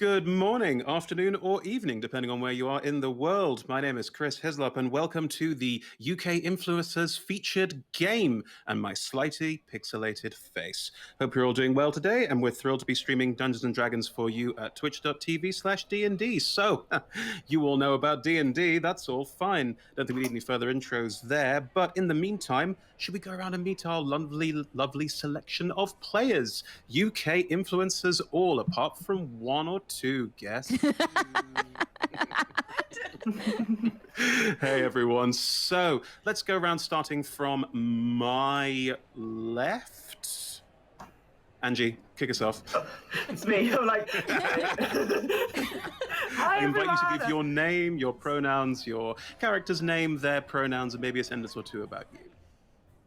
Good morning, afternoon, or evening, depending on where you are in the world. My name is Chris Hislop, and welcome to the UK Influencers featured game and my slightly pixelated face. Hope you're all doing well today, and we're thrilled to be streaming Dungeons & Dragons for you at twitch.tv/D&D. So, you all know about D&D, that's all fine. Don't think we need any further intros there, but in the meantime, should we go around and meet our lovely selection of players? UK influencers all, apart from one or two guests. Hey everyone. So let's go around starting from my left. Angie, kick us off. It's me. I'm like, I invite you to give your name, your pronouns, your character's name, their pronouns, and maybe a sentence or two about you.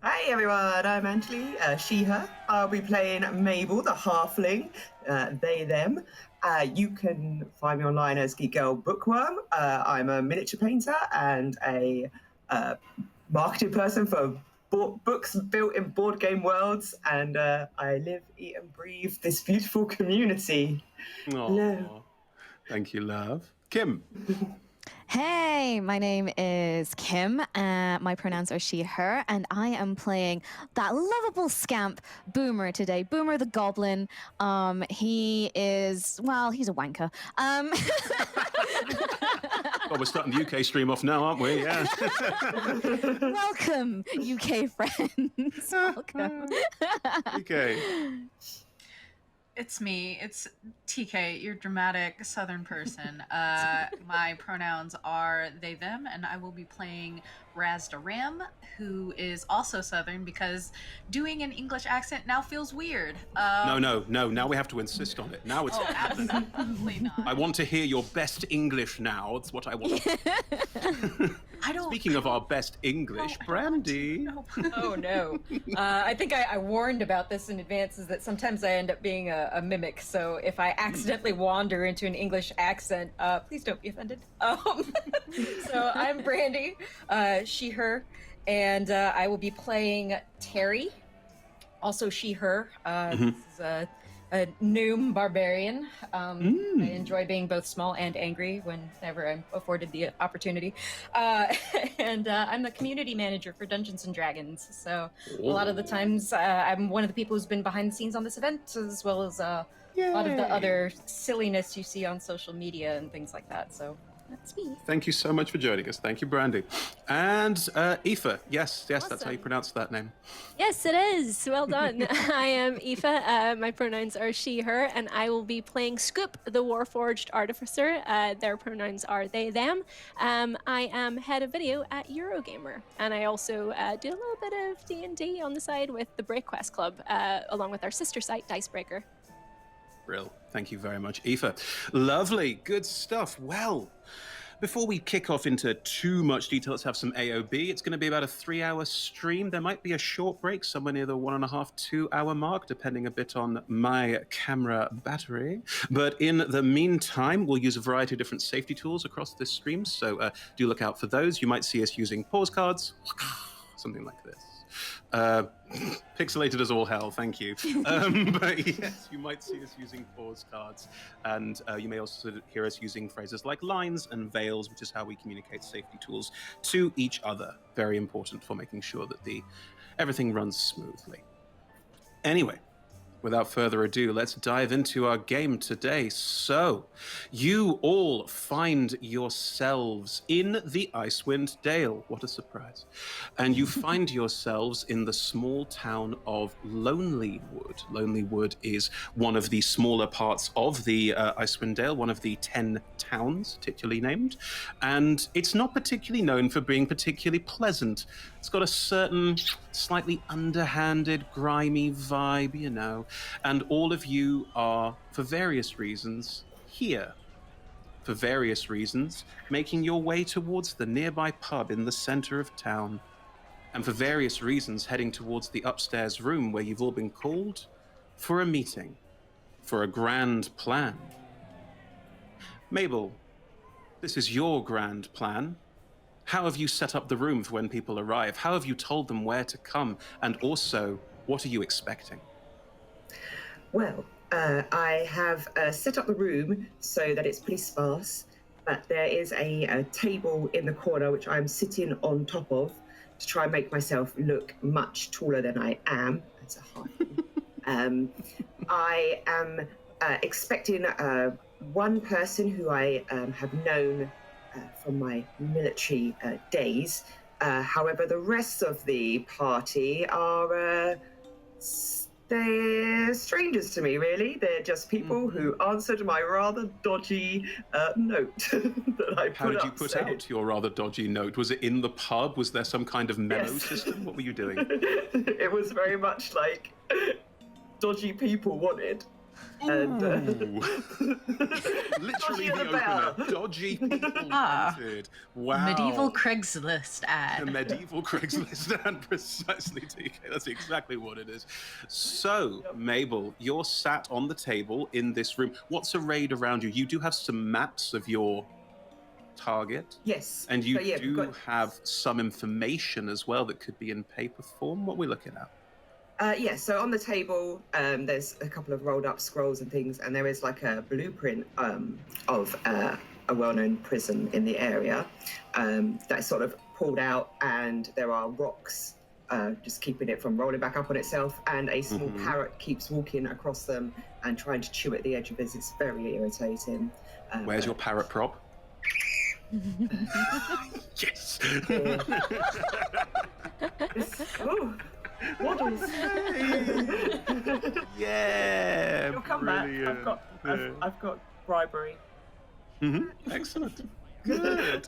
Hi everyone, I'm Anjuli, she, her. I'll be playing Mabel, the halfling, they, them. You can find me online as Geek Girl Bookworm. I'm a miniature painter and a marketing person for books built in board game worlds, and I live, eat and breathe this beautiful community. Aww. Hello. Thank you, love. Kim. Hey, my name is Kim. My pronouns are she, her, and I am playing that lovable scamp, Boomer, today. Boomer the Goblin. He is, well, he's a wanker. Well, we're starting the UK stream off now, aren't we? Yeah. Welcome, UK friends. Welcome. UK. It's me. It's TK, your dramatic Southern person. My pronouns are they, them, and I will be playing Razda Ram, who is also Southern because doing an English accent now feels weird. No. Now we have to insist on it. Now it's absolutely not. I want to hear your best English now. It's what I want. Speaking of our best English, Brandy. Oh, no. I think I warned about this in advance, is that sometimes I end up being a mimic. So if I accidentally wander into an English accent, please don't be offended. So I'm Brandy, she, her, and I will be playing Terry, also she, her. This is a Noom barbarian. I enjoy being both small and angry whenever I'm afforded the opportunity. And I'm the community manager for Dungeons & Dragons. So a lot of the times I'm one of the people who's been behind the scenes on this event, as well as a lot of the other silliness you see on social media and things like that. So that's me. Thank you so much for joining us. Thank you, Brandy. And Aoife. Yes, Awesome. That's how you pronounce that name. Yes, it is. Well done. I am Aoife. My pronouns are she, her, and I will be playing Scoop, the Warforged Artificer. Their pronouns are they, them. I am head of video at Eurogamer, and I also do a little bit of D&D on the side with the BreakQuest Club, along with our sister site, Dicebreaker. Brill. Thank you very much, Aoife. Lovely. Good stuff. Well, before we kick off into too much detail, let's have some AOB. It's going to be about a 3-hour stream. There might be a short break somewhere near the 1.5 to 2-hour mark, depending a bit on my camera battery. But in the meantime, we'll use a variety of different safety tools across this stream, so do look out for those. You might see us using pause cards, something like this. Pixelated as all hell, thank you. But yes, you might see us using pause cards, and you may also hear us using phrases like lines and veils, which is how we communicate safety tools to each other. Very important for making sure that everything runs smoothly. Anyway, without further ado, let's dive into our game today. So, you all find yourselves in the Icewind Dale. What a surprise. And you find yourselves in the small town of Lonelywood. Lonelywood is one of the smaller parts of the Icewind Dale, one of the 10 towns, titularly named. And it's not particularly known for being particularly pleasant. It's got a certain slightly underhanded, grimy vibe, you know. And all of you are, for various reasons, here. For various reasons, making your way towards the nearby pub in the center of town. And for various reasons, heading towards the upstairs room where you've all been called for a meeting, for a grand plan. Mabel, this is your grand plan. How have you set up the room for when people arrive? How have you told them where to come? And also, what are you expecting? Well, I have set up the room so that it's pretty sparse, but there is a table in the corner which I'm sitting on top of to try and make myself look much taller than I am. That's a half. I am expecting one person who I have known from my military days. However, the rest of the party are they're strangers to me, really. They're just people who answered my rather dodgy note that I put How did you up put saying- out your rather dodgy note? Was it in the pub? Was there some kind of memo Yes. system? What were you doing? It was very much like dodgy people wanted. And Literally Dodgy the the bear. opener. Dodgy people Ah. wanted. Wow. Medieval Craigslist A ad. medieval Craigslist ad, precisely, TK. That's exactly what it is. So, Mabel, you're sat on the table in this room. What's arrayed around you? You do have some maps of your target, yes. and you So, yeah, we've do got- have some information as well that could be in paper form. What are we looking at? Yeah, so on the table, there's a couple of rolled up scrolls and things, and there is like a blueprint of a well-known prison in the area that's sort of pulled out, and there are rocks just keeping it from rolling back up on itself, and a small parrot keeps walking across them and trying to chew at the edge of this. It's very irritating. Where's your parrot prop? Yes. Oh, waddles. Yeah. You'll come back. Brilliant. I've got bribery. Excellent. Good.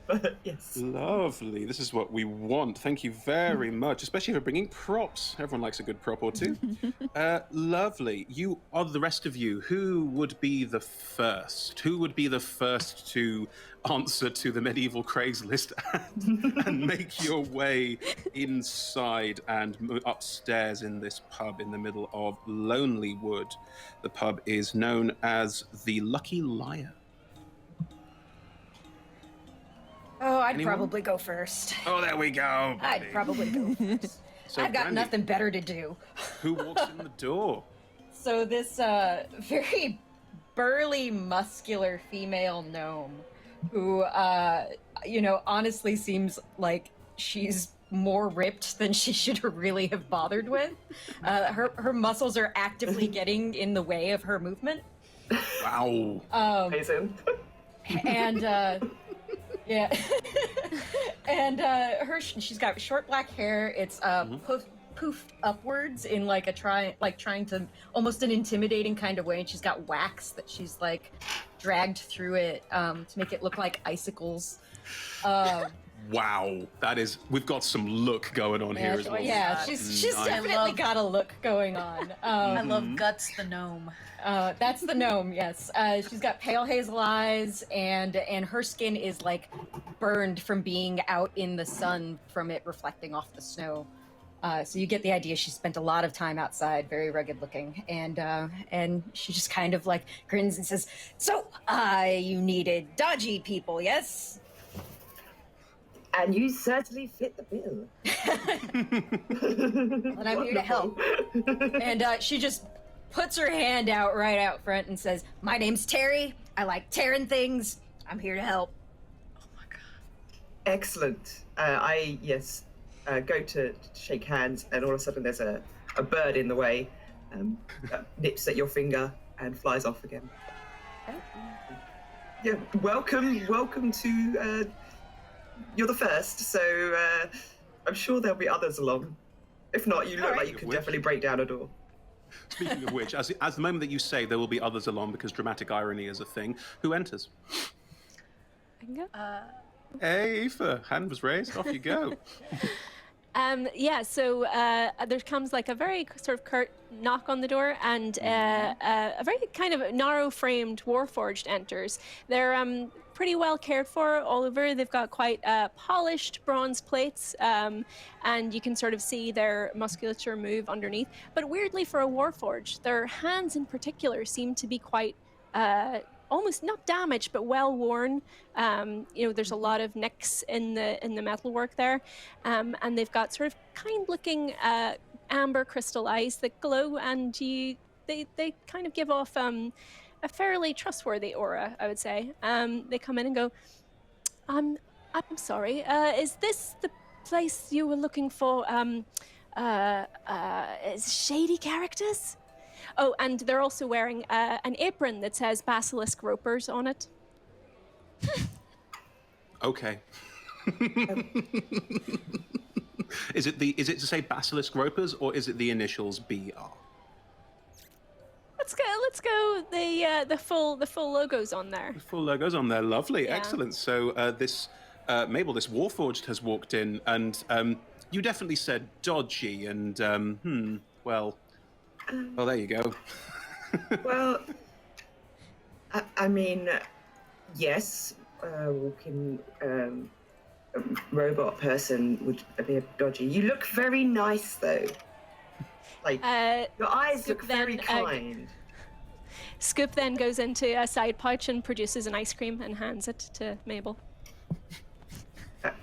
But yes. Lovely. This is what we want. Thank you very much, especially for bringing props. Everyone likes a good prop or two. Lovely. You are the rest of you. Who would be the first? Who would be the first to answer to the medieval Craigslist and make your way inside and upstairs in this pub in the middle of Lonelywood? The pub is known as the Lucky Liar. Oh, I'd Anyone? probably go first. Oh, there we go. I'd buddy. probably go first. So, I've got Brandy, nothing better to do. Who walks in the door? So this very burly, muscular female gnome who, honestly seems like she's more ripped than she should really have bothered with. Her muscles are actively getting in the way of her movement. Wow. Amazing. And yeah, and she's got short black hair. It's poofed upwards in like trying to almost an intimidating kind of way. And she's got wax that she's like dragged through it to make it look like icicles. Wow. That is, we've got some look going on here as well. Yeah, she's Nice. definitely got a look going on. I love Guts the gnome. That's the gnome, yes. She's got pale hazel eyes, and her skin is like burned from being out in the sun from it reflecting off the snow. So you get the idea she spent a lot of time outside, very rugged looking, and she just kind of like grins and says, "So, you needed dodgy people, yes?" And you certainly fit the bill. And I'm here to help. And she just puts her hand out right out front and says, "My name's Terry. I like tearing things. I'm here to help." Oh my god. Excellent. I go to shake hands, and all of a sudden there's a bird in the way that nips at your finger and flies off again. Yeah, welcome to. You're the first, so I'm sure there'll be others along. If not, you look like you could definitely break down a door. Speaking of which, as the moment that you say there will be others along because dramatic irony is a thing, who enters? I can go. Hey, Aoife, hand was raised, off you go. So there comes like a very sort of curt knock on the door, and a very kind of narrow-framed Warforged enters. They're pretty well cared for all over. They've got quite polished bronze plates, and you can sort of see their musculature move underneath. But weirdly, for a Warforged, their hands in particular seem to be quite almost not damaged, but well worn. There's a lot of nicks in the metalwork there, and they've got sort of kind-looking amber crystal eyes that glow, and you they kind of give off a fairly trustworthy aura, I would say. They come in and go, I'm sorry. Is this the place you were looking for? Shady characters? Oh, and they're also wearing an apron that says Basilisk Ropers on it. Okay. Is it to say Basilisk Ropers, or is it the initials BR? Let's go. The full logo's on there. The full logo's on there. Lovely, Yeah. excellent. So this Mabel, this Warforged has walked in, and you definitely said dodgy, and well, there you go. Well, I mean, yes, walking robot person would be a dodgy. You look very nice, though. Like, your eyes look very kind. Scoop then goes into a side pouch and produces an ice cream and hands it to Mabel.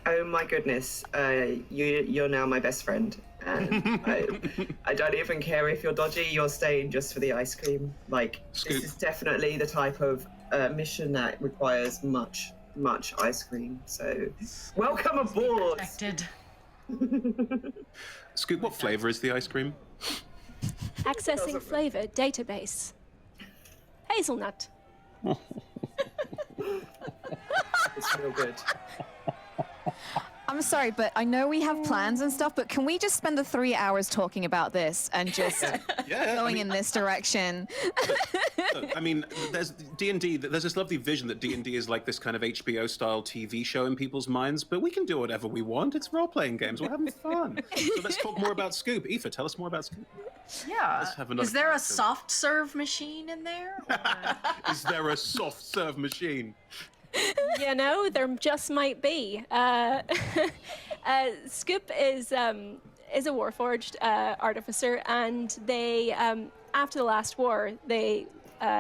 Oh my goodness, you're now my best friend. And I don't even care if you're dodgy, you're staying just for the ice cream. Like, Scoop. This is definitely the type of mission that requires much ice cream. So, welcome aboard! Protected. Scoop, what flavor is the ice cream? Accessing flavor database. Hazelnut. It's real good. I'm sorry, but I know we have plans and stuff, but can we just spend the 3 hours talking about this and just going in this direction? I mean, there's D&D. There's this lovely vision that D&D is like this kind of HBO-style TV show in people's minds, but we can do whatever we want. It's role-playing games. We're having fun. So let's talk more about Scoop. Aoife, tell us more about Scoop. Yeah. Let's have another Is there a character. soft serve machine in there? Or... Is there a soft serve machine? You know, there just might be. Scoop is a Warforged artificer, and they, after the last war, they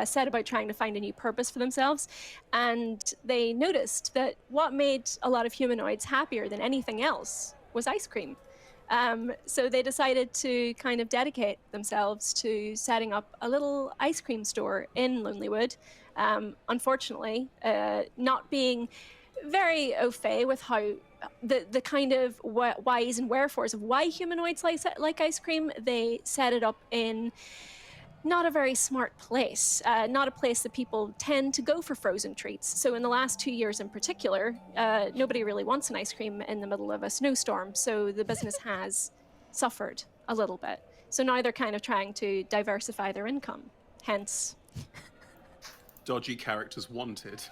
set about trying to find a new purpose for themselves, and they noticed that what made a lot of humanoids happier than anything else was ice cream. So they decided to kind of dedicate themselves to setting up a little ice cream store in Lonelywood. Unfortunately, not being very au fait with how the kind of whys and wherefores of why humanoids like ice cream, they set it up in not a very smart place, not a place that people tend to go for frozen treats. So in the last 2 years in particular, nobody really wants an ice cream in the middle of a snowstorm, so the business has suffered a little bit. So now they're kind of trying to diversify their income, hence... Dodgy characters wanted.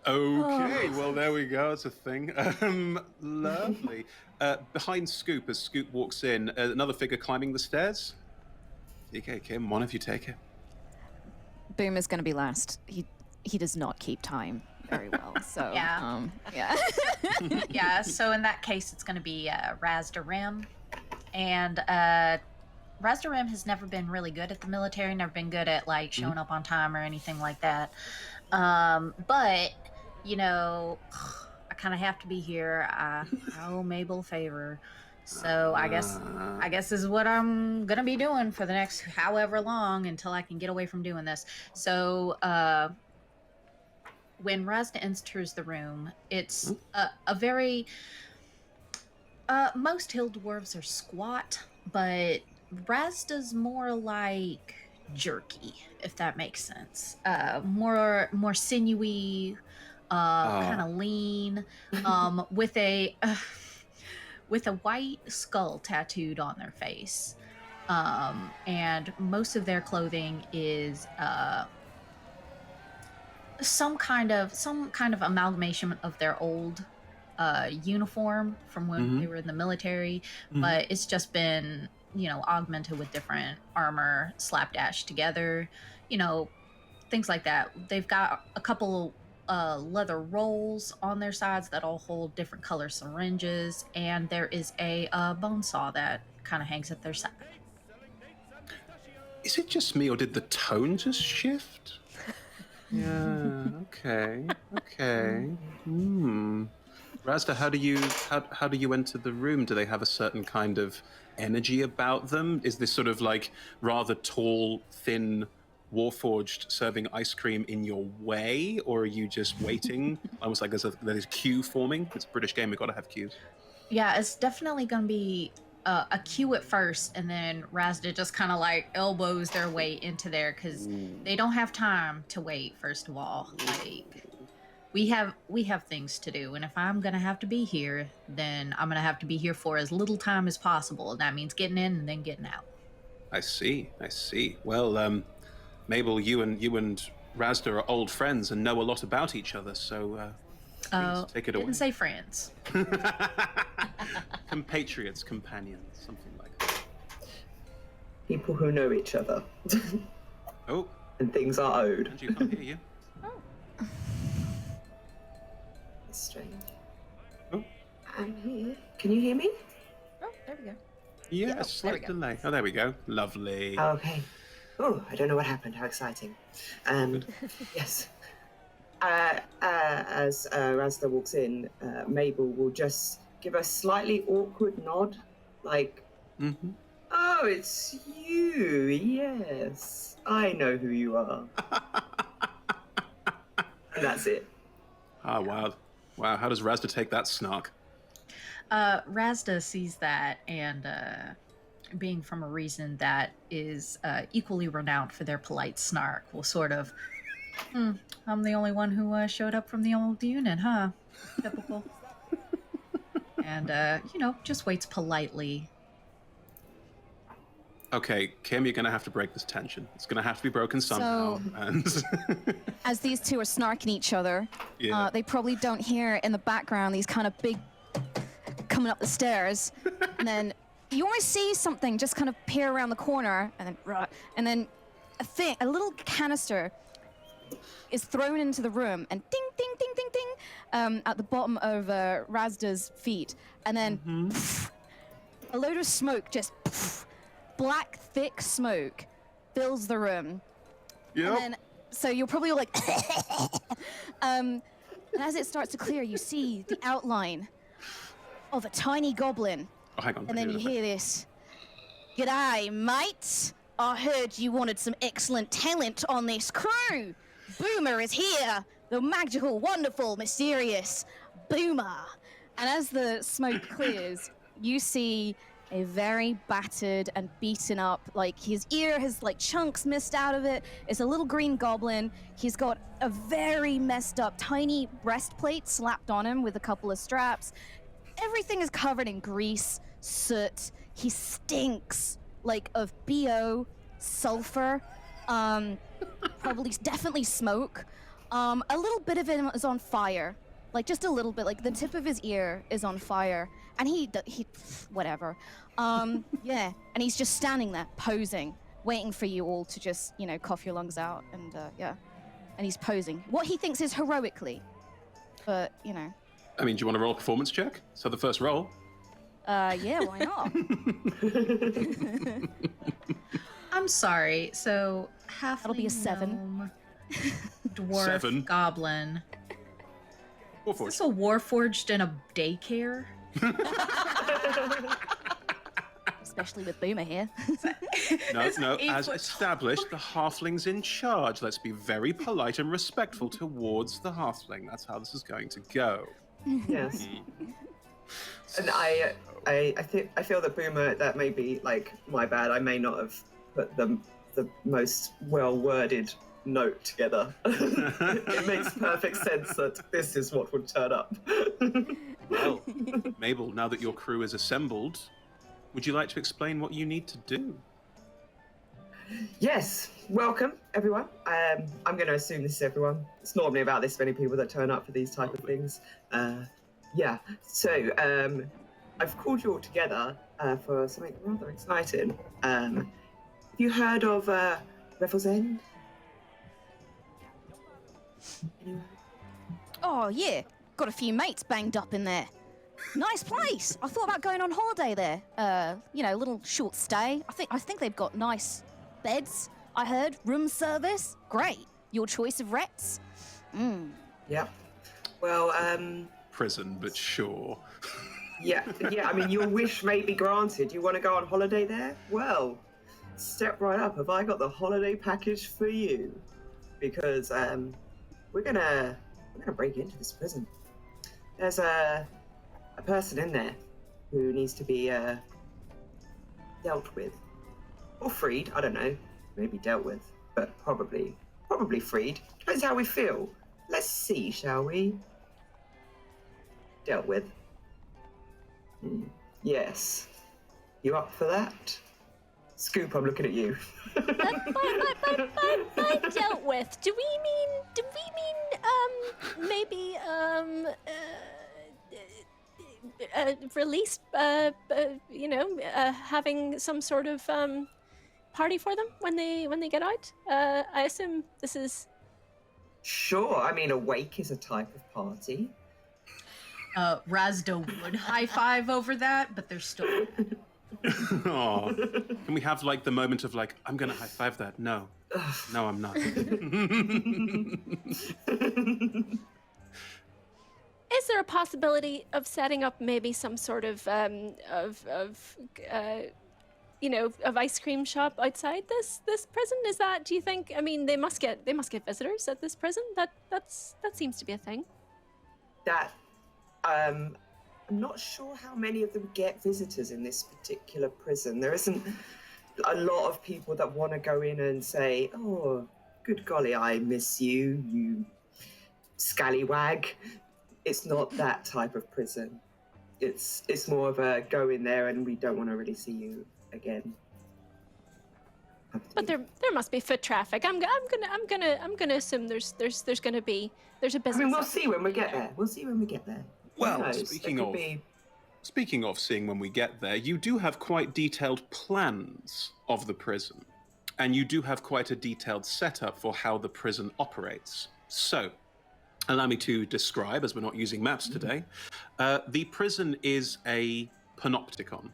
Okay, well, there we go. It's a thing. Lovely. Behind Scoop, as Scoop walks in, another figure climbing the stairs. Okay, Kim, one of you take it. Boom is going to be last. He does not keep time very well, so Yeah. yeah. Yeah, so in that case, it's going to be Razdarim. And Razdarim has never been really good at the military, never been good at, like, showing up on time or anything like that. But, you know, I kind of have to be here. I owe Mabel a favor. So I guess this is what I'm going to be doing for the next however long until I can get away from doing this. So, when Razda enters the room, it's a very... most hill dwarves are squat, but Razda's more like jerky, if that makes sense. More sinewy, kind of lean, with a white skull tattooed on their face, and most of their clothing is some kind of amalgamation of their old uniform from when they were in the military, but it's just been, you know, augmented with different armor slapdash together, you know, things like that. They've got a couple leather rolls on their sides that all hold different color syringes, and there is a bone saw that kind of hangs at their side. Is it just me, or did the tone just shift? Yeah, okay. Razda, how do you enter the room? Do they have a certain kind of energy about them? Is this sort of like rather tall, thin Warforged serving ice cream in your way, or are you just waiting? Almost like there's a queue forming. It's a British game. We've got to have queues. Yeah, it's definitely going to be a queue at first, and then Razda just kind of like elbows their way into there because they don't have time to wait. First of all, like we have things to do, and if I'm gonna have to be here, then I'm gonna have to be here for as little time as possible, and that means getting in and then getting out. I see. Well, Mabel, you and Razda are old friends and know a lot about each other, so please take it away. Didn't say friends. Compatriots, companions, something like that. People who know each other. Oh. And things are owed. Angie, can't hear you. That's strange. Oh. I'm here. Can you hear me? Oh, there we go. Yeah, Yeah, a slight there we go. delay. Oh, there we go. Lovely. Okay. Oh, I don't know what happened. How exciting. Yes. As Razda walks in, Mabel will just give a slightly awkward nod, like, oh, it's you. Yes, I know who you are. And that's it. Ah, wow. Wow, how does Razda take that snark? Razda sees that, and being from a region that is equally renowned for their polite snark, will sort of, I'm the only one who showed up from the old unit, huh? Typical. And, just waits politely. Okay, Kim, you're going to have to break this tension. It's going to have to be broken somehow. As these two are snarking each other, Yeah. they probably don't hear in the background these kind of big coming up the stairs, and then you always see something just kind of peer around the corner, and then a little canister is thrown into the room, and ding, ding, ding, ding, ding, at the bottom of Razda's feet, and then a load of smoke, just black, thick smoke, fills the room. Yep. And then, so you're probably all like, and as it starts to clear, you see the outline of a tiny goblin. Oh, hang on. And then you hear this. G'day, mates. I heard you wanted some excellent talent on this crew. Boomer is here. The magical, wonderful, mysterious Boomer. And as the smoke clears, you see a very battered and beaten up, like his ear has like chunks missed out of it. It's a little green goblin. He's got a very messed up tiny breastplate slapped on him with a couple of straps. Everything is covered in grease, soot. He stinks like of BO, sulfur, definitely smoke. A little bit of him is on fire, like just a little bit, like the tip of his ear is on fire, and he whatever. Yeah, and he's just standing there posing, waiting for you all to just, cough your lungs out, and and he's posing what he thinks is heroically, but I mean, do you want to roll a performance check? So the first roll. Yeah, why not? I'm sorry, so half That'll be a 7. Dwarf, 7. goblin. Is Warforged. this a Warforged in a daycare? Especially with Boomer here. No, as 8 established, the halfling's in charge. Let's be very polite and respectful towards the halfling. That's how this is going to go. Yes. And I feel that Boomer, that may be like my bad. I may not have put the most well-worded note together. It makes perfect sense that this is what would turn up. Well, Mabel, now that your crew is assembled, would you like to explain what you need to do? Yes, welcome everyone. I'm going to assume this is everyone. It's normally about this many people that turn up for these type of things. Yeah, so I've called you all together for something rather exciting. Have you heard of Revel's End? Anyone? Oh yeah, got a few mates banged up in there. Nice place. I thought about going on holiday there. A little short stay. I think they've got nice beds. I heard room service. Great. Your choice of rets. Yeah. Well, prison, but sure. Yeah, I mean, your wish may be granted. You want to go on holiday there? Well, step right up. Have I got the holiday package for you? Because we're gonna break into this prison. There's a person in there who needs to be dealt with, or freed. I don't know. Maybe dealt with, but probably freed. Depends how we feel. Let's see, shall we? Dealt with. Yes. You up for that? Scoop, I'm looking at you. By dealt with, do we mean maybe released, having some sort of party for them when they get out? I assume this is. Sure, I mean, a wake is a type of party. Razda would high five over that, but they're still. Aw. Can we have like the moment of like, I'm gonna high five that? No, I'm not. Is there a possibility of setting up maybe some sort of ice cream shop outside this prison? Is that? Do you think? I mean, they must get visitors at this prison. That seems to be a thing. I'm not sure how many of them get visitors in this particular prison. There isn't a lot of people that want to go in and say, "Oh, good golly, I miss you, you scallywag." It's not that type of prison. It's more of a go in there and we don't want to really see you again. But there must be foot traffic. I'm gonna assume there's a business. I mean, we'll see when we get there. Well, Who knows? speaking of seeing when we get there, you do have quite detailed plans of the prison, and you do have quite a detailed setup for how the prison operates. So, allow me to describe, as we're not using maps today. The prison is a panopticon.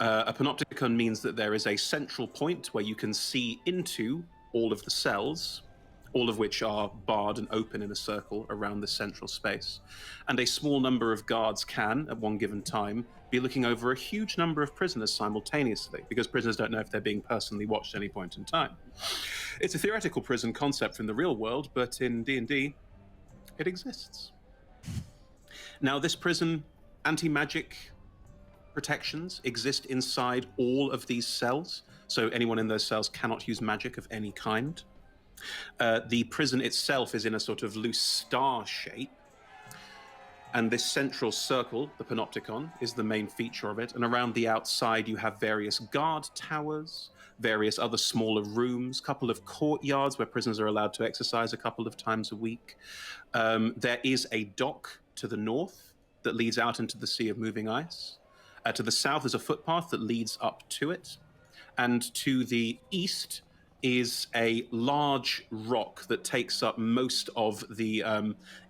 A panopticon means that there is a central point where you can see into all of the cells, all of which are barred and open in a circle around the central space. And a small number of guards can, at one given time, be looking over a huge number of prisoners simultaneously, because prisoners don't know if they're being personally watched at any point in time. It's a theoretical prison concept from the real world, but in D&D, it exists. Now, this prison, anti-magic protections exist inside all of these cells, so anyone in those cells cannot use magic of any kind. The prison itself is in a sort of loose star shape, and this central circle, the panopticon, is the main feature of it, and around the outside you have various guard towers, various other smaller rooms, a couple of courtyards where prisoners are allowed to exercise a couple of times a week. There is a dock to the north that leads out into the Sea of Moving Ice. To the south is a footpath that leads up to it, and to the east is a large rock that takes up most of the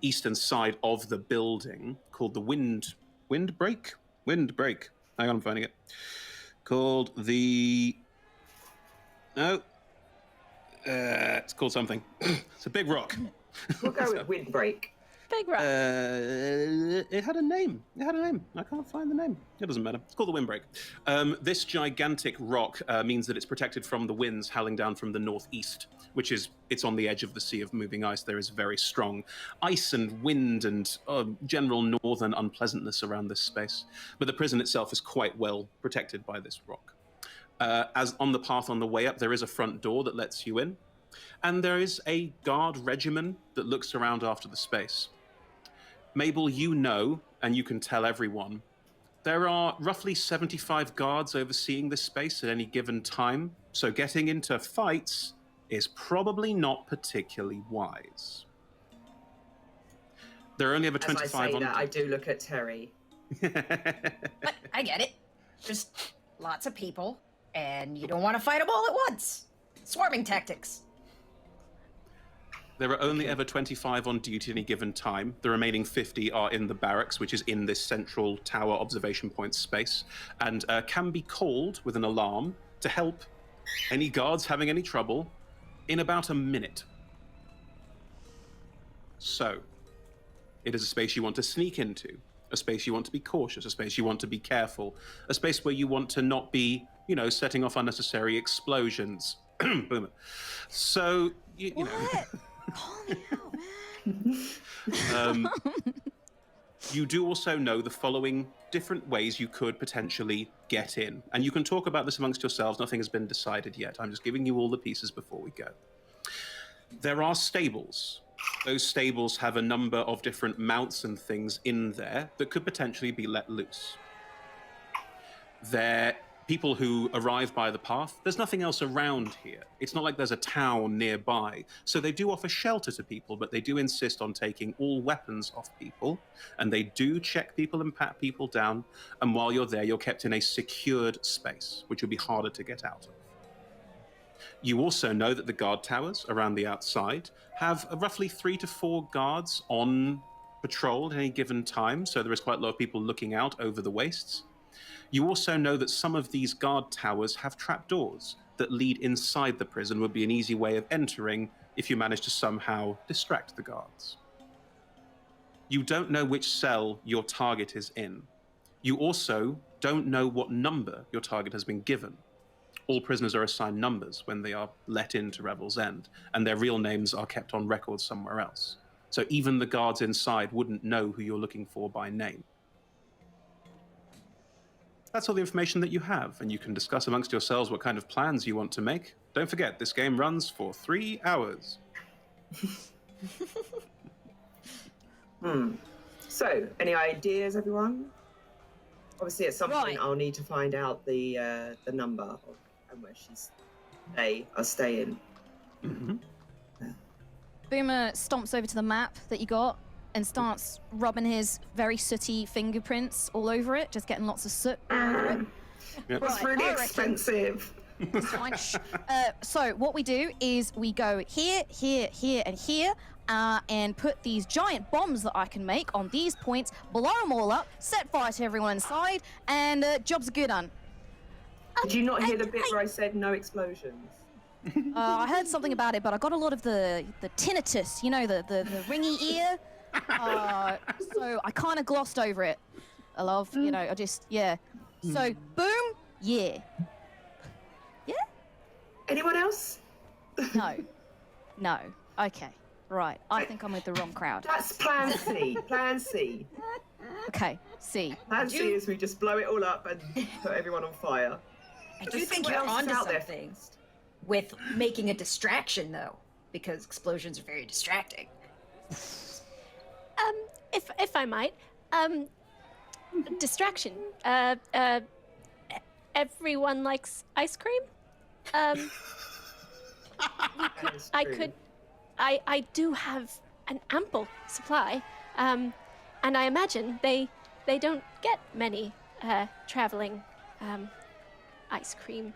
eastern side of the building, called the Windbreak. Hang on, I'm finding it. Called the... it's called something. It's a big rock. We'll go with Windbreak. Big rock. It had a name. I can't find the name. It doesn't matter. It's called the Windbreak. This gigantic rock means that it's protected from the winds howling down from the northeast, which is, it's on the edge of the Sea of Moving Ice. There is very strong ice and wind and general northern unpleasantness around this space. But the prison itself is quite well protected by this rock. As on the path on the way up, there is a front door that lets you in. And there is a guard regimen that looks around after the space. Mabel, you know, and you can tell everyone, there are roughly 75 guards overseeing this space at any given time, so getting into fights is probably not particularly wise. There are only ever 25 As I say on... that, I do look at Terry. But I get it. Just lots of people, and you don't want to fight them all at once. Swarming tactics. There are only ever 25 on duty at any given time. The remaining 50 are in the barracks, which is in this central tower observation point space, and can be called with an alarm to help any guards having any trouble in about a minute. So, It is a space you want to sneak into, a space you want to be cautious, a space you want to be careful, a space where you want to not be, setting off unnecessary explosions. Boom. So, you know. Call me out, man. You do also know the following different ways you could potentially get in. And you can talk about this amongst yourselves. Nothing has been decided yet. I'm just giving you all the pieces before we go. There are stables. Those stables have a number of different mounts and things in there that could potentially be let loose. They're people who arrive by the path. There's nothing else around here. It's not like there's a town nearby. So they do offer shelter to people, but they do insist on taking all weapons off people. And they do check people and pat people down. And while you're there, you're kept in a secured space, which will be harder to get out of. You also know that the guard towers around the outside have roughly 3 to 4 guards on patrol at any given time. So there is quite a lot of people looking out over the wastes. You also know that some of these guard towers have trapdoors that lead inside the prison, would be an easy way of entering if you manage to somehow distract the guards. You don't know which cell your target is in. You also don't know what number your target has been given. All prisoners are assigned numbers when they are let into Revel's End, and their real names are kept on record somewhere else. So even the guards inside wouldn't know who you're looking for by name. That's all the information that you have, and you can discuss amongst yourselves what kind of plans you want to make. Don't forget, this game runs for 3 hours. So, any ideas, everyone? Obviously, at some point, I'll need to find out the number of, and where they are staying. Mm-hmm. Boomer stomps over to the map that you got and starts rubbing his very sooty fingerprints all over it, just getting lots of soot all over it. Yep. It's really expensive. It's fine. So what we do is we go here, here, here, and here, and put these giant bombs that I can make on these points, blow them all up, set fire to everyone inside, and job's good on. Did you not hear the bit where I said no explosions? I heard something about it, but I got a lot of the tinnitus, the ringy ear. So I kind of glossed over it. I love, I just, yeah. So, boom, yeah. Yeah? Anyone else? No. Okay, right. I think I'm with the wrong crowd. That's plan C. Plan C. Okay, C. Plan C is we just blow it all up and put everyone on fire. I do think you're onto something with making a distraction, though, because explosions are very distracting. If I might, distraction. Everyone likes ice cream. I do have an ample supply, and I imagine they don't get many traveling ice cream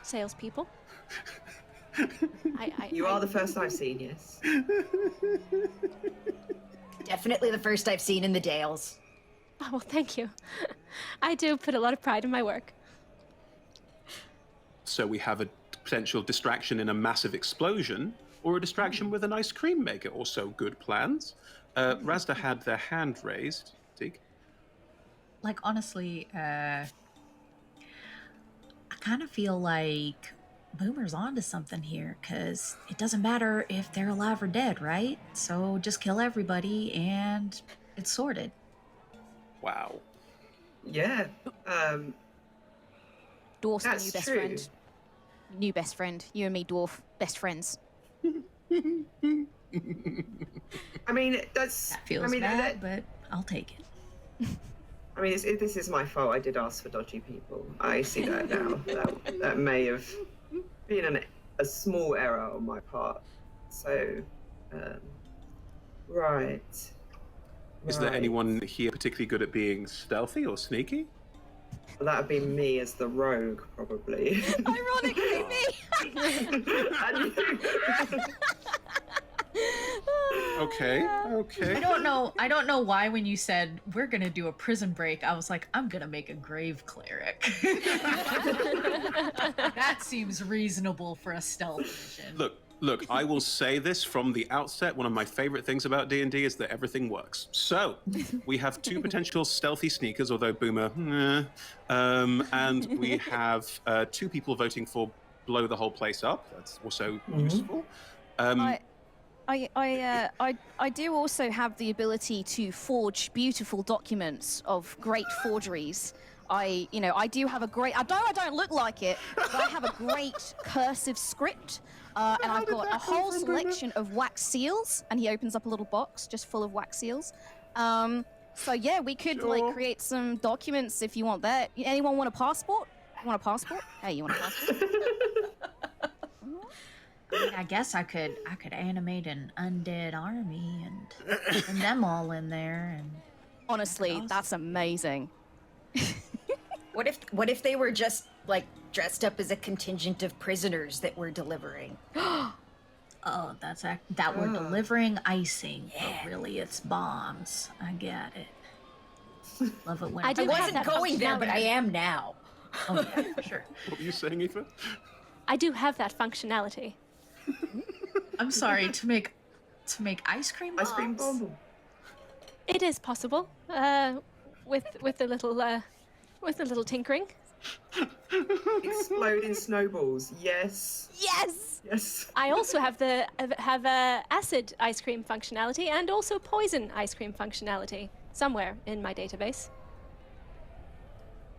salespeople. You are the first I've seen, yes. Definitely the first I've seen in the Dales. Oh, well, thank you. I do put a lot of pride in my work. So we have a potential distraction in a massive explosion, or a distraction with an ice cream maker. Also good plans. Razda had their hand raised. Teak? Like, honestly, I kind of feel like Boomer's onto something here, because it doesn't matter if they're alive or dead, right? So just kill everybody and it's sorted. Wow. Yeah. Dwarf's my That's new best true. friend. New best friend. You and me, Dwarf, best friends. I mean, that's... That feels bad, but I'll take it. I mean, this is my fault. I did ask for dodgy people. I see that now. That may have been a small error on my part. So, right. Is there anyone here particularly good at being stealthy or sneaky? Well, that would be me as the rogue, probably. Ironically, me! Okay. I don't know why when you said we're gonna do a prison break, I was like, I'm gonna make a grave cleric. That seems reasonable for a stealth mission. Look, Look, I will say this from the outset. One of my favorite things about D&D is that everything works. So, we have 2 potential stealthy sneakers, although Boomer, and we have 2 people voting for blow the whole place up. That's also useful. I do also have the ability to forge beautiful documents of great forgeries. I do have a great. I don't look like it, but I have a great cursive script, and I've got a whole selection of wax seals. And he opens up a little box just full of wax seals. So yeah, we could create some documents if you want that. Anyone want a passport? You want a passport? Hey, you want a passport? I mean, I guess I could animate an undead army and them all in there. And honestly, that's amazing. What if they were just like dressed up as a contingent of prisoners that we're delivering? Oh, that we're delivering icing, but really it's bombs. I get it. Love it when I wasn't going there, but I am now. Oh, yeah, sure. What were you saying, Aoife? I do have that functionality. I'm sorry, to make ice cream bombs? Ice cream bomb. It is possible, with a little tinkering. Exploding snowballs. Yes. Yes. Yes. I also have acid ice cream functionality and also poison ice cream functionality somewhere in my database.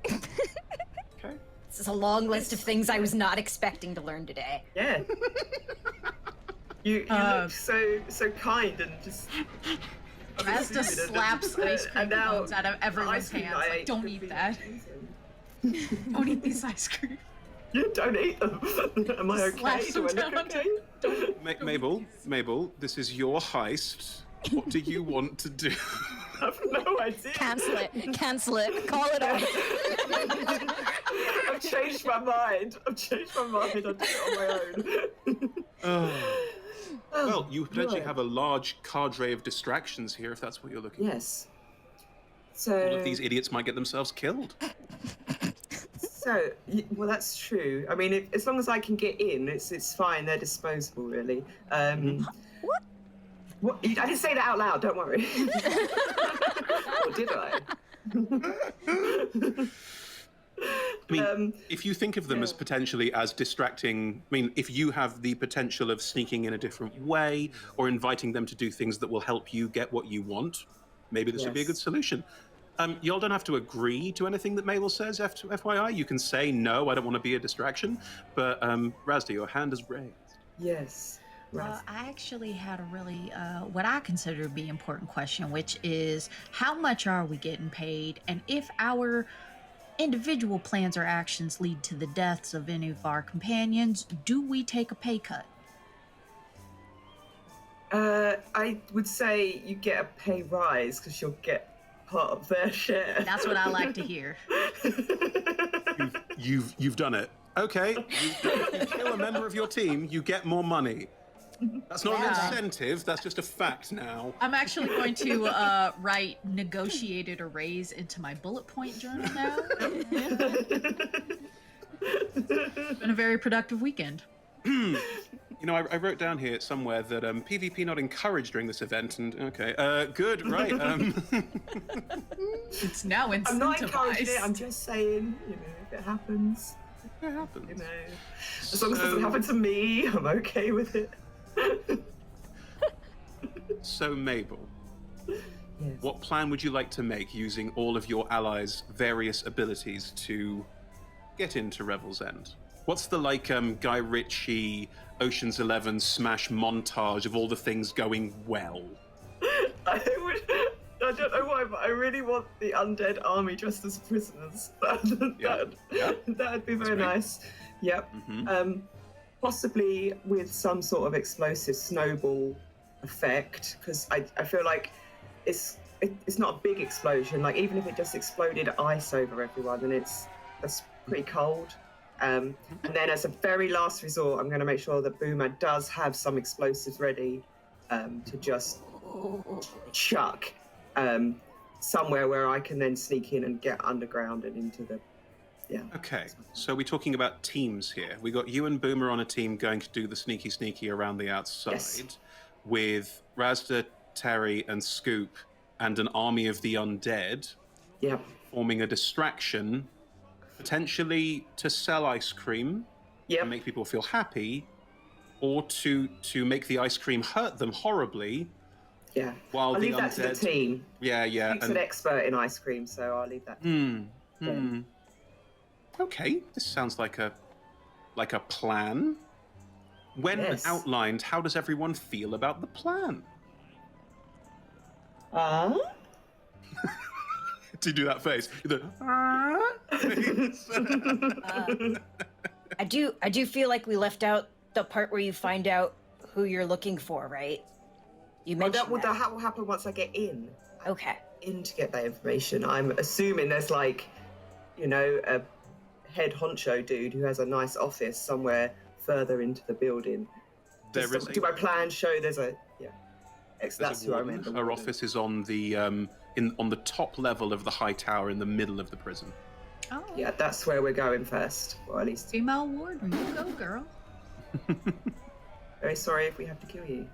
Okay. This is a long list of things I was not expecting to learn today. Yeah. You look so kind and just. Raz just slaps ice cream cones out of everyone's hands. Like, don't eat that. Don't eat these ice cream. Yeah, don't eat them. Am I okay? Slash Do I them look down. okay? Mabel, this is your heist. What do you want to do? I have no idea. Cancel it. Call it off. I've changed my mind. I'll do it on my own. Well, you potentially have a large cadre of distractions here, if that's what you're looking for. Yes. So. All of these idiots might get themselves killed. So, well, that's true. I mean, as long as I can get in, it's fine. They're disposable, really. What? What? I didn't say that out loud. Don't worry. Or did I? I mean, if you think of them as potentially as distracting, I mean, if you have the potential of sneaking in a different way or inviting them to do things that will help you get what you want, maybe this would be a good solution. Y'all don't have to agree to anything that Mabel says, FYI. You can say, no, I don't want to be a distraction. But, Razda, your hand is raised. Yes. I actually had a really, what I consider to be an important question, which is how much are we getting paid? And if our individual plans or actions lead to the deaths of any of our companions, do we take a pay cut? I would say you get a pay rise because you'll get part of their share. That's what I like to hear. You've done it. Okay, you kill a member of your team, you get more money. That's not an incentive, that's just a fact now. I'm actually going to write negotiated a raise into my bullet point journal now. It's been a very productive weekend. You know, I wrote down here somewhere that PvP not encouraged during this event, and okay, good, right. It's now incentivized. I'm not encouraging it, I'm just saying, if it happens. It happens. As long as it doesn't happen to me, I'm okay with it. So, Mabel, Yes. what plan would you like to make using all of your allies' various abilities to get into Revel's End? What's the, Guy Ritchie, Ocean's 11 smash montage of all the things going well? I don't know why, but I really want the undead army dressed as prisoners. That'd be very nice. Yep. Mm-hmm. Possibly with some sort of explosive snowball effect, because I feel like it's not a big explosion. Like, even if it just exploded ice over everyone, then that's pretty cold. And then as a very last resort, I'm going to make sure that Boomer does have some explosives ready to just somewhere where I can then sneak in and get underground and into the Yeah. Okay, so we're talking about teams here. We got you and Boomer on a team going to do the sneaky around the outside, Yes. with Razda, Terry, and Scoop, and an army of the undead Yeah. forming a distraction, potentially to sell ice cream Yep. and make people feel happy, or to make the ice cream hurt them horribly. Yeah. While I'll the leave that to the undead- team. Yeah. Scoop's an expert in ice cream, so I'll leave that to them. Okay, this sounds like a plan. When Yes. outlined, how does everyone feel about the plan? Do you do that face? I do feel like we left out the part where you find out who you're looking for, right? You Well, mentioned that will happen once I get in. Okay. In to get that information. I'm assuming there's like, a head honcho dude who has a nice office somewhere further into the building. Do my plans show there's a that's who I remember. Her office is on the on the top level of the high tower in the middle of the prison. Oh. Yeah, that's where we're going first, or at least. Female warden, you go, girl. Very sorry if we have to kill you.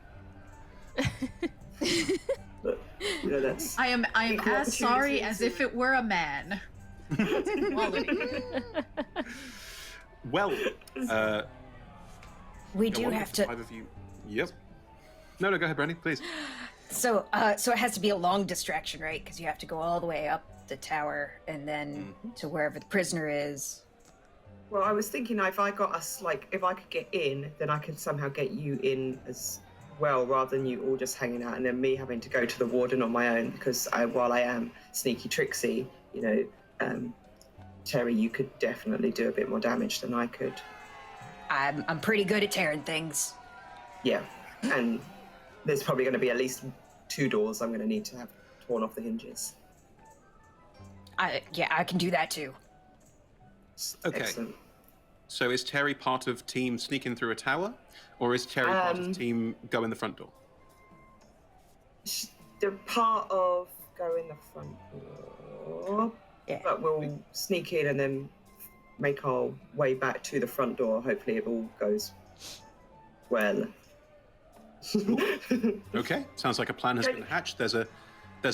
But, that's. I am equal as sorry opportunity as to- if it were a man. That's equality. Well, we do one of have the to. 5 of you. Yep. No, go ahead, Brandy, please. So it has to be a long distraction, right? Because you have to go all the way up the tower and then to wherever the prisoner is. Well, I was thinking if I got us if I could get in, then I could somehow get you in as well, rather than you all just hanging out and then me having to go to the warden on my own. Because while I am sneaky tricksy, Terry, you could definitely do a bit more damage than I could. I'm pretty good at tearing things. Yeah, and there's probably going to be at least 2 doors I'm going to need to have torn off the hinges. I can do that too. Okay. Excellent. So is Terry part of team sneaking through a tower, or is Terry part of team go in the front door? The part of go in the front door, but we'll sneak in and then make our way back to the front door. Hopefully it all goes well. Okay, sounds like a plan has been hatched. There's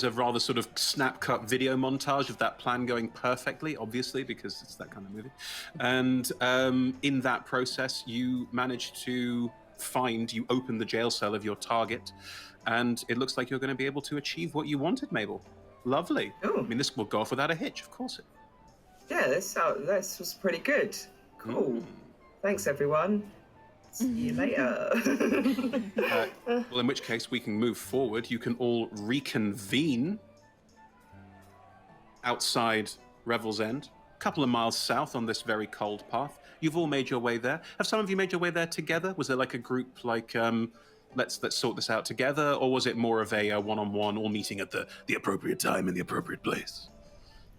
a rather sort of snap cut video montage of that plan going perfectly, obviously, because it's that kind of movie. And in that process, you manage to you open the jail cell of your target, and it looks like you're going to be able to achieve what you wanted, Mabel. Lovely. Ooh. I mean, this will go off without a hitch, of course. Yeah, this was pretty good. Cool. Thanks, everyone. See you later. Well, in which case we can move forward. You can all reconvene outside Revel's End, a couple of miles south on this very cold path. You've all made your way there. Have some of you made your way there together? Was there like a group let's sort this out together, or was it more of a one-on-one, all meeting at the appropriate time in the appropriate place?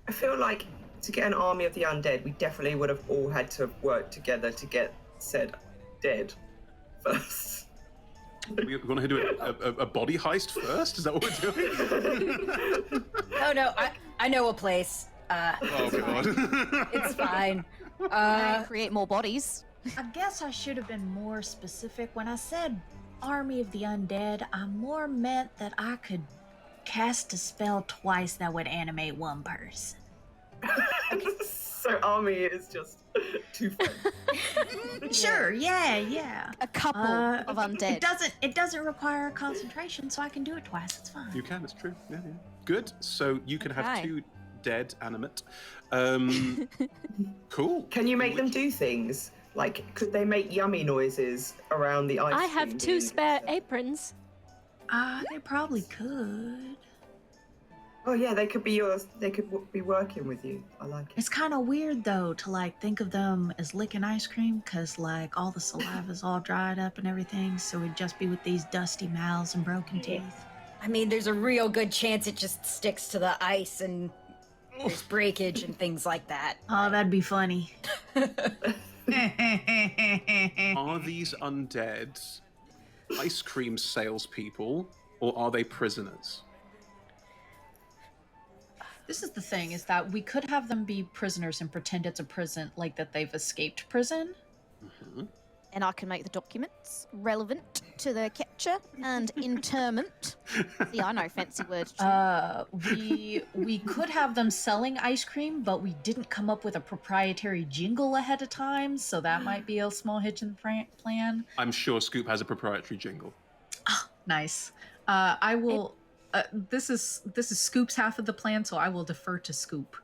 I feel like to get an army of the undead, we definitely would have all had to work together to get said dead first. We want to do a body heist first? Is that what we're doing? Oh no, I know a place. Oh god. It's fine. Create more bodies. I guess I should have been more specific. When I said army of the undead, I more meant that I could cast a spell twice that would animate one person. So army is just too fun. Sure, yeah. A couple of undead. It doesn't require concentration, so I can do it twice. It's fine. You can, it's true. Yeah. Good. So you can have Okay. 2 dead animate. Cool. Can you make them do things? Like, could they make yummy noises around the ice I have cream 2 being- spare aprons. They probably could. Oh yeah, they could be yours. They could be working with you. I like it. It's kind of weird though to think of them as licking ice cream, because all the saliva's all dried up and everything, so it'd just be with these dusty mouths and broken teeth. I mean, there's a real good chance it just sticks to the ice and there's breakage and things like that. Oh, that'd be funny. Are these undead ice cream salespeople, or are they prisoners? This is the thing, is that we could have them be prisoners and pretend it's a prison, like that they've escaped prison. And I can make the documents relevant to their capture and interment. See, I know fancy words. We could have them selling ice cream, but we didn't come up with a proprietary jingle ahead of time, so that might be a small hitch in the plan. I'm sure Scoop has a proprietary jingle. Nice. I will. This is Scoop's half of the plan, so I will defer to Scoop.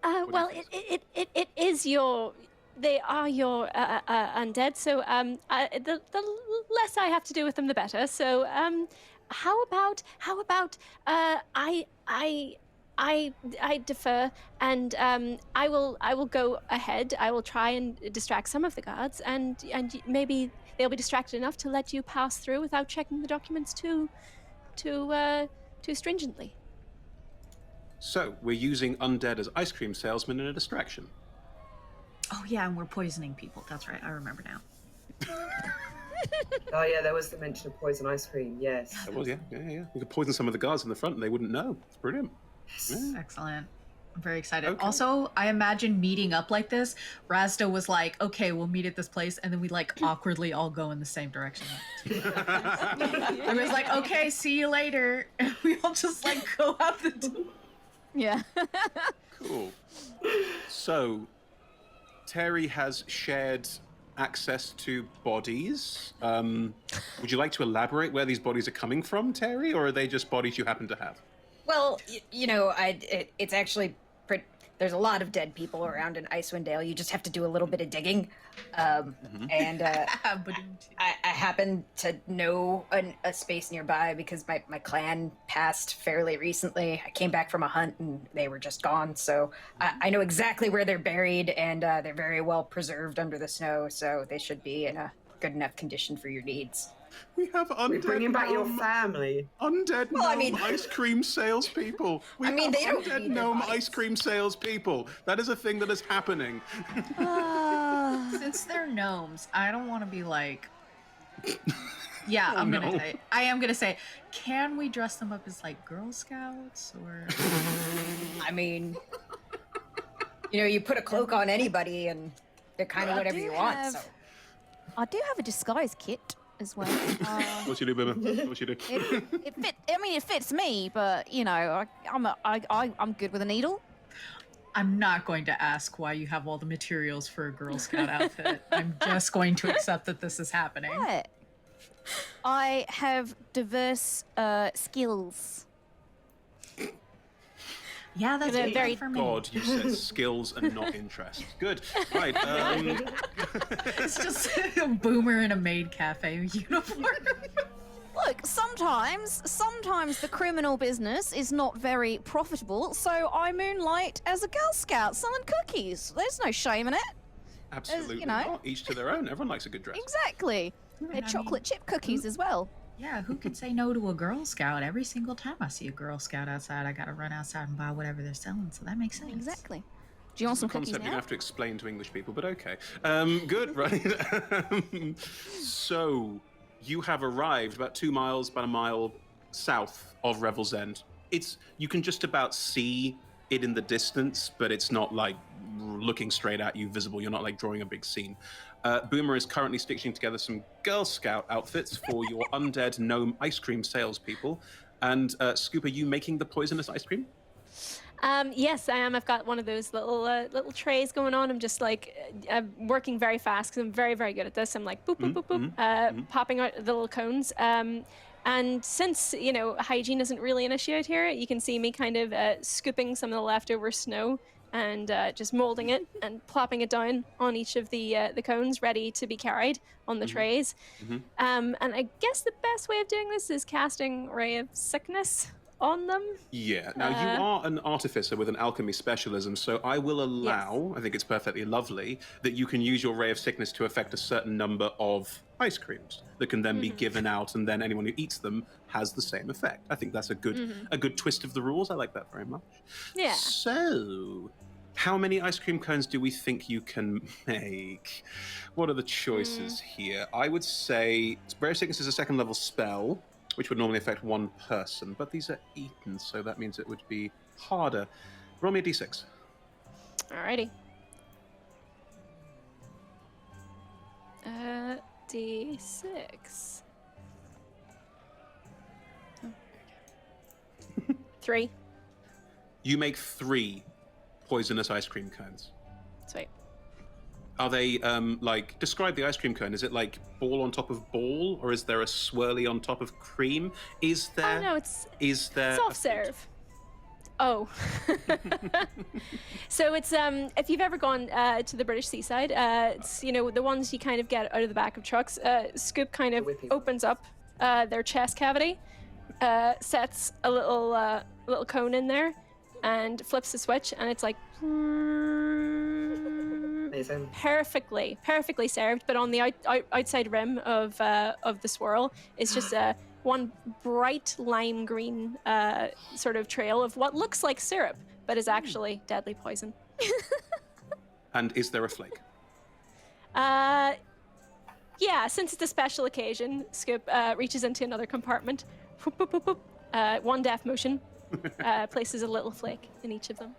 Well, it is your. They are your undead, so the less I have to do with them, the better. So how about I defer, and I will go ahead. I will try and distract some of the guards, and maybe they'll be distracted enough to let you pass through without checking the documents too stringently. So we're using undead as ice cream salesmen in a distraction. Oh yeah, and we're poisoning people. That's right. I remember now. Oh yeah, there was the mention of poison ice cream. Yes. That was, yeah. We could poison some of the guards in the front and they wouldn't know. It's brilliant. Yeah. Excellent. I'm very excited. Okay. Also, I imagine meeting up like this. Razda was like, okay, we'll meet at this place, and then we like awkwardly all go in the same direction. I was like, okay, see you later. And we all just like go out the door. Yeah. Cool. So, Terry has shared access to bodies. Would you like to elaborate where these bodies are coming from, Terry, or are they just bodies you happen to have? Well, it's actually there's a lot of dead people around in Icewind Dale. You just have to do a little bit of digging. And I happen to know a space nearby because my clan passed fairly recently. I came back from a hunt and they were just gone. So I know exactly where they're buried, and they're very well preserved under the snow. So they should be in a good enough condition for your needs. We have undead. We're bringing back your family. Undead Well, I gnome mean- ice cream salespeople. We I mean, have they don't undead need gnome advice. ice cream salespeople. That is a thing that is happening. Since they're gnomes, I don't want to be like. Yeah, I am gonna say, can we dress them up as like Girl Scouts or? I mean, you put a cloak on anybody and they're kind of whatever you want. So. I do have a disguise kit as well. What you do, Bimmer? What you do? It fits me, but I'm good with a needle. I'm not going to ask why you have all the materials for a Girl Scout outfit. I'm just going to accept that this is happening. What? I have diverse skills. Yeah, that's They're very- for me. God, you said skills and not interests. Good. Right. It's just a boomer in a maid cafe uniform. Look, sometimes the criminal business is not very profitable, so I moonlight as a Girl Scout selling cookies. There's no shame in it. Absolutely you know. not. Each to their own. Everyone likes a good dress. Exactly. They're chocolate chip cookies as well. Yeah, who could say no to a Girl Scout? Every single time I see a Girl Scout outside, I gotta run outside and buy whatever they're selling, so that makes sense. Exactly. Do you want some It's a cookies concept you now? have to explain to English people, but okay. Good, right? So, you have arrived about 2 miles, about a mile south of Revel's End. You can just about see it in the distance, but it's not like looking straight at you visible. You're not like drawing a big scene. Boomer is currently stitching together some Girl Scout outfits for your undead gnome ice cream salespeople. And Scoop, are you making the poisonous ice cream? Yes, I am. I've got one of those little trays going on. I'm just like I'm working very fast because I'm very, very good at this. I'm like boop, boop, boop, boop, popping out the little cones. And since, hygiene isn't really an issue out here, you can see me kind of scooping some of the leftover snow and just molding it and plopping it down on each of the cones ready to be carried on the trays. And I guess the best way of doing this is casting Ray of Sickness on them. Yeah. Now, you are an artificer with an alchemy specialism, so I will allow, I think it's perfectly lovely, that you can use your Ray of Sickness to affect a certain number of ice creams that can then be given out, and then anyone who eats them has the same effect. I think that's a good twist of the rules. I like that very much. Yeah. So, how many ice cream cones do we think you can make? What are the choices here? I would say Ray of Sickness is a second level spell. which would normally affect one person, but these are eaten, so that means it would be harder. Roll me a d6. Alrighty. D6. Oh, 3. You make 3 poisonous ice cream cones. Sweet. Are they, describe the ice cream cone. Is it like ball on top of ball, or is there a swirly on top of cream? Is there... Oh, no, it's a soft serve. Oh. So it's, if you've ever gone to the British seaside, it's, you know, the ones you kind of get out of the back of trucks, Scoop kind of opens up their chest cavity, sets a little cone in there, and flips the switch, and it's like... Amazing. Perfectly served, but on the outside rim of the swirl is just one bright lime green sort of trail of what looks like syrup, but is actually deadly poison. And is there a flake? Yeah, since it's a special occasion, Scoop reaches into another compartment, whoop, whoop, whoop, whoop, one deft motion, places a little flake in each of them.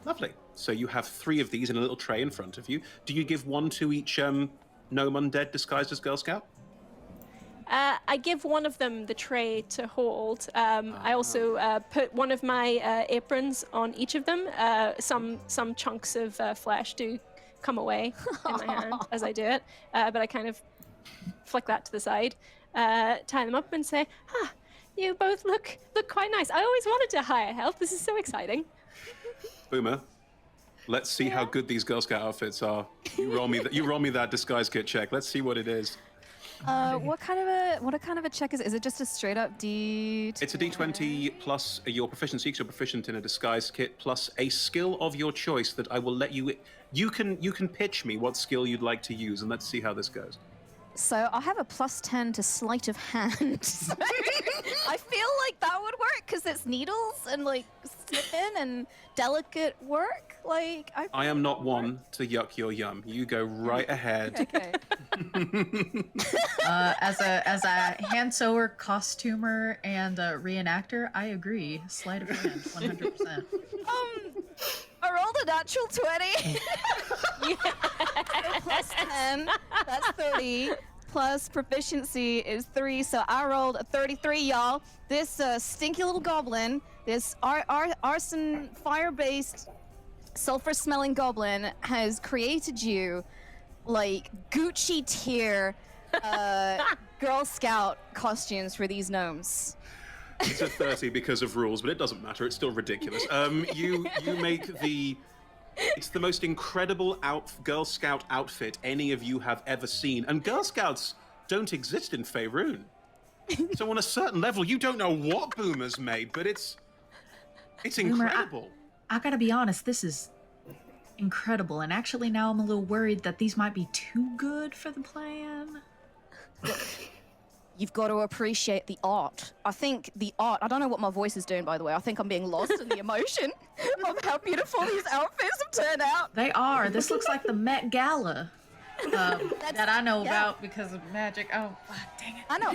Lovely. So you have 3 of these in a little tray in front of you. Do you give 1 to each gnome undead disguised as Girl Scout? I give one of them the tray to hold. I also put one of my aprons on each of them. Some chunks of flesh do come away in my hand as I do it, but I kind of flick that to the side, tie them up, and say, "You both look quite nice. I always wanted to hire help. This is so exciting." Boomer, let's see how good these Girl Scout outfits are. You roll me that disguise kit check. Let's see what it is. What kind of a check is it? Is it just a straight up D20? It's a D20 plus your proficiency, because you're proficient in a disguise kit, plus a skill of your choice that I will let you. You can pitch me what skill you'd like to use, and let's see how this goes. So I have a +10 to sleight of hand. So I feel like that would work because it's needles and like snipping and delicate work. Like I am not one to yuck your yum. You go right ahead. Okay. As a hand sewer, costumer, and reenactor, I agree. Sleight of hand, 100%. I rolled a natural 20. +10, that's 30. Plus proficiency is 3, so I rolled a 33, y'all. This stinky little goblin, this arson fire-based, sulfur-smelling goblin has created you like Gucci tier Girl Scout costumes for these gnomes. It's a 30 because of rules, but it doesn't matter. It's still ridiculous. You make it's the most incredible Girl Scout outfit any of you have ever seen. And Girl Scouts don't exist in Faerun. So on a certain level, you don't know what Boomer's made, but it's incredible. Boomer, I gotta be honest, this is incredible. And actually now I'm a little worried that these might be too good for the plan. You've got to appreciate the art. I think the art, I don't know what my voice is doing, by the way. I think I'm being lost in the emotion of how beautiful these outfits have turned out. They are. This looks like the Met Gala that I know about because of magic. Oh, dang it. I know.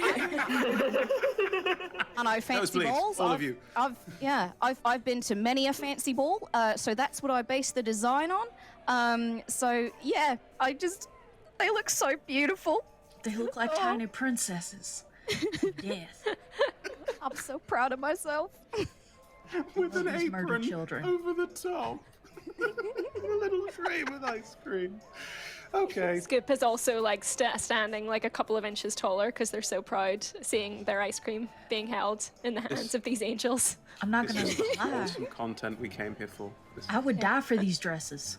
I know, fancy balls. All of you. I've been to many a fancy ball, so that's what I base the design on. So yeah, they look so beautiful. They look like tiny princesses. Yes. I'm so proud of myself. With an apron murdered children over the top. A little tray with ice cream. Okay. Scoop is also like standing like a couple of inches taller because they're so proud seeing their ice cream being held in the hands of these angels. I'm not gonna This is lie. awesome content we came here for. I would die for these dresses.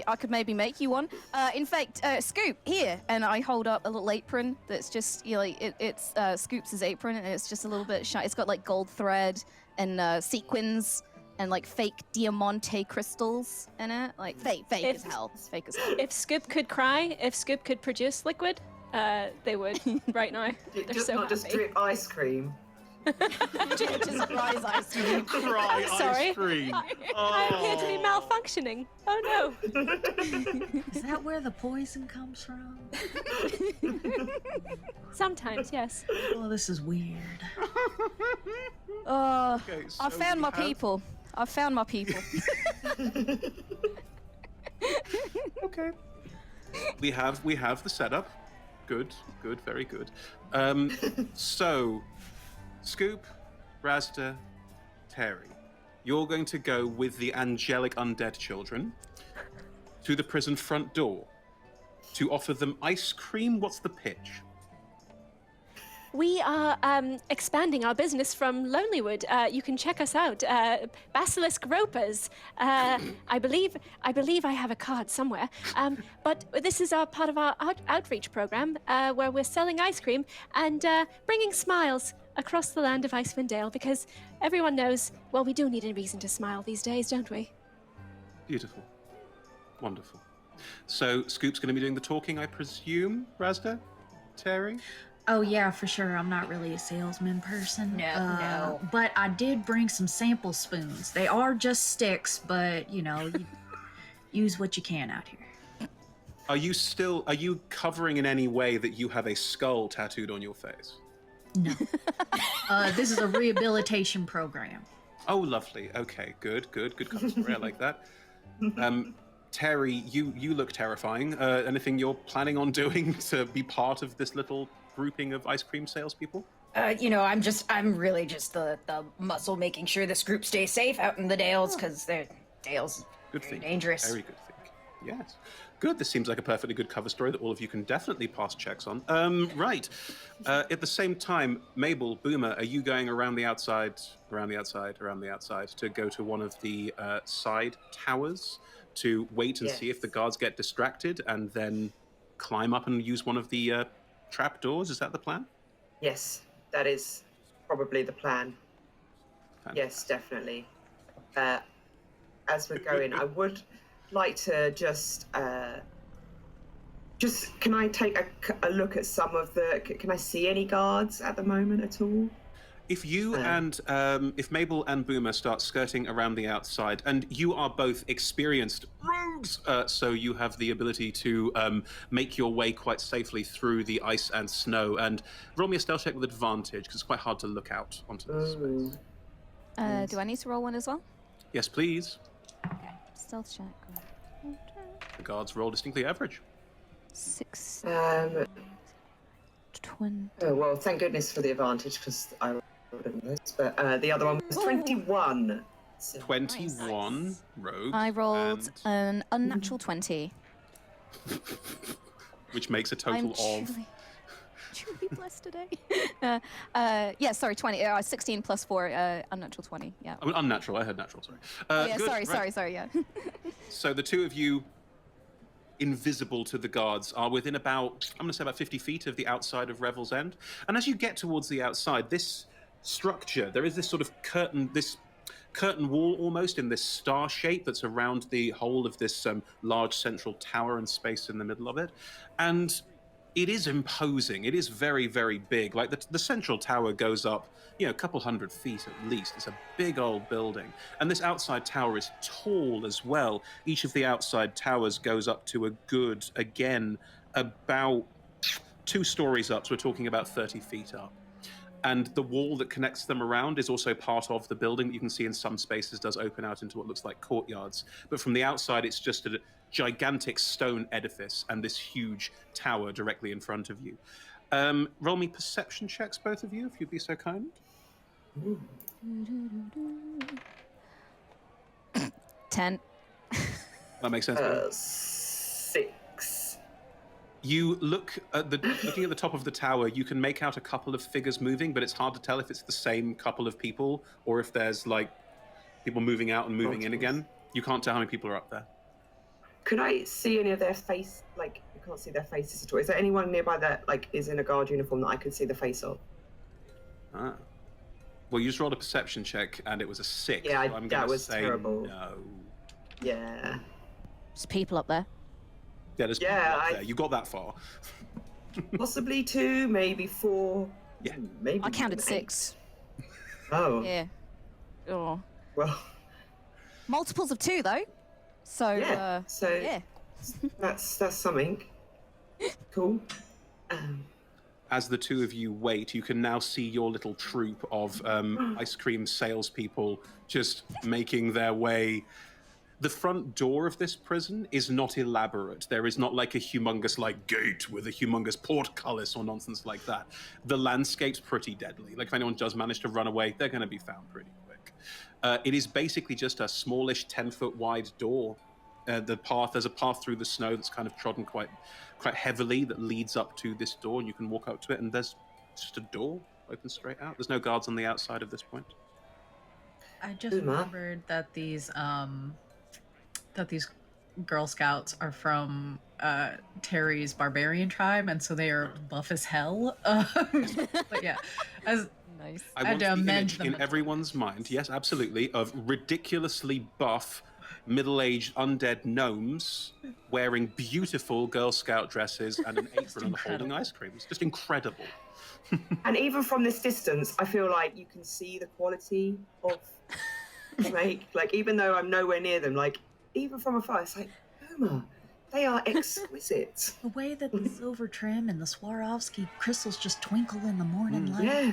I could maybe make you one. In fact, Scoop here, and I hold up a little apron that's just it's Scoop's apron, and it's just a little bit shiny. It's got like gold thread and sequins and like fake diamante crystals in it. Like fake as hell. It's fake as hell. If Scoop could cry, if Scoop could produce liquid, they would right now. They're Just so not happy. just drip ice cream. Just cries ice cream. Cry Sorry. ice cream. I appear to be malfunctioning. Oh no. Is that where the poison comes from? Sometimes, yes. Oh, this is weird. Okay, I so found we my have- people. I found my people. Okay. We have the setup. Good, very good. So, Scoop, Razda, Terry, you're going to go with the angelic undead children to the prison front door to offer them ice cream. What's the pitch? We are expanding our business from Lonelywood. You can check us out. Basilisk Ropers. I believe I have a card somewhere. But this is part of our outreach program where we're selling ice cream and bringing smiles across the land of Icewind Dale because everyone knows, well, we do need a reason to smile these days, don't we? Beautiful. Wonderful. So, Scoop's going to be doing the talking, I presume, Razda? Terry? Oh yeah, for sure. I'm not really a salesman person. No. But I did bring some sample spoons. They are just sticks, but you use what you can out here. Are you covering in any way that you have a skull tattooed on your face? No. This is a rehabilitation program. Oh, lovely. Okay, good cover story. I like that. Terry, you look terrifying. Anything you're planning on doing to be part of this little grouping of ice cream salespeople? I'm really just the muscle making sure this group stays safe out in the Dales because they're Dales. Good Very thing. dangerous. Very good thing. Yes. Good. This seems like a perfectly good cover story that all of you can definitely pass checks on. Right. At the same time, Mabel, Boomer, are you going around the outside to go to one of the side towers to wait and see if the guards get distracted and then climb up and use one of the trap doors? Is that the plan? Yes, that is probably the plan. Fantastic. Yes, definitely. As we're going, I would like to just can I take a look at some of the? Can I see any guards at the moment at all? If you and if Mabel and Boomer start skirting around the outside, and you are both experienced rogues, so you have the ability to make your way quite safely through the ice and snow. And roll me a stealth check with advantage, because it's quite hard to look out onto this space. Do I need to roll one as well? Yes, please. Stealth check. The guards roll distinctly average. 6, 20. Oh, well, thank goodness for the advantage because I would have missed. But the other one was 21. So 21 Nice. rogue. I rolled an unnatural 20. Which makes a total I'm of... truly blessed today. Yeah, sorry, 20. 16 plus 4, unnatural 20. Yeah. I mean, unnatural. I heard natural, sorry. Yeah, good, sorry, yeah. So the two of you, invisible to the guards, are within about, I'm going to say about 50 feet of the outside of Revel's End. And as you get towards the outside, this structure, there is this sort of curtain wall almost in this star shape that's around the whole of this large central tower and space in the middle of it. And it is imposing. It is very, very big. Like the central tower goes up, a couple hundred feet at least. It's a big old building. And this outside tower is tall as well. Each of the outside towers goes up to a good, again, about 2 stories up. So we're talking about 30 feet up. And the wall that connects them around is also part of the building that you can see in some spaces does open out into what looks like courtyards. But from the outside, it's just a gigantic stone edifice and this huge tower directly in front of you. Roll me perception checks, both of you, if you'd be so kind. 10. That makes sense. 6. You looking at the top of the tower, you can make out a couple of figures moving, but it's hard to tell if it's the same couple of people or if there's like people moving out and moving in again. You can't tell how many people are up there. Could I see any of their face? Like, you can't see their faces at all. Is there anyone nearby that is in a guard uniform that I could see the face of? Ah. Well, you just rolled a perception check, and it was a 6. Yeah, so I'm that gonna was say terrible. No. Yeah. There's people up there. Yeah, there's people up there. You got that far. Possibly 2, maybe 4. Yeah. Maybe I counted even 6. Oh, Yeah. Oh. well, Multiples of 2 though. So yeah. So yeah. that's something. Cool. As the two of you wait, you can now see your little troop of ice cream salespeople just making their way. The front door of this prison is not elaborate. There is not like a humongous gate with a humongous portcullis or nonsense like that. The landscape's pretty deadly. Like if anyone does manage to run away, they're going to be found pretty quick. It is basically just a smallish 10-foot wide door. There's a path through the snow that's kind of trodden quite heavily that leads up to this door, and you can walk up to it, and there's just a door open straight out. There's no guards on the outside of this point. I just remembered that these Girl Scouts are from Terry's barbarian tribe, and so they are buff as hell. But yeah, Nice. I want the image in everyone's mind, yes, absolutely, of ridiculously buff, middle-aged undead gnomes wearing beautiful Girl Scout dresses and an apron and holding ice cream. It's just incredible. And even from this distance, I feel like you can see the quality of the make. Like, even though I'm nowhere near them, like, even from afar, it's like, Boomer, they are exquisite. The way that the silver trim and the Swarovski crystals just twinkle in the morning light. Yeah.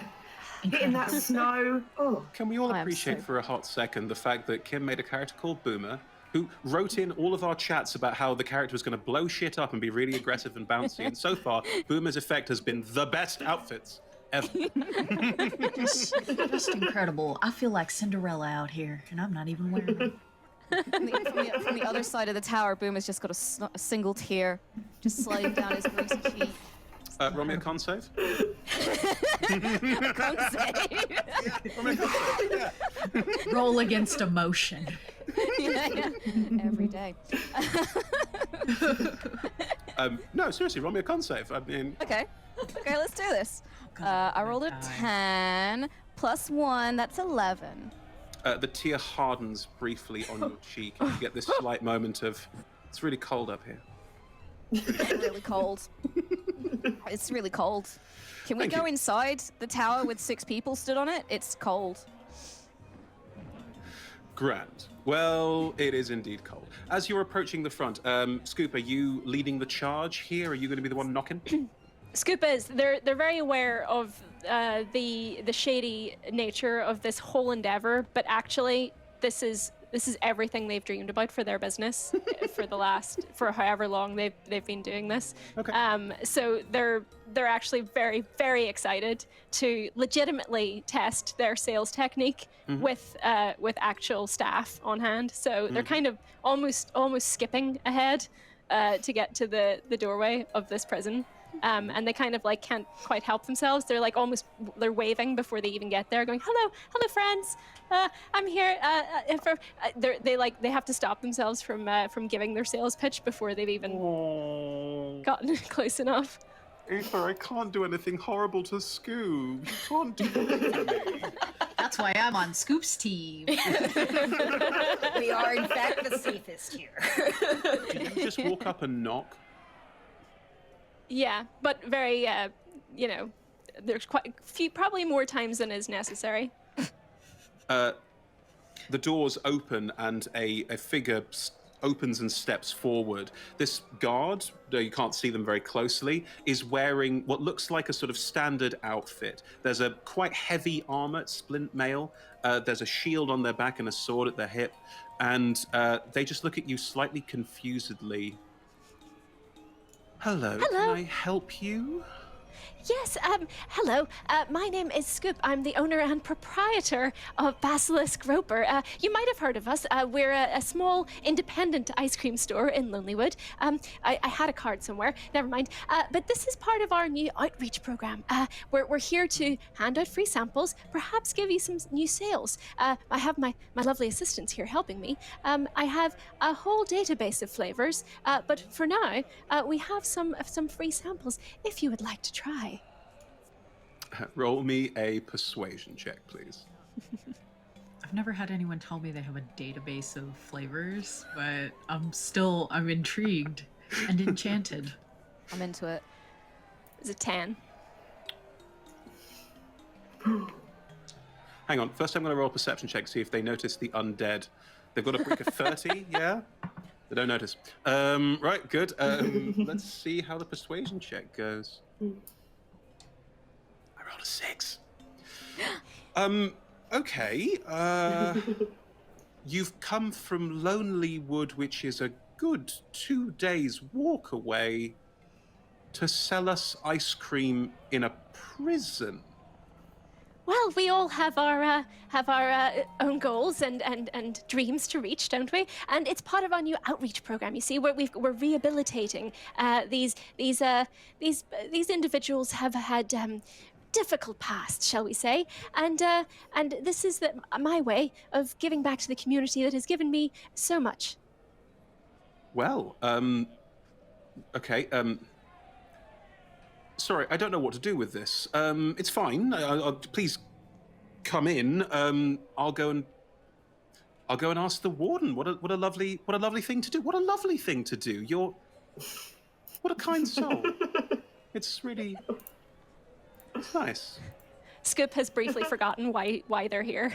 Hitting that snow. Oh. Can we all appreciate for a hot second the fact that Kim made a character called Boomer, who wrote in all of our chats about how the character was going to blow shit up and be really aggressive and bouncy, and so far, Boomer's effect has been the best outfits ever. Just incredible. I feel like Cinderella out here, and I'm not even wearing them. From the other side of the tower, Boomer's just got a single tear just sliding down his rosy cheek. Roll me a con save. Con save. Roll against emotion. Yeah. Every day. No, seriously, roll me a con save. I mean... Okay, let's do this. I rolled a 10 plus 1, that's 11. The tear hardens briefly on your cheek, and you get this slight moment of, it's really cold up here. It's really cold. It's really cold. Can we go inside the tower with 6 people stood on it? It's cold. Grand. Well, it is indeed cold. As you're approaching the front, Scoop, are you leading the charge here? Are you going to be the one knocking? Scoop is. They're very aware of the shady nature of this whole endeavor, but actually, this is everything they've dreamed about for their business for however long they've been doing this. Okay. So they're actually very, very excited to legitimately test their sales technique with actual staff on hand. So they're kind of almost skipping ahead to get to the doorway of this prison. And they kind of can't quite help themselves. They're they're waving before they even get there, going, hello friends, I'm here. They have to stop themselves from giving their sales pitch before they've even gotten close enough. Aoife, I can't do anything horrible to Scoop. You can't do anything to me. That's why I'm on Scoop's team. We are, in fact, the safest here. Can you just walk up and knock? Yeah, but very, there's quite a few, probably more times than is necessary. The doors open and a figure opens and steps forward. This guard, though you can't see them very closely, is wearing what looks like a sort of standard outfit. There's a quite heavy armor, splint mail. There's a shield on their back and a sword at their hip. And they just look at you slightly confusedly. Hello, can I help you? Yes, hello. My name is Scoop. I'm the owner and proprietor of Basilisk Roper. You might have heard of us. We're a small independent ice cream store in Lonelywood. I had a card somewhere. Never mind. But this is part of our new outreach program. We're here to hand out free samples, perhaps give you some new sales. I have my lovely assistants here helping me. I have a whole database of flavors, but for now, we have some free samples if you would like to try. Roll me a persuasion check, please. I've never had anyone tell me they have a database of flavors, but I'm intrigued and enchanted. I'm into it. It's a 10. Hang on. First, I'm going to roll a perception check, see if they notice the undead. They've got a brick of 30, yeah? They don't notice. Right, good. Let's see how the persuasion check goes. I rolled a 6. Okay. You've come from Lonelywood, which is a good 2 days' walk away, to sell us ice cream in a prison. Well, we all have our own goals and dreams to reach, don't we? And it's part of our new outreach program. You see, we're rehabilitating these individuals have had difficult past, shall we say? And this is my way of giving back to the community that has given me so much. Well, okay. Sorry, I don't know what to do with this. It's fine. Please come in. I'll go and ask the warden. What a lovely thing to do. What a lovely thing to do. What a kind soul. It's really, it's nice. Scoop has briefly forgotten why they're here.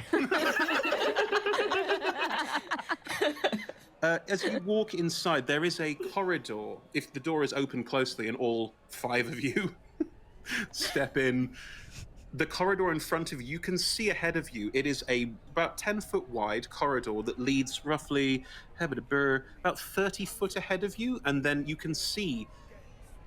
As you walk inside, there is a corridor. If the door is open closely and all 5 of you step in, the corridor in front of you, you can see ahead of you. It is about 10-foot wide corridor that leads roughly about 30 foot ahead of you, and then you can see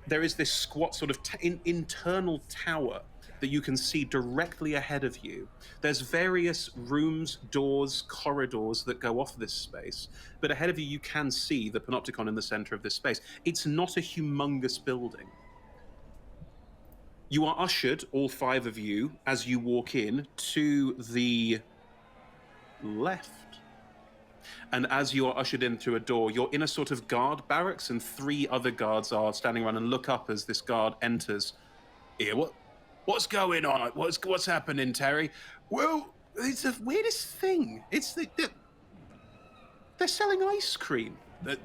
there is this squat sort of internal tower that you can see directly ahead of you. There's various rooms, doors, corridors that go off this space, but ahead of you, you can see the panopticon in the center of this space. It's not a humongous building. You are ushered, all 5 of you, as you walk in, to the left. And as you are ushered in through a door, you're in a sort of guard barracks, and 3 other guards are standing around and look up as this guard enters. Here, what's going on? What's happening, Terry? Well, it's the weirdest thing. It's they're selling ice cream.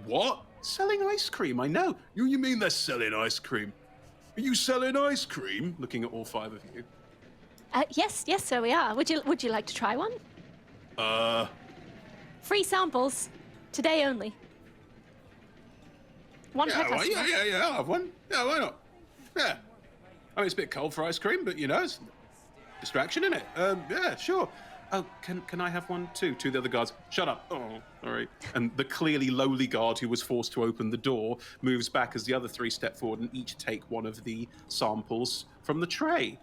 What? Selling ice cream? I know. You mean they're selling ice cream? Are you selling ice cream? Looking at all 5 of you. Yes, so we are. Would you like to try one? Free samples, today only. One per customer. Yeah, I'll have one. Yeah, why not? Yeah. I mean, it's a bit cold for ice cream, but, it's distraction, isn't it? Yeah, sure. Oh, can I have one too? 2 of the other guards, shut up. Oh, sorry. And the clearly lowly guard who was forced to open the door moves back as the other 3 step forward and each take one of the samples from the tray.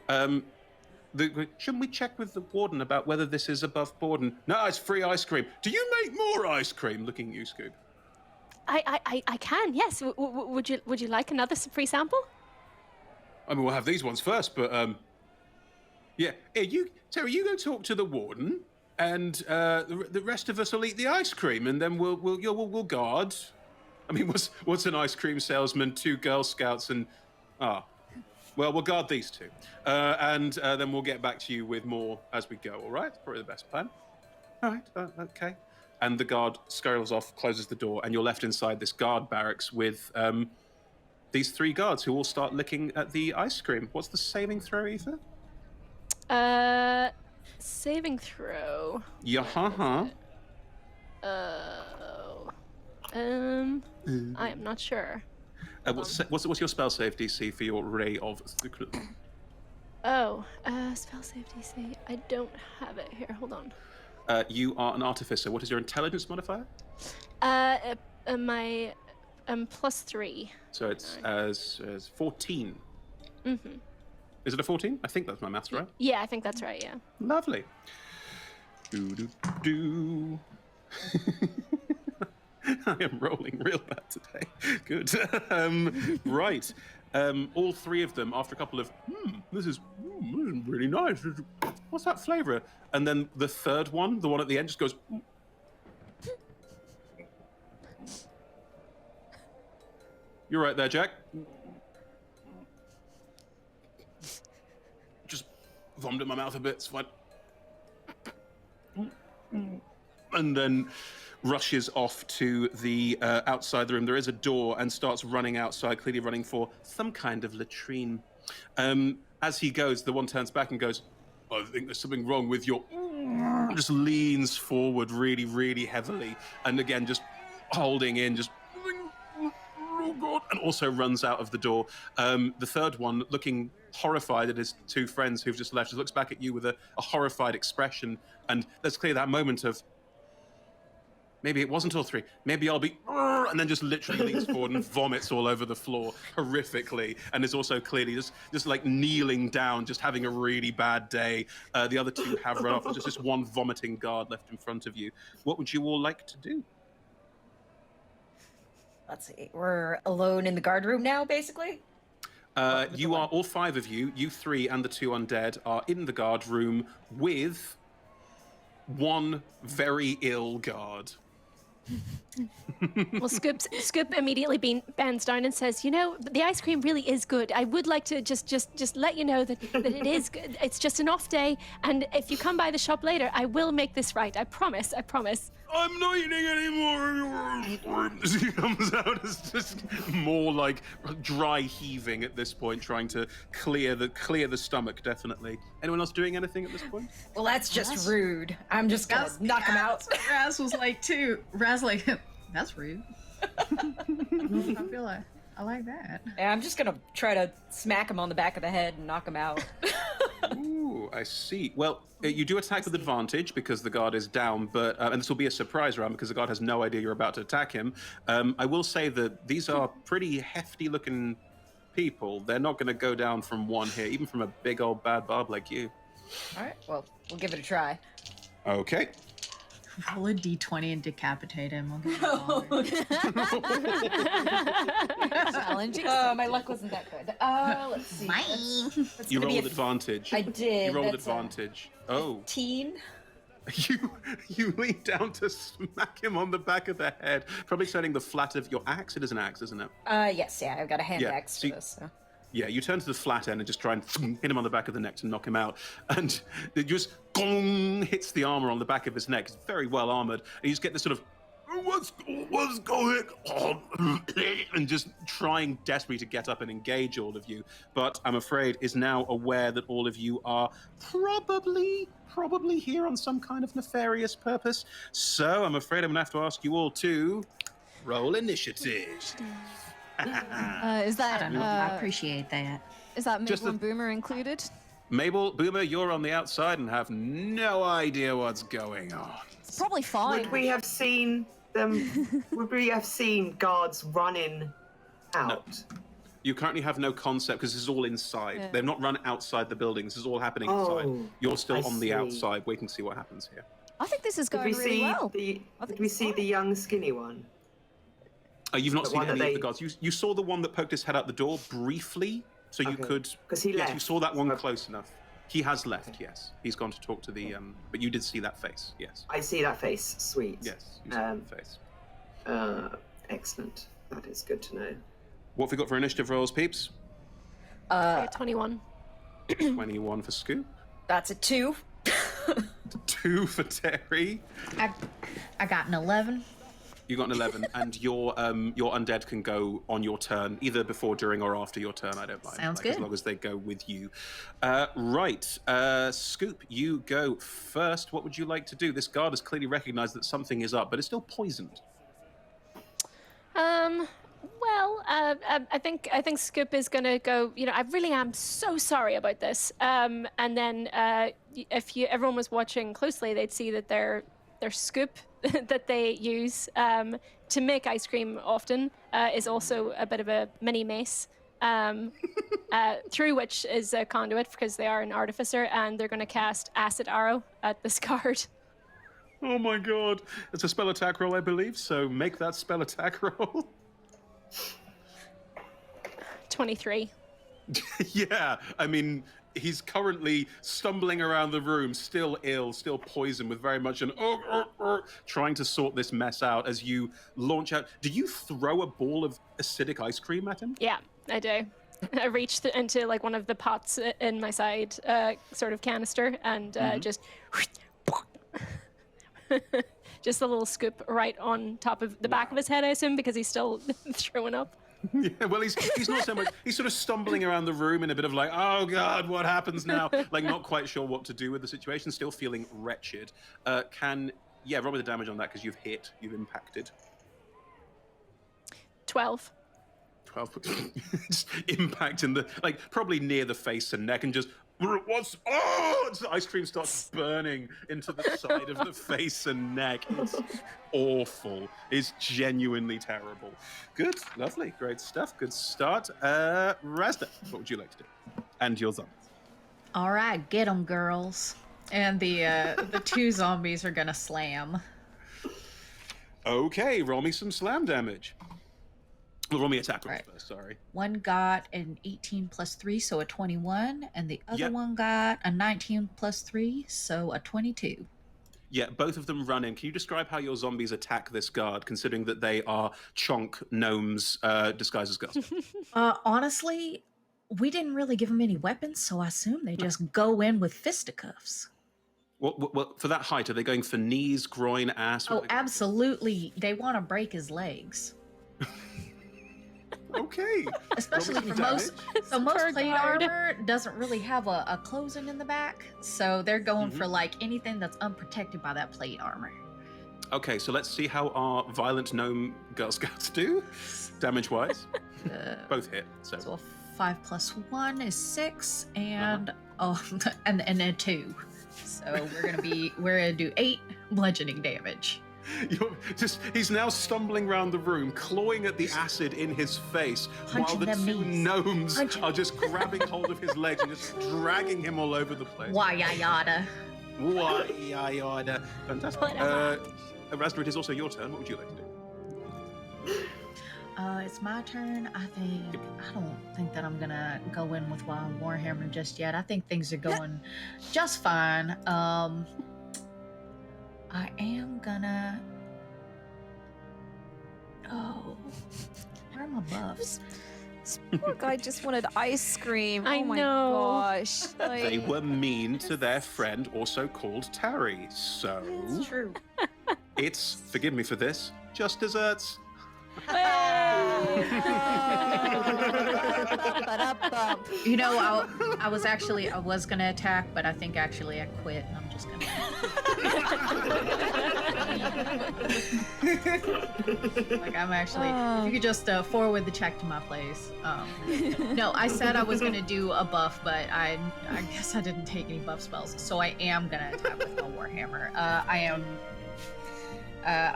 Shouldn't we check with the warden about whether this is above board? And, no, it's free ice cream. Do you make more ice cream? Looking at you, Scoop. I can, yes. Would you like another free sample? I mean, we'll have these ones first, but yeah. Here, Terry, you go talk to the warden, and the rest of us will eat the ice cream, and then we'll guard. I mean, what's an ice cream salesman? 2 Girl Scouts, and well, we'll guard these 2, and then we'll get back to you with more as we go. All right, probably the best plan. All right, okay. And the guard scurries off, closes the door, and you're left inside this guard barracks with these 3 guards who all start licking at the ice cream. What's the saving throw, Aoife? Saving throw. Yeah, I am not sure. What's your spell save DC for your Ray of... Spell save DC. I don't have it here. Hold on. You are an artificer. What is your intelligence modifier? My +3. So it's as 14. Mm-hmm. Is it a 14? I think that's my maths, right? Yeah, I think that's right, yeah. Lovely. Do. I am rolling real bad today. Good. Right. All 3 of them, after a couple of, this is really nice. What's that flavour? And then the 3rd one, the one at the end, just goes... You're right there, Jack. Just vommed in my mouth a bit, it's fine. And then rushes off to the outside the room. There is a door and starts running outside, clearly running for some kind of latrine. As he goes, the one turns back and goes, I think there's something wrong with your... Just leans forward really, really heavily. And again, just holding in, just... Oh, God. And also runs out of the door. The third one, looking horrified at his two friends who've just left, just looks back at you with a horrified expression. And there's clearly that moment of, maybe it wasn't all three. Maybe I'll be... And then just literally leans forward and vomits all over the floor horrifically. And is also clearly just like kneeling down, just having a really bad day. The other two have run off. There's just this one vomiting guard left in front of you. What would you all like to do? Let's see. We're alone in the guard room now, basically? You are, all five of you, you three and the two undead, are in the guard room with one very ill guard. Well, Scoop immediately bends down and says, "You know, the ice cream really is good. I would like to just let you know that it is good. It's just an off day, and if you come by the shop later, I will make this right. I promise. I promise." I'm not eating anymore. As he comes out, it's just more like dry heaving at this point, trying to clear the stomach. Definitely. Anyone else doing anything at this point? Well, that's just rude. I'm just gonna knock him out. Raz was like, too. Raz like, that's rude. I feel like I like that. Yeah, I'm just gonna try to smack him on the back of the head and knock him out. Ooh, I see. Well, you do attack with advantage because the guard is down, but and this will be a surprise round because the guard has no idea you're about to attack him. I will say that these are pretty hefty-looking people. They're not going to go down from one hit, even from a big old bad barb like you. All right, well, we'll give it a try. Okay. Roll a d20 and decapitate him. We'll give it Challenging. Oh, my luck wasn't that good. Let's see. That's You gonna be rolled advantage. I did. You rolled That's advantage. Oh. 18. You lean down to smack him on the back of the head, probably turning the flat of your axe. It is an axe, isn't it? Yes, yeah, I've got a hand Yeah, axe so for this. So. Yeah, you turn to the flat end and just try and hit him on the back of the neck to knock him out. And it just gong, hits the armor on the back of his neck. It's very well armored. And you just get this sort of, what's going on? And just trying desperately to get up and engage all of you. But I'm afraid is now aware that all of you are probably here on some kind of nefarious purpose. So I'm afraid I'm going to have to ask you all to roll initiative. Is that? I don't know. I appreciate that. Is that Just Mabel and Boomer included? Mabel, Boomer, you're on the outside and have no idea what's going on. It's probably fine. Would we have seen them? Would we have seen guards running out? You currently have no concept because this is all inside. Yeah. They've not run outside the building. This is all happening inside. You're still I on the see. outside waiting to see what happens here. I think this is Did going we really see well. the? I think Did we it's see fine. the young skinny one? You've not The seen one that any of they- the guards. You saw the one that poked his head out the door briefly, so you Okay. could... 'Cause he yes, you left. saw that one Okay. close enough. He has left, yes. He's gone to talk to the... But you did see that face, yes. I see that face. Sweet. Yes, you saw that face. Excellent. That is good to know. What have we got for initiative rolls, peeps? 21. 21 for Scoop. That's a 2. 2 for Terry. I got an 11. You got an 11, and your undead can go on your turn, either before, during, or after your turn. I don't mind. Sounds As good. long as they go with you. Right, Scoop, you go first. What would you like to do? This guard has clearly recognized that something is up, but it's still poisoned. Well, I think Scoop is gonna go. You know, I really am so sorry about this. And then if everyone was watching closely, they'd see that their scoop that they use to make ice cream often is also a bit of a mini mace. Through which is a conduit because they are an artificer, and they're going to cast acid arrow at this guard. Oh my god. It's a spell attack roll, I believe, so make that spell attack roll. 23. Yeah, I mean, he's currently stumbling around the room, still ill, still poisoned, with very much an trying to sort this mess out as you launch out. Do you throw a ball of acidic ice cream at him? Yeah, I do. I reached into like one of the pots in my side sort of canister and just just a little scoop right on top of the back of his head, I assume, because he's still throwing up. Yeah, well, he's not so much. He's sort of stumbling around the room in a bit of like, oh god, what happens now? Like, not quite sure what to do with the situation. Still feeling wretched. Roll me the damage on that because you've impacted. 12. 12 just impact in the probably near the face and neck, and just the ice cream starts burning into the side of the face and neck. It's awful. It's genuinely terrible. Good, lovely, great stuff. Good start. Razda, what would you like to do? And your zombies. All right, get them, girls. And the two zombies are gonna slam. Okay, roll me some slam damage. Well, roll me attack rolls first, sorry. One got an 18 plus 3, so a 21, and the other one got a 19 plus 3, so a 22. Yeah, both of them run in. Can you describe how your zombies attack this guard, considering that they are chonk gnomes disguised as girls? Honestly, we didn't really give them any weapons, so I assume they just go in with fisticuffs. Well, for that height, are they going for knees, groin, ass? Oh, absolutely. They want to break his legs. Okay. Especially for most plate armor doesn't really have a closing in the back, so they're going for anything that's unprotected by that plate armor. Okay, so let's see how our violent gnome Girl Scouts do, damage-wise. Both hit. So a 5 plus 1 is 6, and and a 2. So we're gonna do 8 bludgeoning damage. He's now stumbling around the room, clawing at the acid in his face, while the two gnomes are just grabbing hold of his legs and just dragging him all over the place. Why-ya-yada. Fantastic. Razda, it is also your turn. What would you like to do? It's my turn. I don't think that I'm gonna go in with Wild Warhammer just yet. I think things are going just fine. I am gonna... Oh, where are my buffs? This poor guy just wanted ice cream. I oh my know. gosh. They were mean to their friend, also called Tarry. So It's true. it's, forgive me for this, just desserts. You know, I was gonna attack, but I think actually I quit, and I'm just gonna. I'm actually. If you could just forward the check to my place. No, I said I was gonna do a buff, but I guess I didn't take any buff spells, so I am gonna attack with my Warhammer.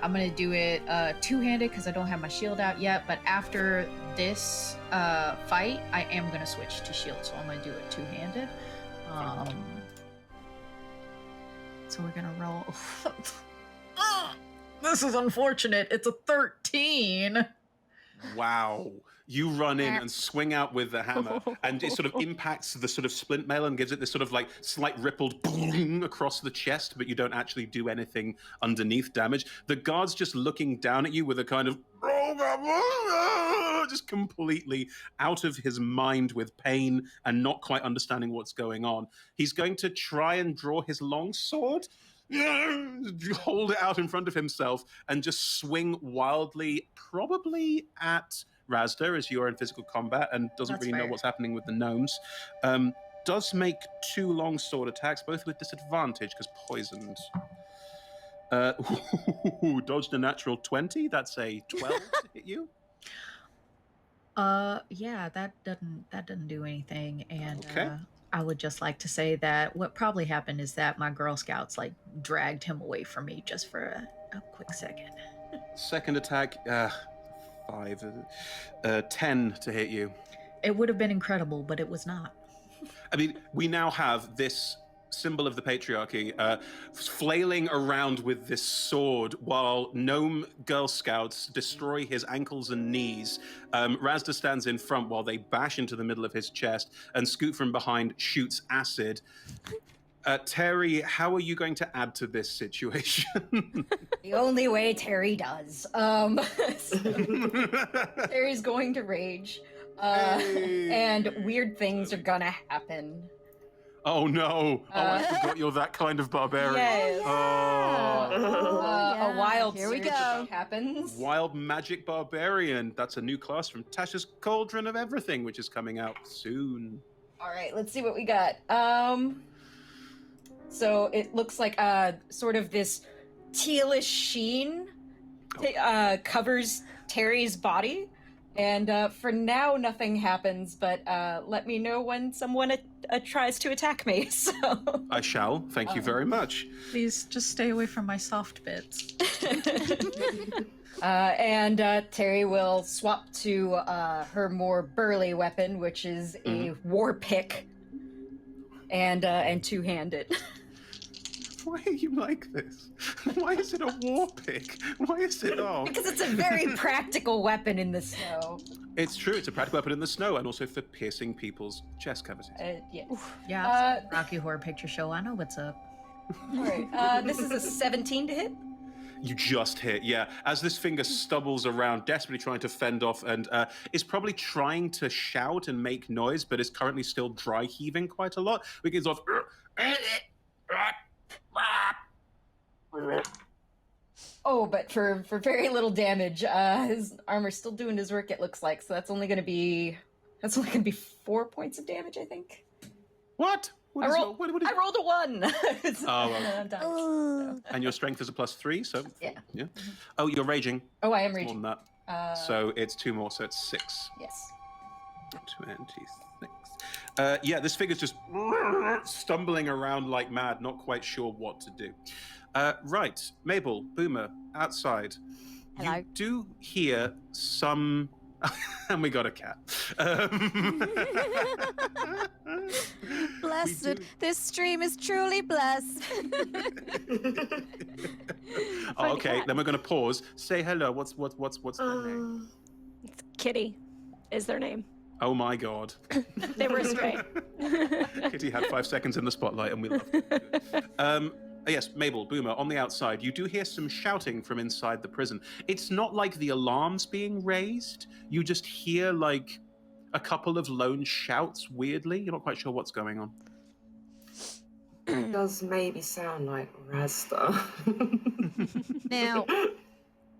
I'm gonna do it two-handed because I don't have my shield out yet, but after this fight, I am gonna switch to shield, so I'm gonna do it two-handed. So we're gonna roll. This is unfortunate. It's a 13. Wow. You run in and swing out with the hammer, and it sort of impacts the sort of splint mail and gives it this sort of slight rippled boom across the chest, but you don't actually do anything underneath damage. The guard's just looking down at you with a kind of just completely out of his mind with pain and not quite understanding what's going on. He's going to try and draw his long sword, hold it out in front of himself, and just swing wildly, probably at Razda, as you're in physical combat and doesn't really know what's happening with the gnomes. Does make 2 longsword attacks, both with disadvantage because poisoned. Dodged a natural 20. That's a 12 to hit you. Yeah, that doesn't do anything, and okay. I would just like to say that what probably happened is that my Girl Scouts dragged him away from me just for a quick second. Second attack, 10 to hit you. It would have been incredible, but it was not. I mean, we now have this symbol of the patriarchy flailing around with this sword while gnome Girl Scouts destroy his ankles and knees. Razda stands in front while they bash into the middle of his chest, and Scoot from behind shoots acid. Terry, how are you going to add to this situation? The only way Terry does. Terry's going to rage, and weird things are gonna happen. Oh no! I forgot you're that kind of barbarian. Yes. Oh. A wild Here we surge go. happens. Wild magic barbarian. That's a new class from Tasha's Cauldron of Everything, which is coming out soon. All right, let's see what we got. So it looks like sort of this tealish sheen covers Terry's body. And for now, nothing happens, but let me know when someone tries to attack me, so... I shall. Thank you very much. Please just stay away from my soft bits. And Terry will swap to her more burly weapon, which is a war pick, and two-handed. Why are you like this? Why is it a war pick? Why is it all? Because it's a very practical weapon in the snow. It's true. It's a practical weapon in the snow, and also for piercing people's chest cavities. Yes. Yeah, Rocky Horror Picture Show. I know what's up. All right. This is a 17 to hit. You just hit, yeah. As this finger stubbles around, desperately trying to fend off, and is probably trying to shout and make noise, but is currently still dry heaving quite a lot. We get off. Oh, but for very little damage, his armor's still doing his work. It looks like, so that's only gonna be 4 points of damage, I think. What? I rolled a 1. Oh, dice. and your strength is a +3, so Yeah. Oh, you're raging. Oh, I am More raging. than that. So it's 2 more, so it's 6. Yes. 26. Yeah, this figure's just stumbling around like mad, not quite sure what to do. Right, Mabel, Boomer, outside. Hello. You do hear some... and we got a cat. Blessed. This stream is truly blessed. Oh, okay, then we're going to pause. Say hello. What's their name? It's Kitty is their name. Oh my god. They were stray. Kitty had 5 seconds in the spotlight and we loved it. Yes, Mabel, Boomer, on the outside, you do hear some shouting from inside the prison. It's not like the alarm's being raised. You just hear like a couple of lone shouts weirdly. You're not quite sure what's going on. It does maybe sound like Rasta. Now,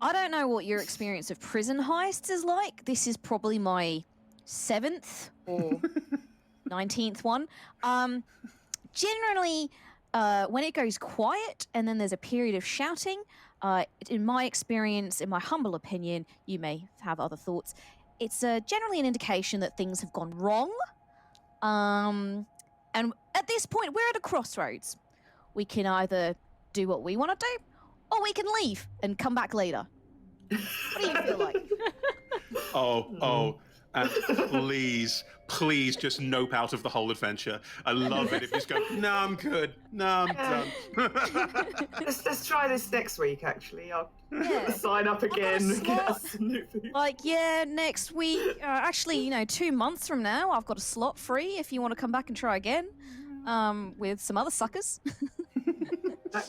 I don't know what your experience of prison heists is like. This is probably my 7th or 19th one. Generally, when it goes quiet and then there's a period of shouting, in my experience, in my humble opinion, you may have other thoughts, it's generally an indication that things have gone wrong. And at this point, we're at a crossroads. We can either do what we want to do, or we can leave and come back later. What do you feel like? And please just nope out of the whole adventure. I love it if you just go, no, I'm good. No, I'm done. Let's try this next week, actually. I'll Yeah. sign up again. slot. Get us some new food. Like, yeah, next week, actually, 2 months from now, I've got a slot free if you want to come back and try again with some other suckers.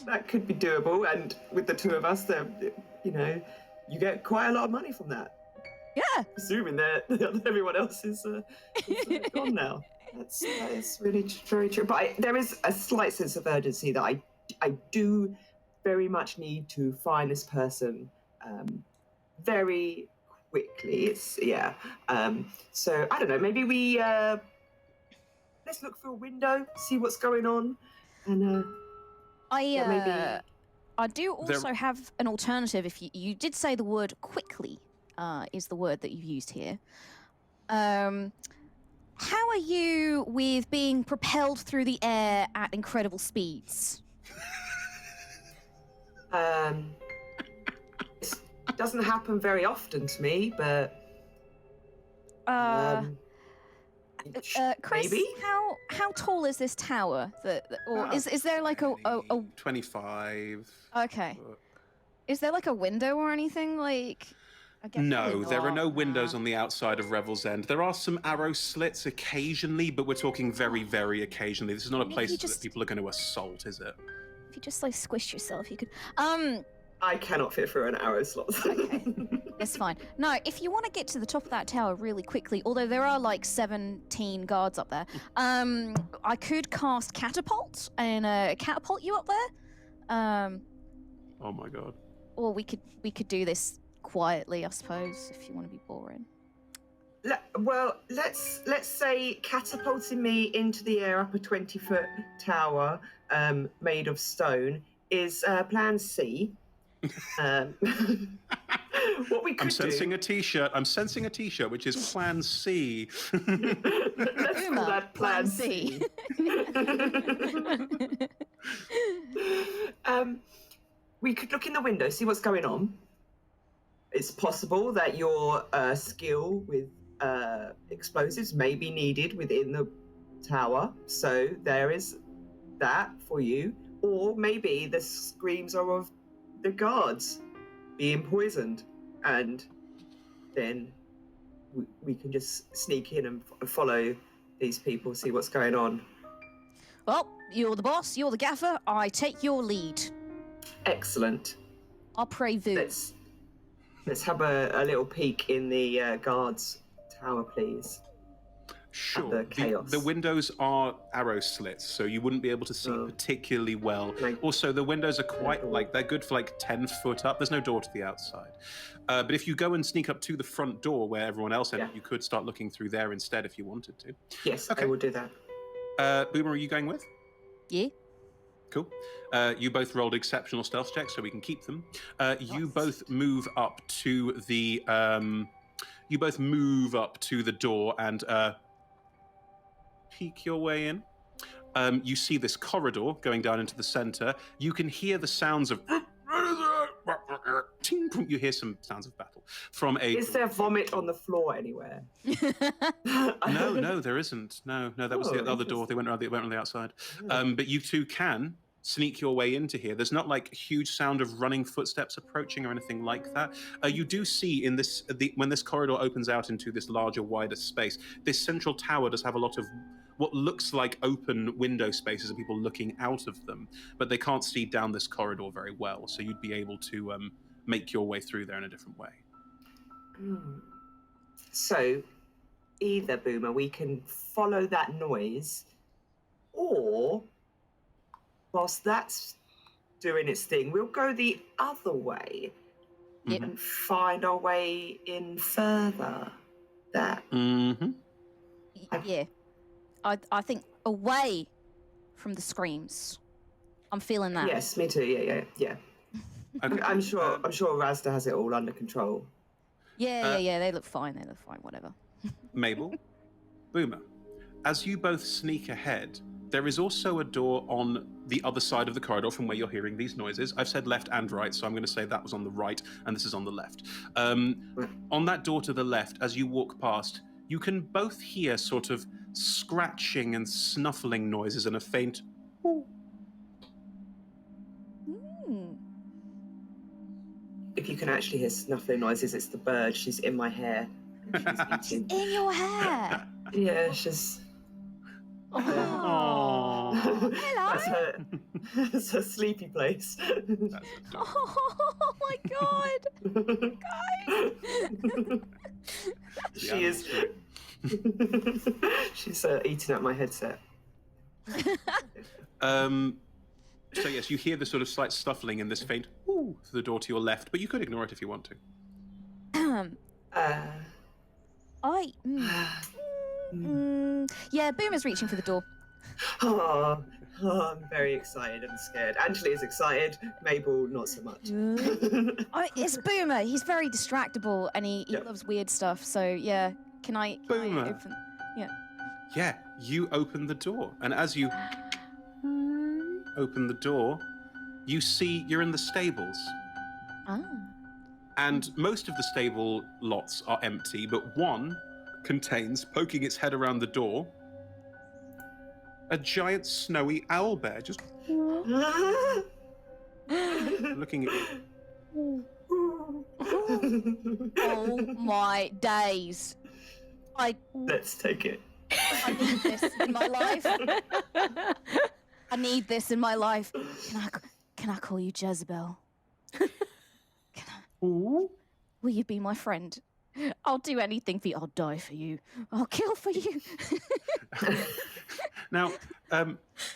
That could be doable, and with the 2 of us, you get quite a lot of money from that. Yeah. Assuming that everyone else is gone now. That is really very true. But there is a slight sense of urgency that I do very much need to find this person very quickly. So I don't know. Maybe we let's look through a window, see what's going on, and maybe. I do also have an alternative. If you did say the word quickly. Is the word that you've used here. How are you with being propelled through the air at incredible speeds? It doesn't happen very often to me, but Chris, maybe? how tall is this tower? Is there like a 25. Okay. Is there like a window or anything like? No, there are no windows on the outside of Revel's End. There are some arrow slits occasionally, but we're talking very, very occasionally. This is not a place that people are going to assault, is it? If you just like squish yourself, you could. I cannot fit through an arrow slot. Okay. It's fine. No, if you want to get to the top of that tower really quickly, although there are like 17 guards up there, I could cast catapult and catapult you up there. Oh my god. Or we could do this quietly, I suppose, if you want to be boring. Well, let's say catapulting me into the air up a 20-foot tower made of stone is plan C. What we could I'm sensing do... a T-shirt. I'm sensing a T-shirt, which is Plan C. Let's call that plan C. We could look in the window, see what's going on. It's possible that your skill with explosives may be needed within the tower, so there is that for you. Or maybe the screams are of the guards being poisoned, and then we can just sneak in and follow these people, see what's going on. Well, you're the boss, you're the gaffer, I take your lead. Excellent. Après-vous. Let's have a little peek in the guards' tower, please. Sure. The chaos. The windows are arrow slits, so you wouldn't be able to see particularly well. Also, the windows are quite they're good for like 10 foot up. There's no door to the outside. But if you go and sneak up to the front door where everyone else entered, you could start looking through there instead if you wanted to. Yes, okay. I will do that. Boomer, are you going with? Yeah. Cool. You both rolled exceptional stealth checks, so we can keep them. You both move up to the door and peek your way in. You see this corridor going down into the center. You can hear the sounds of... You hear some sounds of battle from a... Is there vomit on the floor anywhere? No, there isn't. No, that was the other door. They went on the outside. But you two can sneak your way into here. There's not like a huge sound of running footsteps approaching or anything like that. You do see in this when this corridor opens out into this larger, wider space, this central tower does have a lot of what looks like open window spaces and people looking out of them, but they can't see down this corridor very well. So you'd be able to make your way through there in a different way. So either, Boomer, we can follow that noise, or whilst that's doing its thing, we'll go the other way and find our way in further. That. Yeah. I think away from the screams. I'm feeling that. Yes, me too. Yeah. Okay. I'm sure Razda has it all under control. Yeah. They look fine. Whatever. Mabel, Boomer, as you both sneak ahead, there is also a door on the other side of the corridor from where you're hearing these noises. I've said left and right, so I'm going to say that was on the right and this is on the left. On that door to the left, as you walk past, you can both hear sort of scratching and snuffling noises and a faint ooh. If you can actually hear snuffling noises, it's the bird. She's in my hair. She's in your hair? Yeah, she's... Oh. Hello. That's her sleepy place. Oh my god. Guys. She is... She's eating at my headset. So yes, you hear the sort of slight stuffling and this faint ooh to the door to your left, but you could ignore it if you want to. Yeah, Boomer's reaching for the door. Oh, I'm very excited and scared. Anjuli is excited. Mabel, not so much. It's Boomer. He's very distractible and he loves weird stuff. So yeah, can I open? Yeah. Yeah, you open the door, and as you open the door, you see you're in the stables. And most of the stable lots are empty, but one contains, poking its head around the door, a giant snowy owlbear just looking at you. Oh my days. Let's take it. I need this in my life. I need this in my life. Can I call you Jezebel? will you be my friend? I'll do anything for you. I'll die for you. I'll kill for you. Now,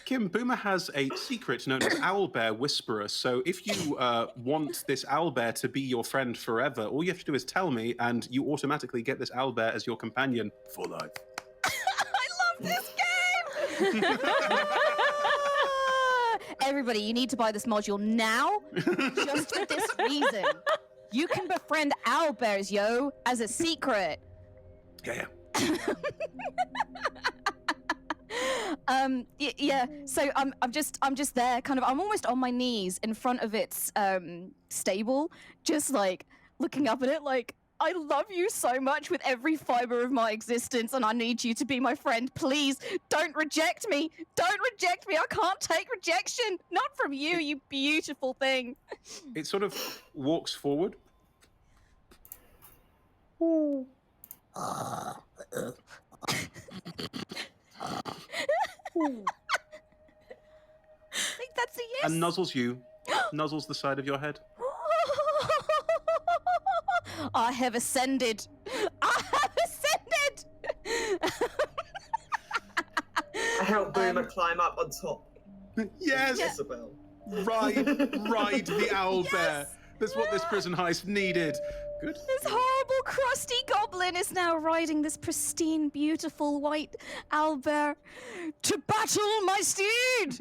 Kim, Boomer has a secret known as Owlbear Whisperer. So if you want this owlbear to be your friend forever, all you have to do is tell me, and you automatically get this owlbear as your companion for life. I love this game! Everybody, you need to buy this module now, just for this reason. You can befriend owlbears, yo, as a secret. Yeah. Yeah. So I'm just there, kind of. I'm almost on my knees in front of its stable, just like looking up at it, like, I love you so much with every fiber of my existence, and I need you to be my friend. Please don't reject me. Don't reject me. I can't take rejection. Not from you, you beautiful thing. It sort of walks forward. I think that's a yes. And nuzzles you. Nuzzles the side of your head. I have ascended. I have ascended. I help Boomer climb up on top. Yes! Isabel. Ride the owlbear. Yes! That's what this prison heist needed. Good. This horrible, crusty goblin is now riding this pristine, beautiful white owlbear to battle my steed.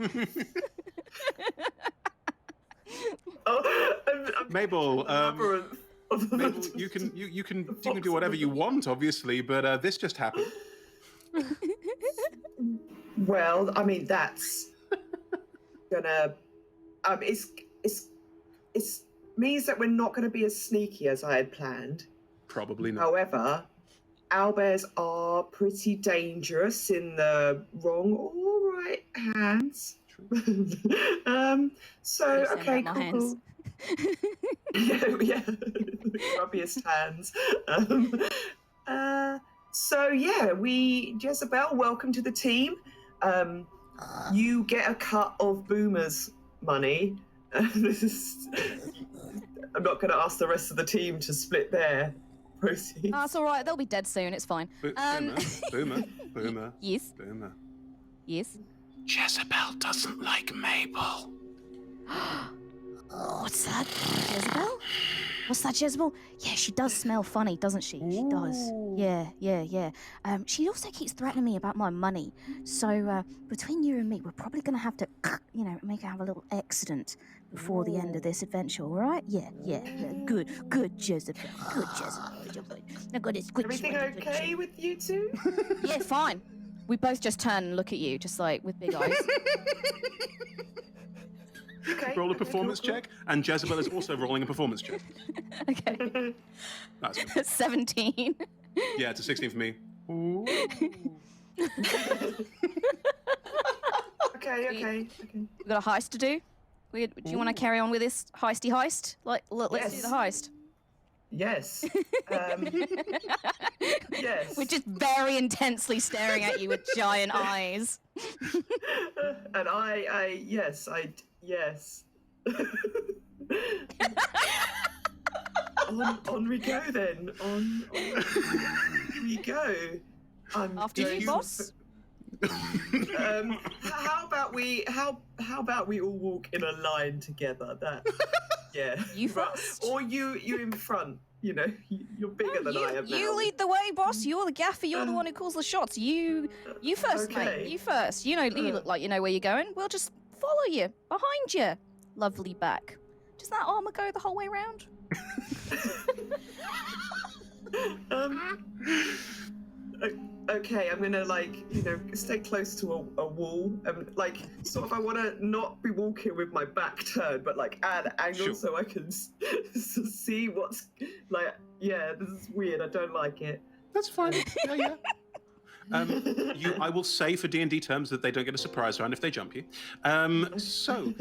Mabel, Labyrinth of the Mabel, you can do whatever you want, obviously, but this just happened. Well, I mean, that's gonna it's means that we're not going to be as sneaky as I had planned. Probably not. However, owlbears are pretty dangerous in the wrong or right hands. So okay, cool. Yeah, the grubbiest hands. So yeah, Jezebel, welcome to the team. You get a cut of Boomer's money. I'm not going to ask the rest of the team to split their proceeds. That's all right. They'll be dead soon. It's fine. Boomer. Yes. Boomer. Yes. Jezebel doesn't like Mabel. What's that, Jezebel? What's that, Jezebel? Yeah, she does smell funny, doesn't she? She does. Yeah. She also keeps threatening me about my money. So between you and me, we're probably going to have to, make her have a little accident before the end of this adventure, all right? Yeah. Good, Jezebel. Good, Jezebel. Now got this good. Everything okay with you two? Yeah, fine. We both just turn and look at you, just like with big eyes. Okay. Roll a performance check, and Jezebel is also rolling a performance check. Okay. That's good. 17. Yeah, it's a 16 for me. Ooh. Okay. We've got a heist to do. Do you want to carry on with this heisty heist? Let's do the heist. Yes. Yes. We're just very intensely staring at you with giant eyes. And yes. on we go then. On we go. After you, boss. How about we all walk in a line together? Yeah. You first. Or you in front. You're bigger than I am now. You lead the way, boss. You're the gaffer. You're the one who calls the shots. You first, Okay. mate. You first. You look like you know where you're going. We'll just follow you behind you. Lovely back. Does that armor go the whole way around? Okay, I'm gonna stay close to a wall. Sort of, I want to not be walking with my back turned, but add an angle Sure. so I can see what's Yeah, this is weird. I don't like it. That's fine. Yeah. I will say for D&D terms that they don't get a surprise round if they jump you. So,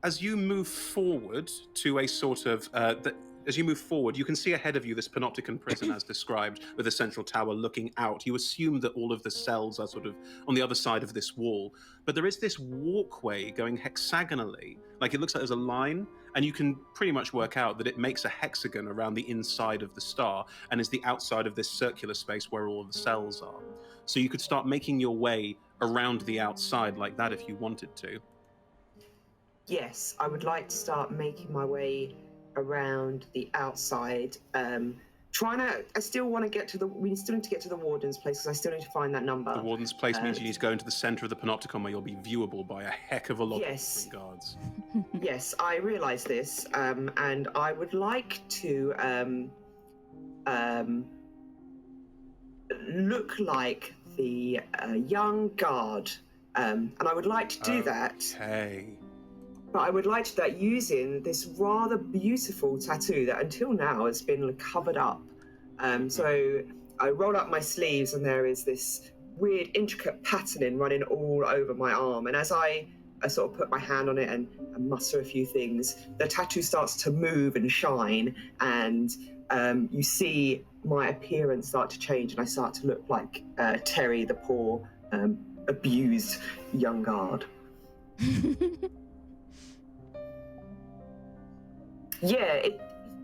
as you move forward to a sort of, as you move forward, you can see ahead of you this panopticon prison as described, with a central tower looking out. You assume that all of the cells are sort of on the other side of this wall, but there is this walkway going hexagonally, like it looks like there's a line, and you can pretty much work out that it makes a hexagon around the inside of the star and is the outside of this circular space where all of the cells are. So you could start making your way around the outside like that if you wanted to. Yes, I would like to start making my way around the outside. I still want to get to we still need to get to the warden's place because I still need to find that number. The warden's place means you need to go into the center of the panopticon where you'll be viewable by a heck of a lot Yes. of different guards. Yes, I realise this, and I would like to look like the young guard, and I would like to do that. Okay. But I would like to do that using this rather beautiful tattoo that until now has been covered up. So I roll up my sleeves and there is this weird intricate patterning running all over my arm. And as I sort of put my hand on it and muster a few things, the tattoo starts to move and shine, and you see my appearance start to change, and I start to look like Terry, the poor, abused young guard. Yeah,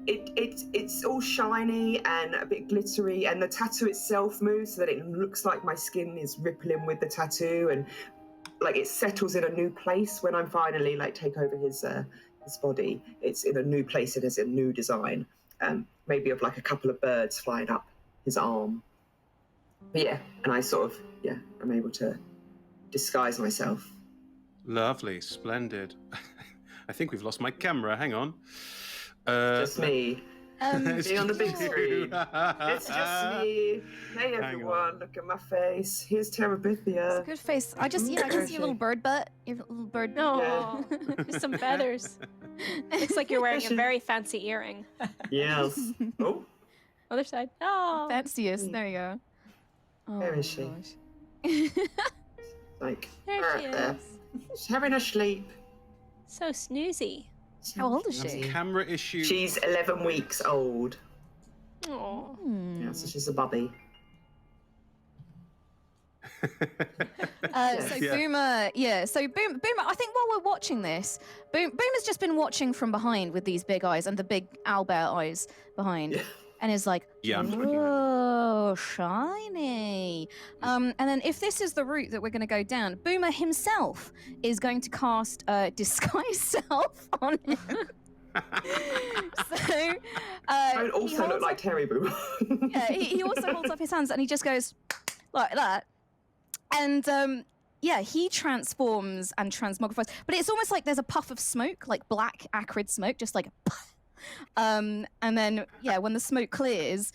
it's all shiny and a bit glittery, and the tattoo itself moves so that it looks like my skin is rippling with the tattoo, and like it settles in a new place when I'm finally like take over his body. It's in a new place. It has a new design, maybe of like a couple of birds flying up his arm. But yeah, and I sort of I'm able to disguise myself. Lovely, splendid. I think we've lost my camera. Hang on. Just me. Me on the big screen. It's just Ah. me. Hey Hang everyone, look at my face. Here's Terabithia. It's a good face. I can see your little bird butt. Your little bird. No, just some feathers. Looks like you're wearing a very fancy earring. Yes. Oh, Other side. Oh, Fanciest. There you go. Oh, Where is she? gosh. like there she there. is. She's having a sleep. So snoozy. How old is That's she? camera issue. She's 11 weeks old. Oh. Yeah, so she's a bubby. So Yeah. Boomer, so Boomer, I think while we're watching this, Boomer's just been watching from behind with these big eyes and the big owlbear eyes behind, Yeah. and is like, Yeah, I'm looking at it. "Whoa, shiny." And then if this is the route that we're going to go down, Boomer himself is going to cast disguise self on him. So I would he also look holds like up- Terry Boo. yeah, he also holds up his hands and he just goes like that. And he transforms and transmogrifies. But it's almost like there's a puff of smoke, like black, acrid smoke, just like and then, when the smoke clears,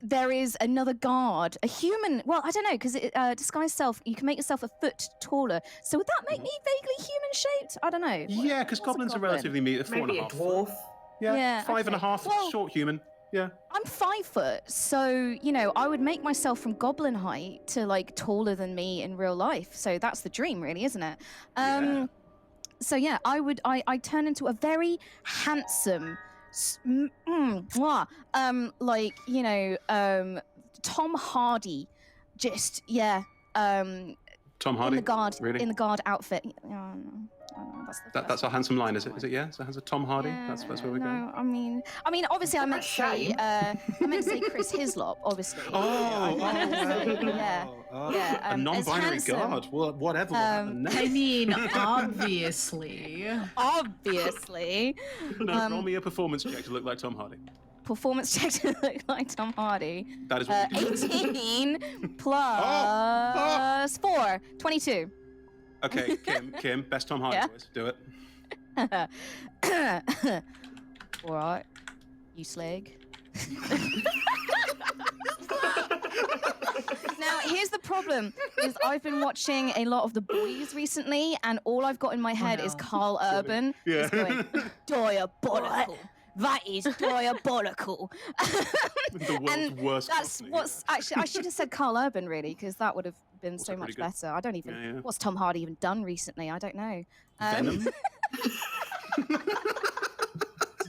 there is another guard, a human. Well, I don't know, because disguise self, you can make yourself a foot taller. So would that make me vaguely human shaped? I don't know. Yeah, because What's a goblins are goblin? relatively meat. Maybe a dwarf. Yeah, five and a okay. half, Well- short human. Yeah. I'm 5 foot, so I would make myself from goblin height to like taller than me in real life. So that's the dream, really, isn't it? Yeah. So yeah, I turn into a very handsome, Tom Hardy, just Tom Hardy. Really? in the guard outfit. That's our handsome line, is it? Is it? Yeah. So it has a Tom Hardy. Yeah, That's where we're going. no, I mean, obviously, I meant to say, Chris Hislop, obviously. Yeah. A as non-binary handsome. guard. Well, whatever. will happen next. I mean, obviously. Obviously. No, roll me a performance check to look like Tom Hardy. Performance check to look like Tom Hardy. That is what we do. 18 plus 4, 22. Okay, Kim, best Tom Hardy Yeah. voice. Do it. All right, you slag. Now, here's the problem: is I've been watching a lot of The Boys recently, and all I've got in my head is no. Carl Urban Yeah. is going diabolical. That is diabolical. The world's worst. That's Cockney, what's actually. I should have said Carl Urban really, because that would have been Also so pretty much good. better. I don't even. Yeah, yeah. What's Tom Hardy even done recently? I don't know. Venom?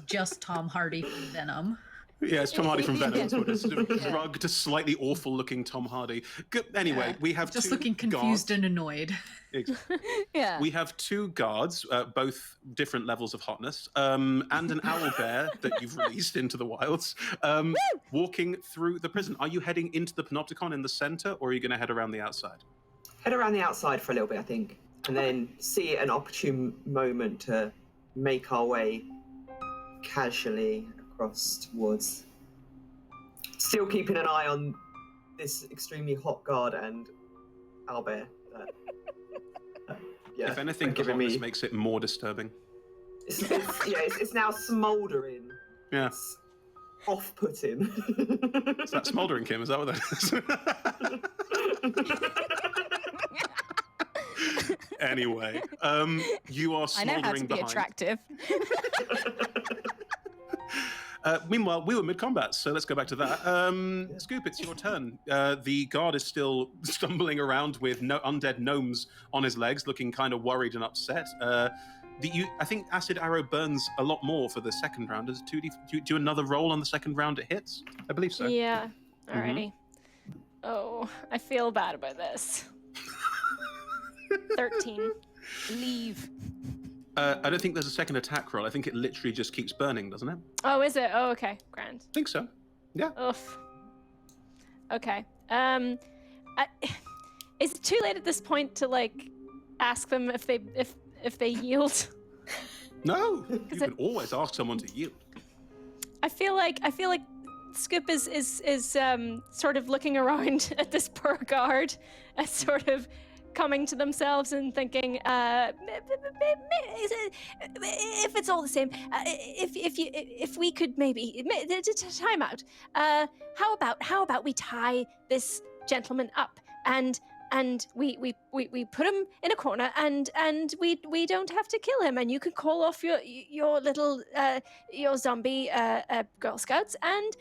just Tom Hardy from Venom. Yeah, it's Tom Hardy from Venom. It's what it is. Drugged, slightly awful-looking Tom Hardy. Anyway, we have just two looking confused guards. and annoyed. Yeah. We have two guards, both different levels of hotness, and an owl bear that you've released into the wilds, walking through the prison. Are you heading into the Panopticon in the center, or are you going to head around the outside? Head around the outside for a little bit, I think, and then see an opportune moment to make our way casually across towards. Still keeping an eye on this extremely hot guard and owlbear. Yeah, If anything, the hotness makes it more disturbing. It's now smouldering. Yeah. It's off-putting. Is that smouldering, Kim? Is that what that is? Anyway, you are I know how smouldering to be behind. attractive. Meanwhile, we were mid-combat, so let's go back to that. Scoop, it's your turn. The guard is still stumbling around with undead gnomes on his legs, looking kind of worried and upset. I think Acid Arrow burns a lot more for the second round. Does 2D do another roll on the second round it hits? I believe so. Yeah. Alrighty. Oh, I feel bad about this. 13. Leave. I don't think there's a second attack roll. I think it literally just keeps burning, doesn't it? Oh, is it? Oh, okay. Grand. I think so. Yeah. Oof. Okay. Is it too late at this point to like ask them if they yield? No. You can always ask someone to yield. I feel like Scoop is sort of looking around at this poor guard, as sort of coming to themselves and thinking, if it's all the same, if we could maybe time out. How about we tie this gentleman up and we put him in a corner and we don't have to kill him, and you can call off your little your zombie Girl Scouts and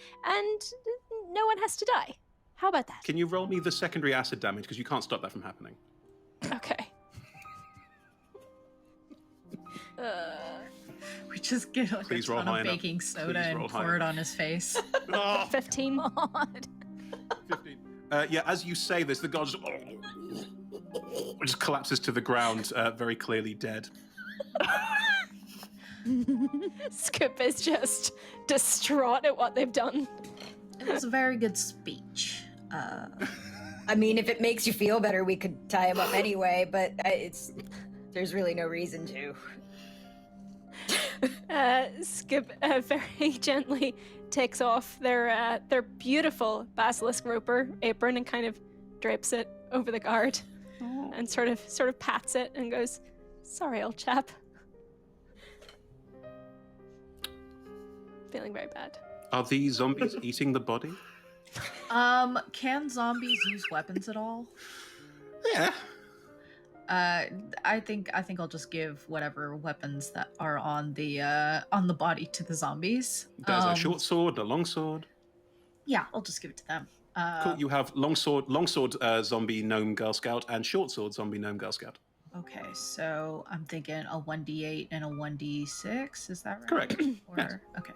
no one has to die. How about that? Can you roll me the secondary acid damage, because you can't stop that from happening? Okay. We just get like Please a roll ton high of enough. baking soda Please and roll high pour it enough. on his face. 15. God. 15. Yeah, as you say this, the guard just collapses to the ground, very clearly dead. Scoop is just distraught at what they've done. It was a very good speech. I mean, if it makes you feel better, we could tie him up anyway, but there's really no reason to. Skip very gently takes off their beautiful basilisk roper apron and kind of drapes it over the guard, and sort of pats it and goes, "Sorry, old chap." Feeling very bad. Are these zombies eating the body? Can zombies use weapons at all? Yeah. I think I'll just give whatever weapons that are on the body to the zombies. There's a short sword, a long sword. Yeah, I'll just give it to them. Cool. You have longsword zombie gnome Girl Scout and short sword zombie gnome Girl Scout. Okay, so I'm thinking a 1d8 and a 1d6. Is that right? Correct. Or, Yes. Okay.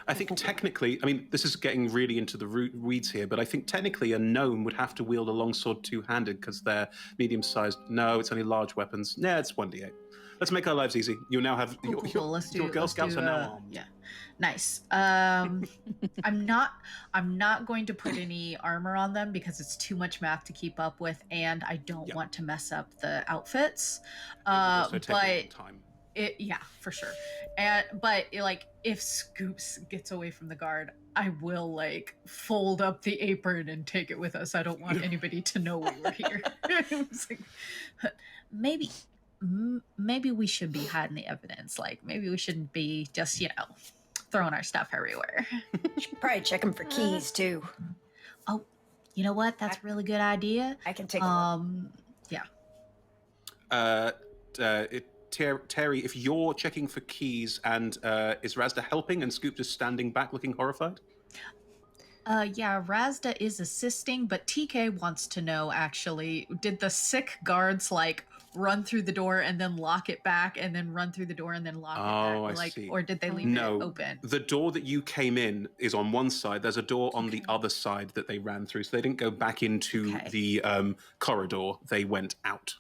I think technically, I mean, this is getting really into the weeds here, but I think technically a gnome would have to wield a longsword two-handed because they're medium-sized. No, it's only large weapons. Yeah, it's 1d8. Let's make our lives easy. You now have Cool. Let's your Girl let's Scouts do, are now armed. Yeah, nice. I'm not going to put any armor on them because it's too much math to keep up with, and I don't want to mess up the outfits. Also take a long But time. yeah, for sure. But like, if Scoops gets away from the guard, I will like fold up the apron and take it with us. I don't want anybody to know we were here. It's like, maybe we should be hiding the evidence. Like, maybe we shouldn't be just, throwing our stuff everywhere. Should probably check him for keys too. Oh, you know what? That's a really good idea. I can take a look. Yeah. Terry, if you're checking for keys and is Razda helping and Scoop just standing back looking horrified? Yeah, Razda is assisting, but TK wants to know, actually, did the sick guards, like, run through the door and then lock it back, and then run through the door and then lock it back? I see. Or did they leave it open? The door that you came in is on one side. There's a door on the other side that they ran through. So they didn't go back into the corridor. They went out.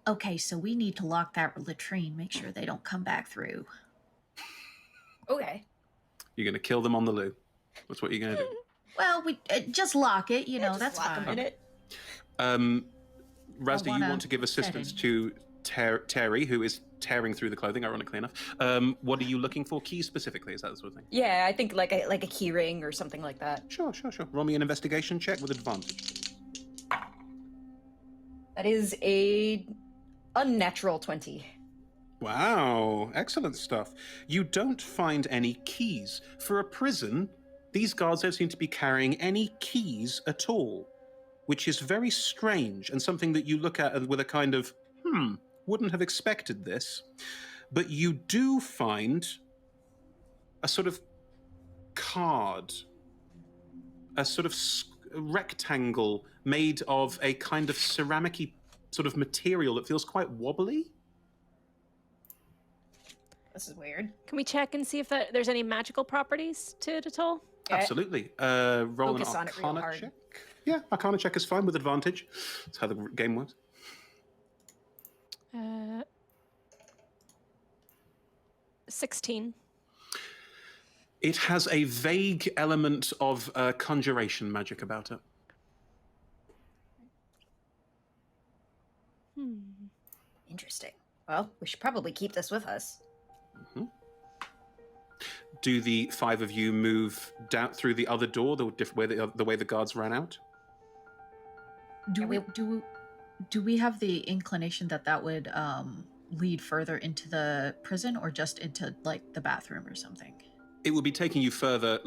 Okay, so we need to lock that latrine, make sure they don't come back through. Okay. You're going to kill them on the loo. That's what you're going to do. Well, we just lock it, that's lock fine. them in it. Razda, you want to give assistance to Terry, who is tearing through the clothing, ironically enough. What are you looking for? Keys specifically? Is that the sort of thing? Yeah, I think like a key ring or something like that. Sure. Roll me an investigation check with advantage. That is a unnatural 20. Wow, excellent stuff. You don't find any keys. For a prison, these guards don't seem to be carrying any keys at all, which is very strange and something that you look at with a kind of, wouldn't have expected this. But you do find a sort of card, a sort of rectangle made of a kind of ceramic-y sort of material that feels quite wobbly. This is weird. Can we check and see if there's any magical properties to it at all? Absolutely. Roll an Focus on it real Arcana hard. check. Yeah, Arcana check is fine with advantage. That's how the game works. 16. It has a vague element of conjuration magic about it. Interesting. Well, we should probably keep this with us. Do the five of you move down through the other door, the way the guards ran out? Do we have the inclination that would lead further into the prison, or just into like the bathroom or something? It would be taking you further,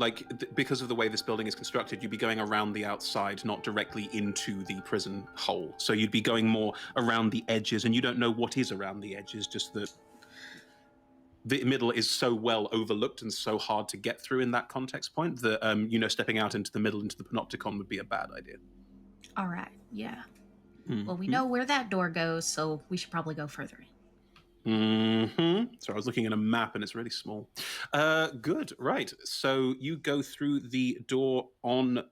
because of the way this building is constructed, you'd be going around the outside, not directly into the prison hole. So you'd be going more around the edges, and you don't know what is around the edges, just that the middle is so well overlooked and so hard to get through in that context point that, stepping out into the middle, into the panopticon would be a bad idea. All right, yeah. Well, we know where that door goes, so we should probably go further in. So I was looking at a map and it's really small. Good, right. So you go through the door on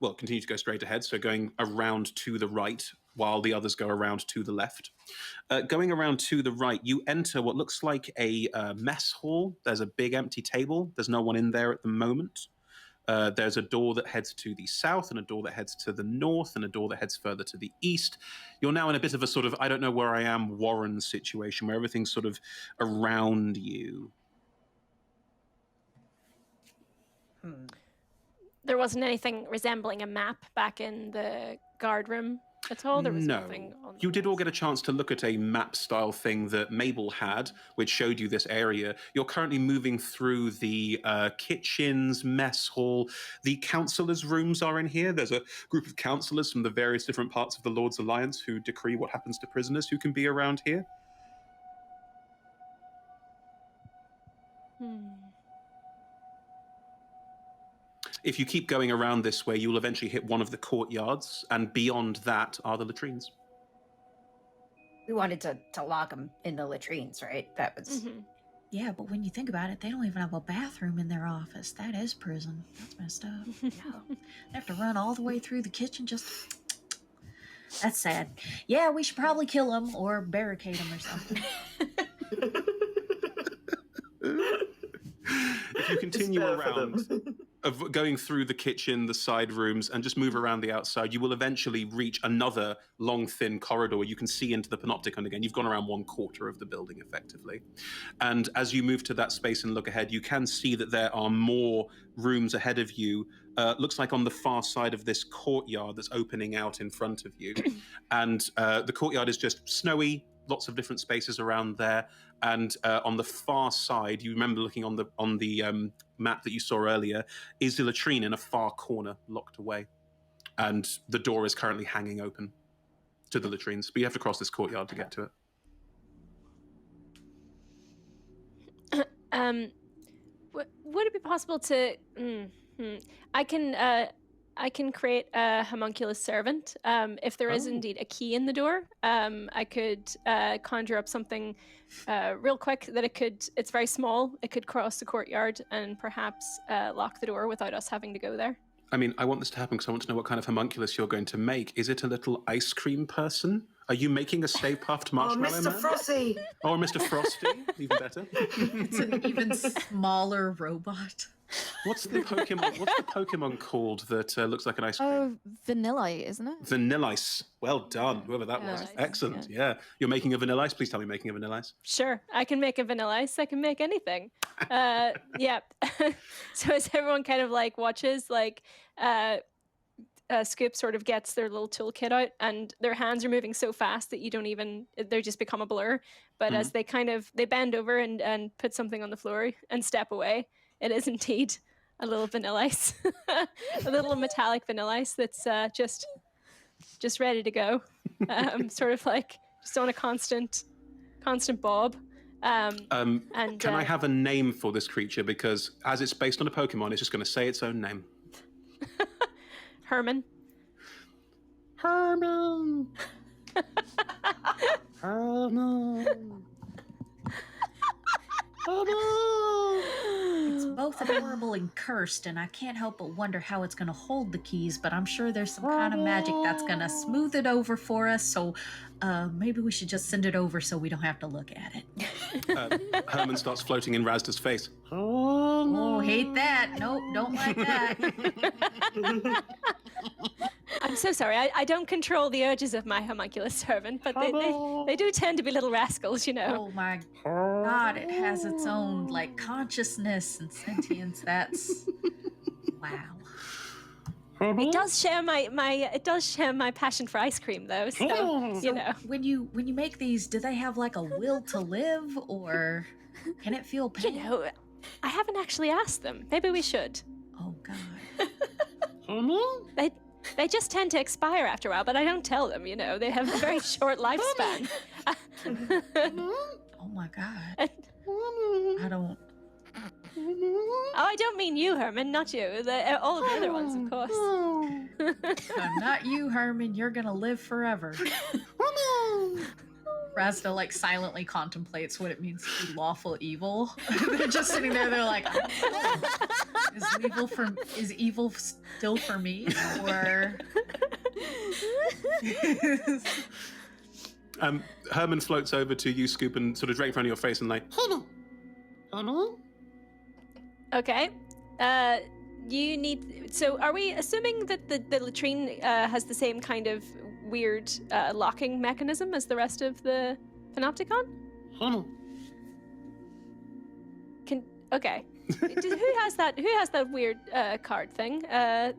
continue to go straight ahead. So going around to the right while the others go around to the left. Going around to the right, you enter what looks like a mess hall. There's a big empty table. There's no one in there at the moment. There's a door that heads to the south and a door that heads to the north and a door that heads further to the east. You're now in a bit of a sort of, I don't know where I am, Warren situation where everything's sort of around you. There wasn't anything resembling a map back in the guard room at all? There was nothing on You did all get a chance to look at a map style thing that Mabel had, which showed you this area. You're currently moving through the kitchens, mess hall. The councillors' rooms are in here. There's a group of councillors from the various different parts of the Lord's Alliance who decree what happens to prisoners who can be around here. If you keep going around this way, you'll eventually hit one of the courtyards, and beyond that are the latrines. We wanted to lock them in the latrines, right? That was... Yeah, but when you think about it, they don't even have a bathroom in their office. That is prison. That's messed up. They have to run all the way through the kitchen just... That's sad. Yeah, we should probably kill them or barricade them or something. If you continue around, of going through the kitchen, the side rooms, and just move around the outside, you will eventually reach another long, thin corridor. You can see into the panopticon again. You've gone around 1/4 of the building, effectively. And as you move to that space and look ahead, you can see that there are more rooms ahead of you. Looks like on the far side of this courtyard that's opening out in front of you. And the courtyard is just snowy, lots of different spaces around there. And on the far side, you remember looking on the map that you saw earlier, is the latrine in a far corner, locked away. And the door is currently hanging open to the latrines. But you have to cross this courtyard to get to it. Would it be possible to... I can I can create a homunculus servant. If there is indeed a key in the door, I could conjure up something real quick that it's very small. It could cross the courtyard and perhaps lock the door without us having to go there. I mean, I want this to happen because I want to know what kind of homunculus you're going to make. Is it a little ice cream person? Are you making a Stay Puft Marshmallow Mr. Man? Frosty. Or Mr. Frosty? Even better. It's an even smaller robot. What's the Pokemon called that looks like an ice cream? Oh, Vanilla, isn't it? Vanilla Ice. Well done, whoever that was. Nice. Excellent. Yeah. You're making a Vanilla Ice. Please tell me you're making a Vanilla Ice. Sure, I can make a vanilla ice. I can make anything. Yeah. So as everyone kind of like watches, like Scoop sort of gets their little toolkit out, and their hands are moving so fast that they just become a blur. But as they bend over and put something on the floor and step away, it is indeed a little vanilla ice, a little metallic vanilla ice that's just ready to go, sort of like just on a constant bob. Can I have a name for this creature? Because as it's based on a Pokemon, it's just going to say its own name. Herman. Herman. Herman. It's both adorable and cursed, and I can't help but wonder how it's going to hold the keys, but I'm sure there's some kind of magic that's going to smooth it over for us, so maybe we should just send it over so we don't have to look at it. Herman starts floating in Razda's face. Oh, hate that. Nope, don't like that. I'm so sorry. I don't control the urges of my homunculus servant, but they do tend to be little rascals, you know. Oh my god, it has its own, like, consciousness and sentience. That's... wow. It does share my passion for ice cream, though. So you know, when you make these, do they have like a will to live, or can it feel pain? You know, I haven't actually asked them. Maybe we should. Oh god. They just tend to expire after a while, but I don't tell them. You know, they have a very short lifespan. Oh my god. I don't. Oh, I don't mean you, Herman, not you. All of the other ones, of course. I'm not you, Herman. You're gonna live forever. Razda like silently contemplates what it means to be lawful evil. They're just sitting there. They're like, is evil still for me, or? Herman floats over to you, Scoop, and sort of directly in front of your face and like, hello. Okay. You need. So, are we assuming that the latrine has the same kind of weird locking mechanism as the rest of the Panopticon? Okay. Who has that weird card thing? I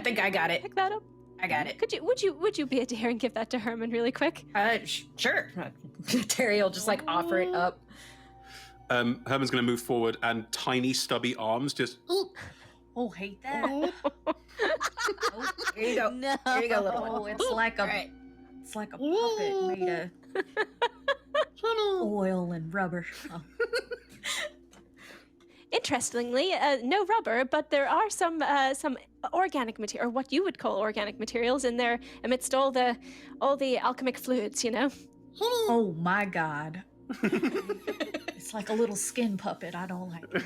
think I got it. Pick that up. I got it. Would you be a dear and give that to Herman really quick? Sure. Terry will just like offer it up. Herman's going to move forward, and tiny stubby arms just. Oh, hate that. Oh, here you go. No. Here you go, little one. Oh, it's like a puppet made of oil and rubber. Oh. Interestingly, no rubber, but there are some organic material, or what you would call organic materials, in there amidst all the alchemic fluids. You know. Oh my god. It's like a little skin puppet. I don't like it.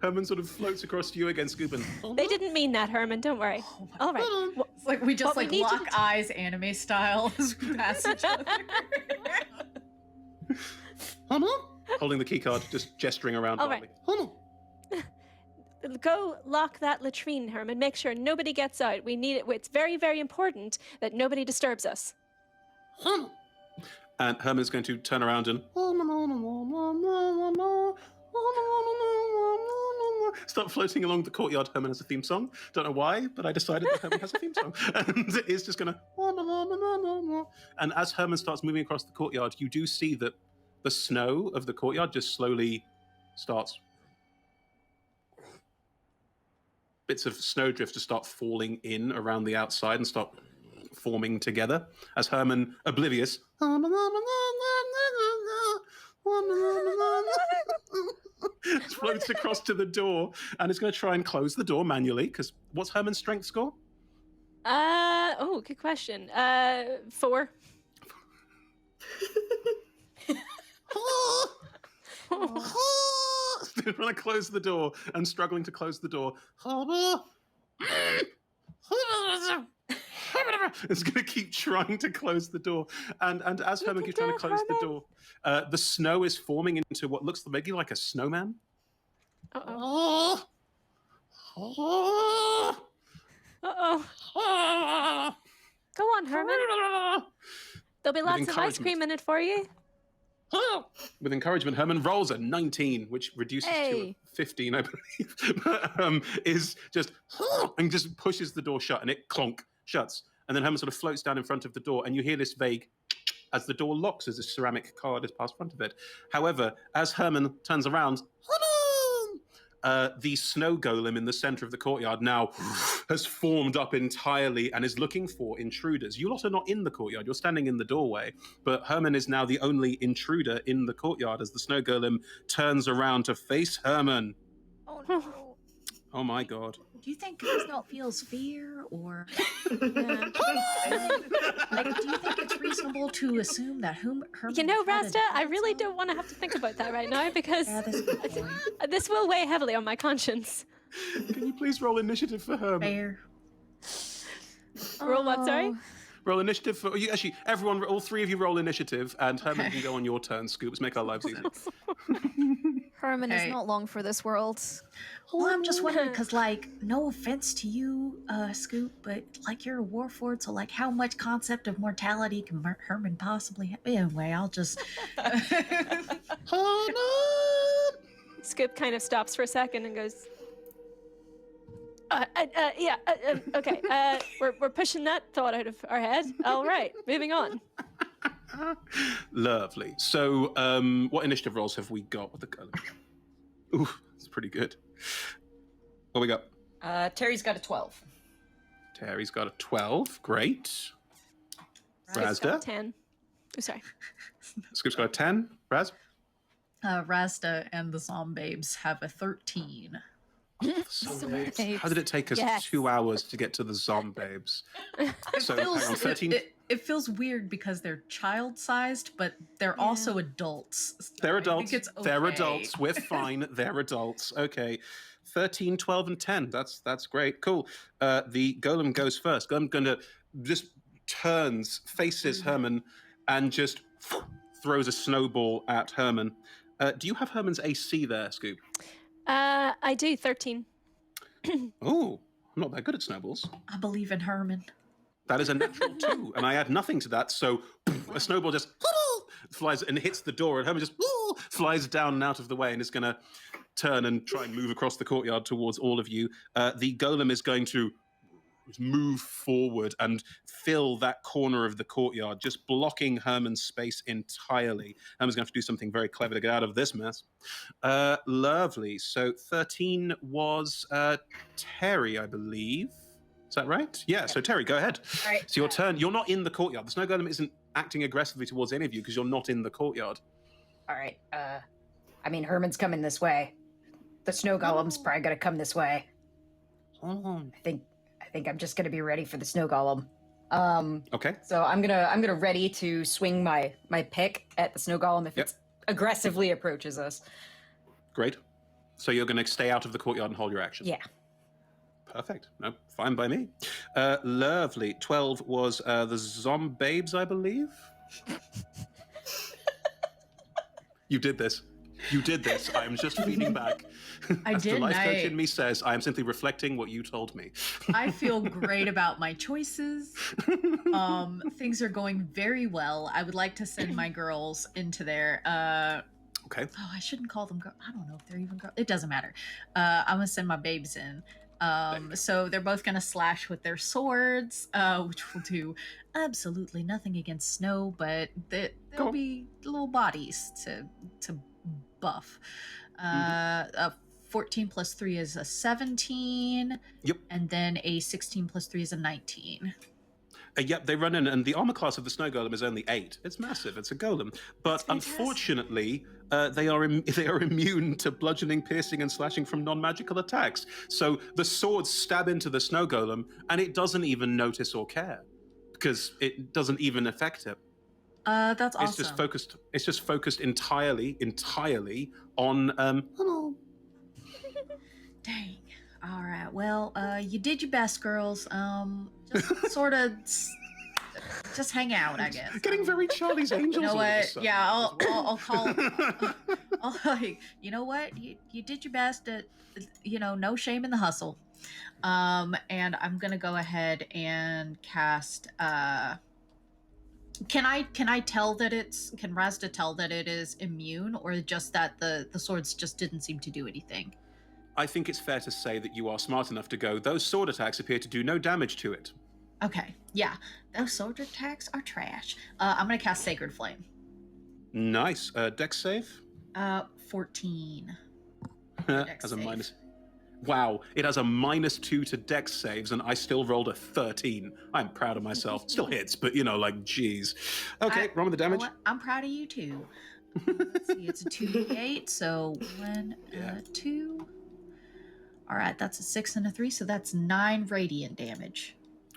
Herman sort of floats across to you again, Scoop, and... They didn't mean that, Herman. Don't worry. Oh my All right. It's like we just What we like need lock to eyes anime style as we pass each other. holding the key card, just gesturing around. All right. Go lock that latrine, Herman. Make sure nobody gets out. We need it. It's very, very important that nobody disturbs us. And Herman's going to turn around and start floating along the courtyard. Herman has a theme song. Don't know why, but I decided that Herman has a theme song. And it's just going to... And as Herman starts moving across the courtyard, you do see that the snow of the courtyard just slowly starts... Bits of snowdrift to start falling in around the outside and start forming together as Herman, oblivious, It floats across to the door, and it's going to try and close the door manually. Because what's Herman's strength score? Good question. 4. Still trying to close the door and struggling to close the door. It's going to keep trying to close the door. And as Herman keeps trying to close the door, the snow is forming into what looks maybe like a snowman. Uh-oh. Uh-oh. Go on, Herman. There'll be lots of ice cream in it for you. With encouragement, Herman rolls a 19, which reduces to a 15, I believe. But is just and just pushes the door shut, and it clonk shuts. And then Herman sort of floats down in front of the door, and you hear this vague as the door locks as a ceramic card is passed front of it. However, as Herman turns around, the snow golem in the center of the courtyard now has formed up entirely and is looking for intruders. You lot are not in the courtyard, you're standing in the doorway, but Herman is now the only intruder in the courtyard as the snow golem turns around to face Herman. Oh no. Oh my god. Do you think Hislop feels fear, or like, do you think it's reasonable to assume that Herman? You know, Rasta, I really don't want to have to think about that right now because this will weigh heavily on my conscience. Can you please roll initiative for Herman? Fair. Roll what, sorry? Roll initiative for you. Actually, everyone, all three of you roll initiative, and Herman can go on your turn. Scoops, make our lives easy. Herman is not long for this world. Well, I'm just wondering, because, like, no offense to you, Scoop, but, like, you're a warford, so, like, how much concept of mortality can Herman possibly have? Anyway, I'll just... Scoop kind of stops for a second and goes, okay, we're pushing that thought out of our head. All right, moving on. Lovely. So, what initiative rolls have we got with the golem? Ooh, it's pretty good. What we got? Terry's got a 12. Terry's got a 12. Great. Scoop's got a Razda? 10. Oh, sorry. Scoop's got a 10. Raz? Rasta and the Zombabes have a 13. Zombabes. How did it take us 2 hours to get to the Zombabes? So, hang on, 13. It feels weird because they're child-sized, but they're also adults. So They're I think adults. it's okay. They're adults. We're fine. They're adults. Okay. 13, 12, and 10. That's great. Cool. The golem goes first. Golem going to just turns, faces Herman, and just throws a snowball at Herman. Do you have Herman's AC there, Scoop? I do, 13. Oh, I'm not that good at snowballs. I believe in Herman. That is a natural 2, and I add nothing to that, so a snowball just flies and hits the door, and Herman just flies down and out of the way and is going to turn and try and move across the courtyard towards all of you. The golem is going to move forward and fill that corner of the courtyard, just blocking Herman's space entirely. Herman's going to have to do something very clever to get out of this mess. Lovely. So 13 was Terry, I believe. Is that right? Yeah, so Terry, go ahead. All right. It's your turn. You're not in the courtyard. The snow golem isn't acting aggressively towards any of you because you're not in the courtyard. All right. I mean, Herman's coming this way. The snow golem's probably gonna come this way. I think I'm just gonna be ready for the snow golem. Okay. So I'm gonna ready to swing my pick at the snow golem if it aggressively approaches us. Great. So you're going to stay out of the courtyard and hold your action. Yeah. Perfect. No, fine by me. Lovely. 12 was the Zombabes, I believe. You did this. You did this. I am just feeding back. I As did. the life coach in me says, I am simply reflecting what you told me. I feel great about my choices. Things are going very well. I would like to send my girls into there. Okay. Oh, I shouldn't call them girls. I don't know if they're even girls. It doesn't matter. I'm going to send my babes in. So they're both going to slash with their swords, which will do absolutely nothing against snow, but there'll be little bodies to buff. 14 plus 3 is a 17. Yep. And then a 16 plus 3 is a 19. Yep, they run in, and the armor class of the snow golem is only 8. It's massive. It's a golem, but unfortunately, they are immune to bludgeoning, piercing, and slashing from non-magical attacks. So the swords stab into the snow golem, and it doesn't even notice or care because it doesn't even affect it. That's awesome. It's just focused entirely on. Dang. All right. Well, you did your best, girls. Just sort of, just hang out, I guess. Getting very Charlie's Angels. You know all of a what? sudden. Yeah, I'll call. You know what? You did your best. No shame in the hustle. And I'm gonna go ahead and cast. Can Razda tell that it is immune, or just that the swords just didn't seem to do anything? I think it's fair to say that you are smart enough to go, those sword attacks appear to do no damage to it. Okay, yeah. Those sword attacks are trash. I'm going to cast Sacred Flame. Nice. Dex save? 14. Has a minus... Wow, it has a -2 to Dex saves, and I still rolled a 13. I'm proud of myself. Still hits, but geez. Okay, roll with the damage. You know what? I'm proud of you, too. Let's see, it's a 2d8, so 1, 2... All right, that's a 6 and a 3, so that's 9 radiant damage.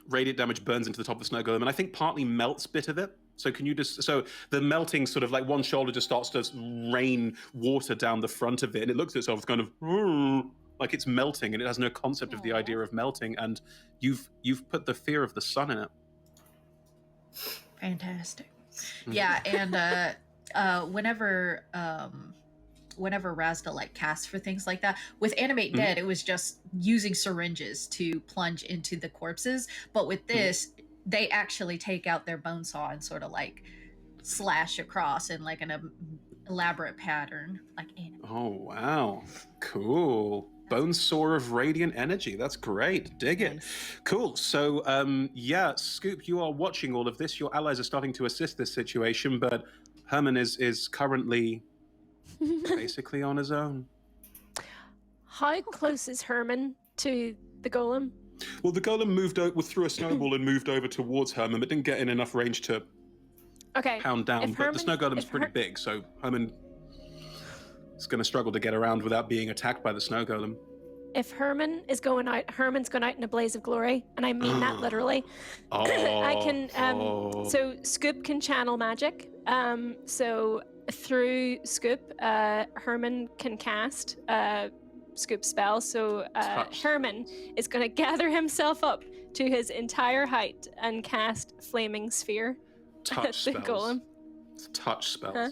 Radiant damage burns into the top of the snow golem, and I think partly melts bit of it. So can you so the melting sort of like one shoulder just starts to rain water down the front of it, and it looks at itself kind of like it's melting, and it has no concept of the idea of melting, and you've put the fear of the sun in it. Fantastic. Yeah, and whenever Razda casts for things like that, with Animate Dead, it was just using syringes to plunge into the corpses. But with this, they actually take out their bone saw and sort of slash across in an elaborate pattern, like anime. Oh wow, cool. Bone saw of radiant energy. That's great. Dig it. Nice. Cool. So Scoop, you are watching all of this. Your allies are starting to assist this situation, but Herman is currently basically on his own. How close is Herman to the golem? Well, the golem moved threw a snowball and moved over towards Herman, but didn't get in enough range to pound down. But the snow golem is pretty big, so Herman is going to struggle to get around without being attacked by the snow golem. If Herman is going out, Herman's going out in a blaze of glory, and I mean that literally. I can. So Scoop can channel magic. So through Scoop, Herman can cast Scoop spell. So Herman is going to gather himself up to his entire height and cast Flaming Sphere. Touch the spells. golem. It's touch spells. Huh?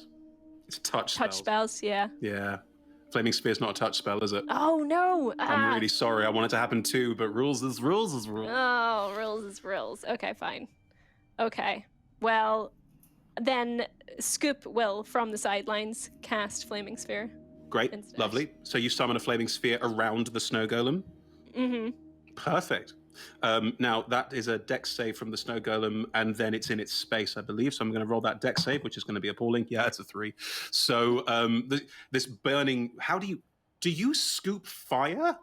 It's touch spells. Touch spells, yeah. Yeah. Flaming Spear's not a touch spell, is it? Oh no! I'm really sorry. I want it to happen too, but rules is rules is rules. Oh, rules is rules. Okay, fine. Okay. Well, then Scoop will, from the sidelines, cast Flaming Sphere. Great. instead. Lovely. So you summon a Flaming Sphere around the snow golem? Mm-hmm. Perfect. Now, that is a dex save from the snow golem, and then it's in its space, I believe. So I'm going to roll that dex save, which is going to be appalling. Yeah, it's a 3. So this burning... Do you scoop fire?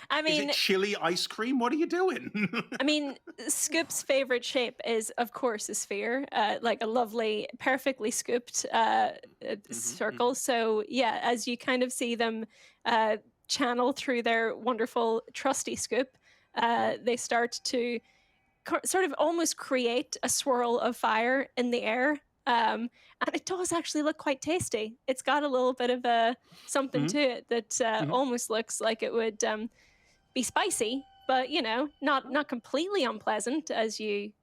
I mean... Is it chili ice cream? What are you doing? I mean, Scoop's favorite shape is, of course, a sphere, like a lovely, perfectly scooped circle. So, yeah, as you kind of see them channel through their wonderful trusty Scoop, they start to sort of almost create a swirl of fire in the air. And it does actually look quite tasty. It's got a little bit of something to it that almost looks like it would be spicy, but not completely unpleasant as you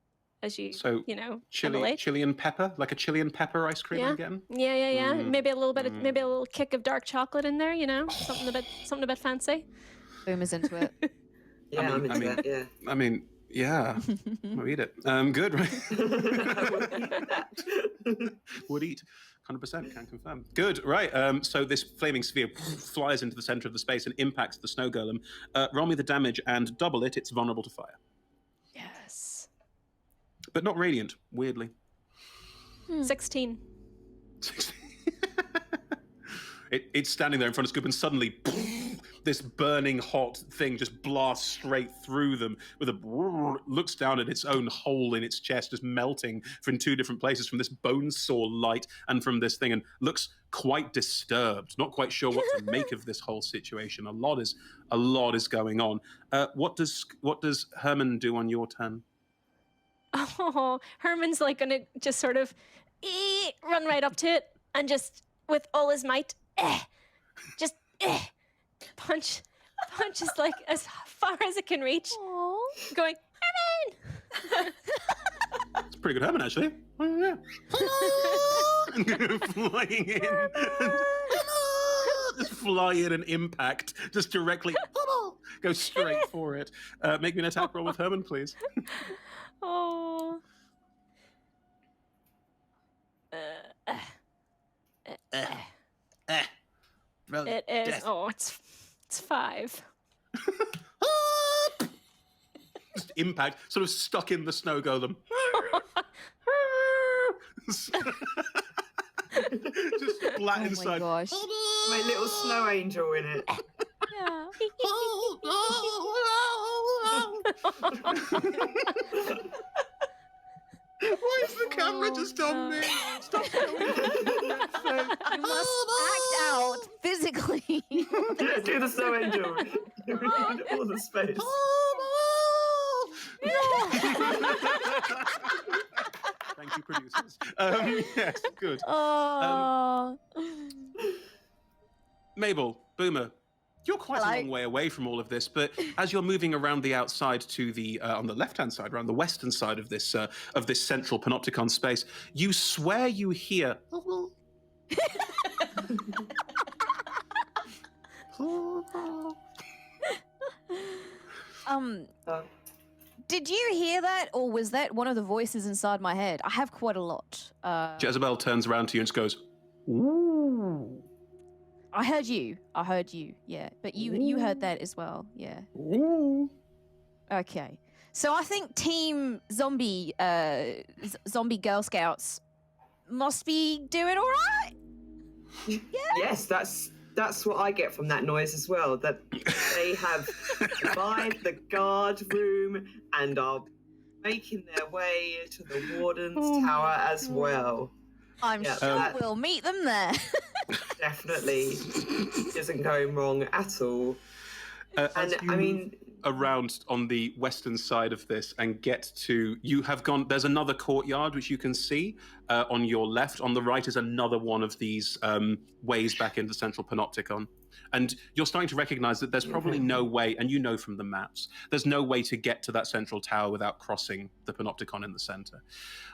chili and pepper, like a chili and pepper ice cream. I'm getting. Yeah. Maybe a little bit of maybe a little kick of dark chocolate in there. Something a bit fancy. Boom is into it. Yeah, I'm into that, yeah. I mean, yeah, I'll eat it. Good, right? I would eat that. Would eat. 100% can confirm. Good, right. So this flaming sphere flies into the center of the space and impacts the snow golem. Roll me the damage and double it. It's vulnerable to fire. Yes. But not radiant, weirdly. 16. It's standing there in front of Scoop, and suddenly this burning hot thing just blasts straight through them with a looks down at its own hole in its chest, just melting from two different places, from this bone saw light and from this thing, and looks quite disturbed, not quite sure what to make of this whole situation. A lot is going on. What does Herman do on your turn? Oh, Herman's like gonna just sort of run right up to it and just with all his might, punch like as far as it can reach. Aww. Going, Herman! It's pretty good Herman, actually. Oh, yeah. Flying in. Just fly in and impact. Just directly go straight for it. Make me an attack roll with Herman, please. Oh. It is. Death. Oh, it's 5. Just impact, sort of stuck in the snow golem. Just flat Oh inside. my gosh. My little snow angel in it. Yeah. Why is the camera just on me? Stop showing me. You must act out physically. Yeah, do the snow angel. We need all the space. Thank you, producers. Yes, good. Oh. Mabel, Boomer, you're quite a Hello. long way away from all of this, but as you're moving around the outside to the on the left-hand side, around the western side of this central panopticon space, you swear you hear. Did you hear that, or was that one of the voices inside my head? I have quite a lot. Jezebel turns around to you and just goes, "Ooh." I heard you. Yeah, but you heard that as well. Yeah. Ooh. Okay. So I think Team Zombie Zombie Girl Scouts must be doing all right. Yes, that's what I get from that noise as well. That they have survived the guard room and are making their way to the warden's tower as well. I'm Yeah, sure that- we'll meet them there. Definitely isn't going wrong at all. As And you I mean, around on the western side of this and get to, you have gone, there's another courtyard which you can see on your left. On the right is another one of these ways back into central panopticon, and you're starting to recognize that there's probably no way, and you know from the maps, there's no way to get to that central tower without crossing the panopticon in the center.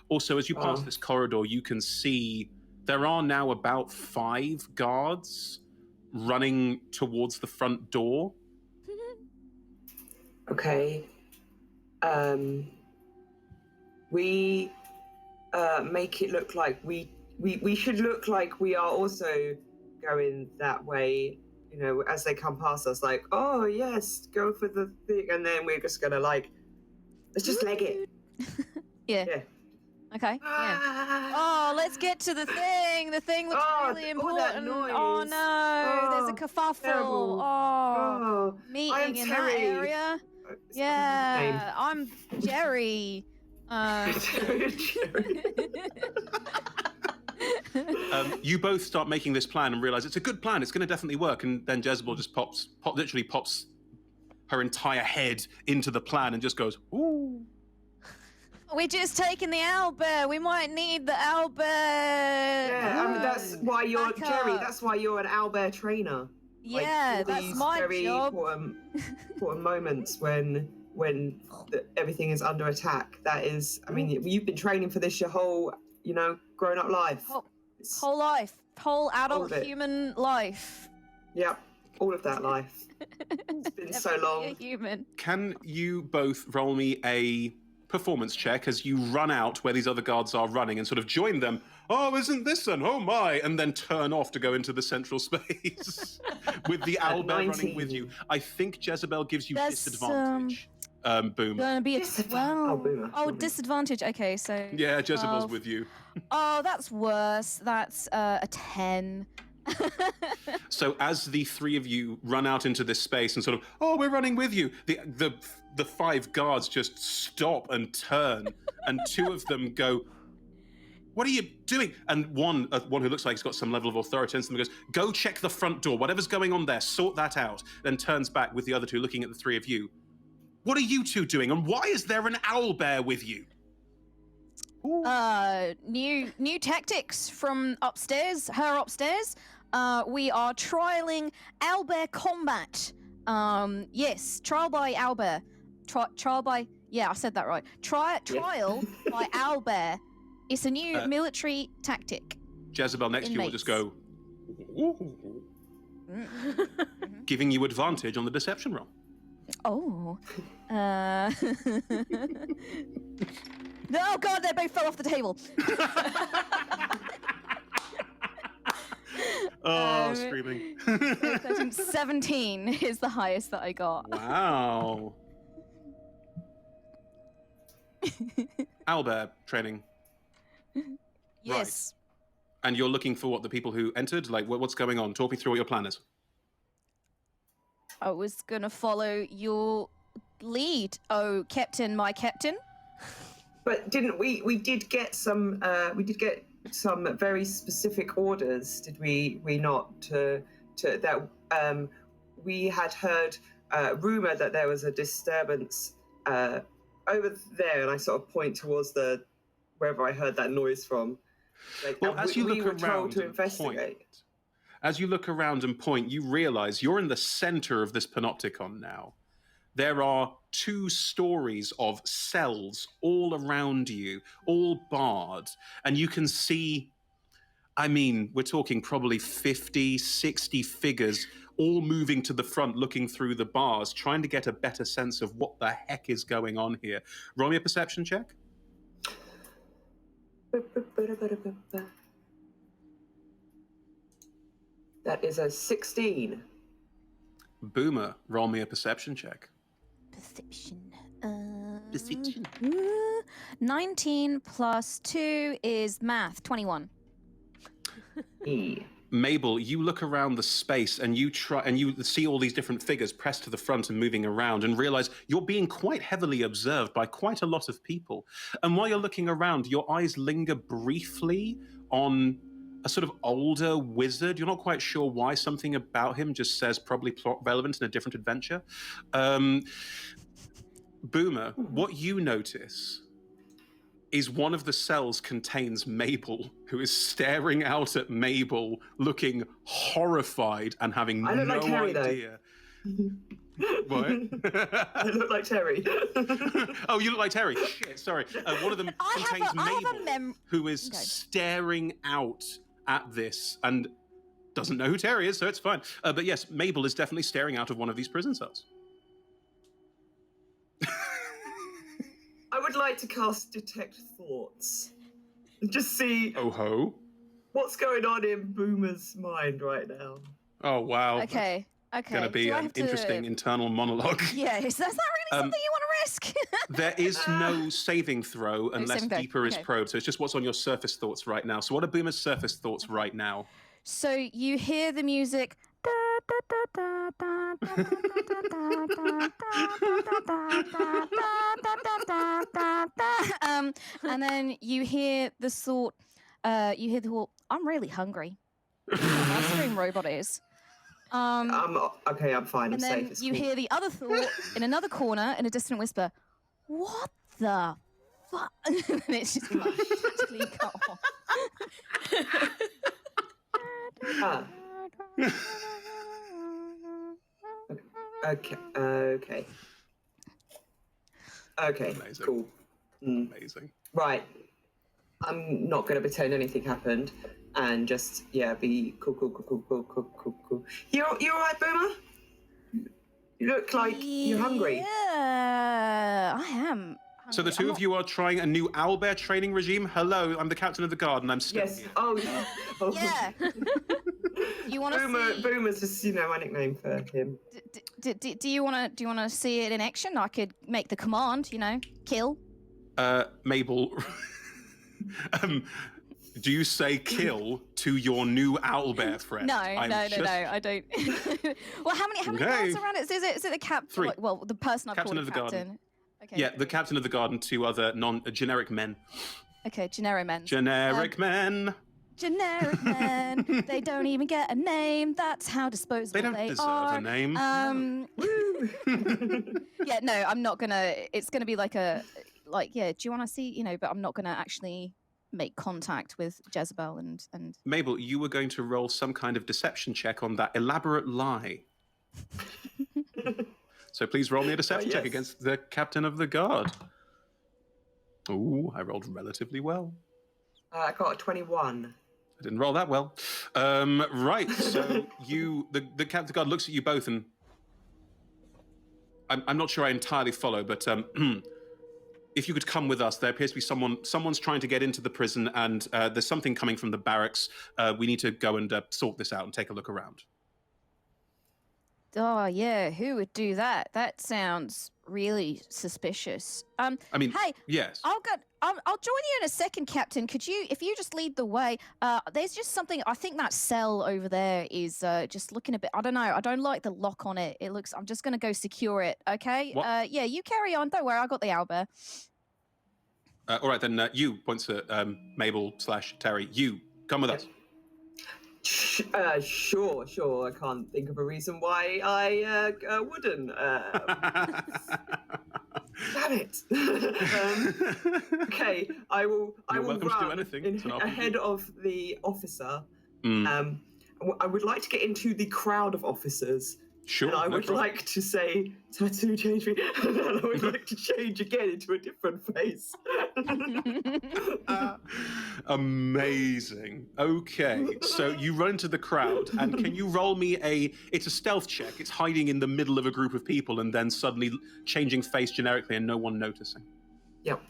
Also, as you pass this corridor, you can see there are now about 5 guards running towards the front door. okay. We make it look like we should look like we are also going that way, you know, as they come past us, like, oh yes, go for the thing, and then we're just gonna like, let's just leg it. Yeah. Yeah. Okay. Yeah. Ah. Oh, let's get to the thing. The thing looks Oh, really all that important. noise. Oh no, there's a Oh, kerfuffle. terrible. Oh, Oh, I am meeting in that Terry. area. Yeah, I'm Jerry. You both start making this plan and realize it's a good plan. It's going to definitely work. And then Jezebel just literally pops her entire head into the plan and just goes, "Ooh." We're just taking the owlbear. We might need the owlbear. Yeah, I mean, that's why you're Back Jerry. up. That's why you're an owlbear trainer. Yeah, all that's these my very job. important moments when everything is under attack. That is, I mean, you've been training for this your whole, you know, grown up life. It's- Whole life, whole All adult of it. human life. Yep, all of that life. It's been so Definitely long. a human. Can you both roll me a performance check as you run out where these other guards are running and sort of join them? Oh, isn't this an? Oh my! And then turn off to go into the central space with the owlbear running with you. I think Jezebel gives you That's, disadvantage. Boom. Gonna be a Oh, Boomer. Oh, disadvantage. Okay, so Yeah, Jezebel's 12. with you. Oh, that's worse. That's a 10. So as the three of you run out into this space and sort of, oh, we're running with you, the five guards just stop and turn, and two of them go, what are you doing? And one who looks like he's got some level of authority and goes, go check the front door, whatever's going on there, sort that out. Then turns back with the other two looking at the three of you. What are you two doing, and why is there an owlbear with you? New tactics from upstairs, her upstairs. We are trialing owlbear combat. Yes, trial by owlbear. Trial by, yeah, I said that right. Trial by owlbear. It's a new military tactic. Jezebel next to you will just go, giving you advantage on the deception roll. Oh. No, God, they both fell off the table. Screaming. 17 is the highest that I got. Wow. Owlbear training. Yes. Right. And you're looking for what, the people who entered? Like, what's going on? Talk me through what your plan is. I was gonna follow your lead, oh Captain, my captain. But didn't we did get some very specific orders, did we not, to that we had heard rumor that there was a disturbance over there, and I sort of point towards wherever I heard that noise from. Like, well, as you we look were told around to and investigate. point, as you look around and point, you realize you're in the center of this panopticon now. There are 2 stories of cells all around you, all barred, and you can see, I mean, we're talking probably 50, 60 figures all moving to the front, looking through the bars, trying to get a better sense of what the heck is going on here. Roll me a perception check. That is a 16. Boomer, roll me a perception check. Perception. Perception. 19 plus 2 is math, 21. Mabel, you look around the space and you see all these different figures pressed to the front and moving around, and realize you're being quite heavily observed by quite a lot of people. And while you're looking around, your eyes linger briefly on a sort of older wizard. You're not quite sure why. Something about him just says probably plot relevant in a different adventure. Boomer, what you notice is one of the cells contains Mabel, who is staring out at Mabel, looking horrified and having no like Terry, idea. What? I look like Terry. Oh, you look like Terry. Shit, sorry. One of them contains Mabel, who is staring out at this and doesn't know who Terry is, so it's fine. But yes, Mabel is definitely staring out of one of these prison cells. I would like to cast Detect Thoughts and just see what's going on in Boomer's mind right now. Oh, wow. Okay. Going to be an interesting internal monologue. Yeah, that's not really something you want to risk. There is no saving throw unless deeper is probed, so it's just what's on your surface thoughts right now. So what are Boomer's surface thoughts right now? So you hear the music. And then you hear the thought, I'm really hungry. My stream robot is. Okay, I'm fine. And then you hear the other thought in another corner in a distant whisper, what the fuck? And it's just magically cut off. Okay. Amazing. Cool. Amazing. Right. I'm not going to pretend anything happened and just, be cool. You all right, Boomer? You look like you're hungry. Yeah, I am hungry. So the two of you are trying a new owlbear training regime? Hello, I'm the captain of the guard and I'm stuck here. Oh. Yeah. You want to see... Boomer's just, my nickname for him. Do you want to see it in action? I could make the command, kill. Mabel, Do you say kill to your new owlbear friend? No, I don't. Well, how many guards around it? Is it the captain? 3. Well, the person I've Captain called of the captain. garden. Okay. Yeah, the captain of the guard and 2 other generic men. Okay, generic men. Generic men. Generic men. They don't even get a name. That's how disposable They don't deserve are. a name. Yeah, no, I'm not gonna. It's gonna be like yeah. Do you want to see? But I'm not gonna actually make contact with Jezebel and. Mabel, you were going to roll some kind of deception check on that elaborate lie. So please roll me a deception check against the captain of the guard. Ooh, I rolled relatively well. I got a 21. I didn't roll that well. Right, so the captain of the guard looks at you both and... I'm not sure I entirely follow, but if you could come with us, there appears to be someone's trying to get into the prison, and there's something coming from the barracks. We need to go and sort this out and take a look around. Oh yeah, who would do that? That sounds really suspicious. I mean, hey, yes. I'll join you in a second, Captain. If you just lead the way? There's just something. I think that cell over there is just looking a bit. I don't know. I don't like the lock on it. It looks. I'm just gonna go secure it. Okay. What? Yeah, you carry on. Don't worry. I got the owlbear. All right then. You points at Mabel/Terry. You come with us. Sure. I can't think of a reason why I wouldn't. Damn it. Okay, I will. You're welcome to do run anything. ahead of the officer. Mm. I would like to get into the crowd of officers. Sure. And I would like to say, tattoo change me, and then I would like to change again into a different face. Amazing. Okay, so you run into the crowd, and can you roll me it's a stealth check. It's hiding in the middle of a group of people and then suddenly changing face generically and no one noticing. Yep.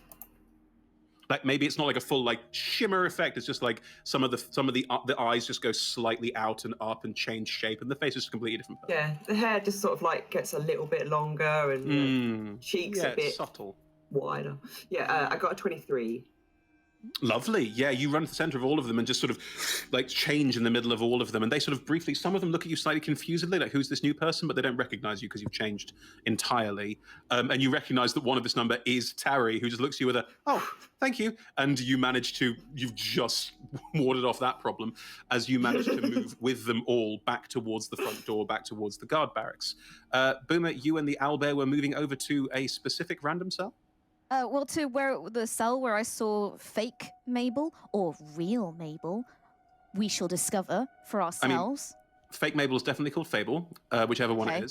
Like maybe it's not like a full like shimmer effect. It's just like some of the eyes just go slightly out and up and change shape, and the face is completely different. Yeah, the hair just sort of like gets a little bit longer and cheeks a bit subtle, wider. Yeah, I got a 23. Lovely. Yeah, you run to the center of all of them and just sort of like change in the middle of all of them. And they sort of briefly, some of them look at you slightly confusedly, like, who's this new person? But they don't recognize you because you've changed entirely. And you recognize that one of this number is Terry, who just looks at you with a, oh, thank you. And you've just warded off that problem as you manage to move with them all back towards the front door, back towards the guard barracks. Boomer, you and the owlbear were moving over to a specific random cell? Well, to the cell where I saw fake Mabel or real Mabel, we shall discover for ourselves. I mean, fake Mabel is definitely called Fable, whichever one it is.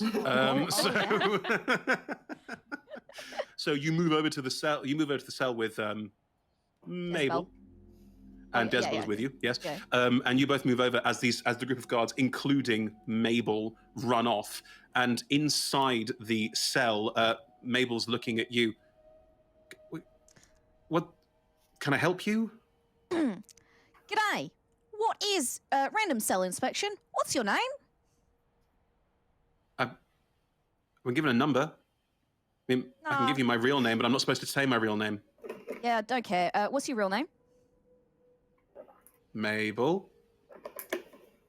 So you move over to the cell. You move over to the cell with Mabel, and Jezebel is with you. Yes, yeah. And you both move over as the group of guards, including Mabel, run off. And inside the cell, Mabel's looking at you. What? Can I help you? G'day. What is random cell inspection? What's your name? I've been given a number. I mean, I can give you my real name, but I'm not supposed to say my real name. Yeah, don't care. What's your real name? Mabel.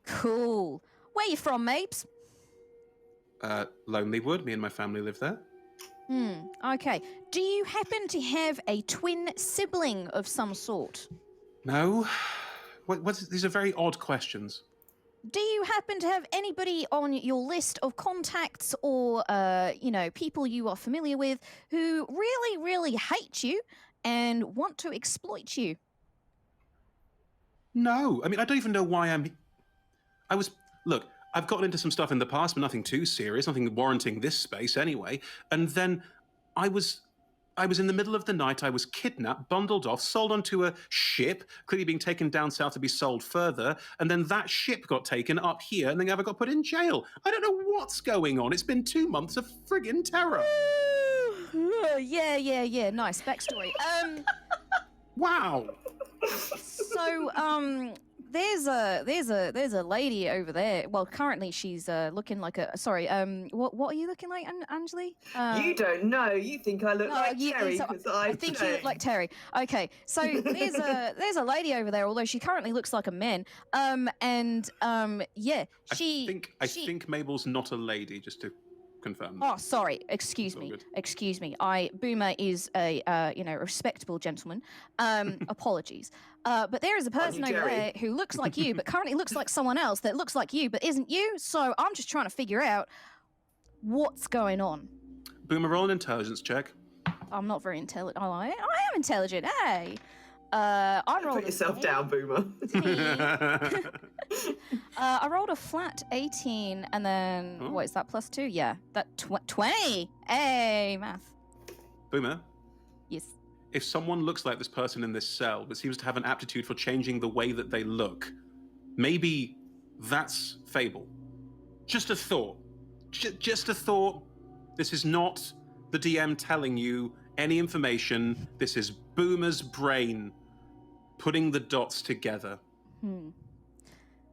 Cool. Where you from, Mabes? Lonelywood. Me and my family live there. Okay. Do you happen to have a twin sibling of some sort? No. These are very odd questions. Do you happen to have anybody on your list of contacts or, people you are familiar with who really, really hate you and want to exploit you? No. I mean, I don't even know why Look, I've gotten into some stuff in the past, but nothing too serious, nothing warranting this space anyway. And then I was in the middle of the night, I was kidnapped, bundled off, sold onto a ship, clearly being taken down south to be sold further, and then that ship got taken up here, and then I got put in jail. I don't know what's going on. It's been 2 months of friggin' terror. Yeah. Nice backstory. Wow. So, there's a lady over there. Well, currently she's looking like a. Sorry. What are you looking like, Anjali? You don't know. You think I look no, like you- Terry so because I think you look like Terry. Okay, so there's a lady over there, although she currently looks like a man. Yeah, I think Mabel's not a lady, just to confirm. Oh, sorry. Excuse all me. good. Excuse me. Boomer is a respectable gentleman. Apologies. But there is a person over Jerry? there who looks like you, but currently looks like someone else that looks like you, but isn't you. So I'm just trying to figure out what's going on. Boomer, roll an intelligence check. I'm not very intelligent. Oh, I am intelligent. Hey. I rolled. Put yourself down, Boomer. I rolled a flat 18, and then what is that plus 2? Yeah, that 20. Hey, math. Boomer, Yes. if someone looks like this person in this cell but seems to have an aptitude for changing the way that they look, maybe that's Fable. Just a thought. Just a thought. This is not the DM telling you any information. This is Boomer's brain putting the dots together.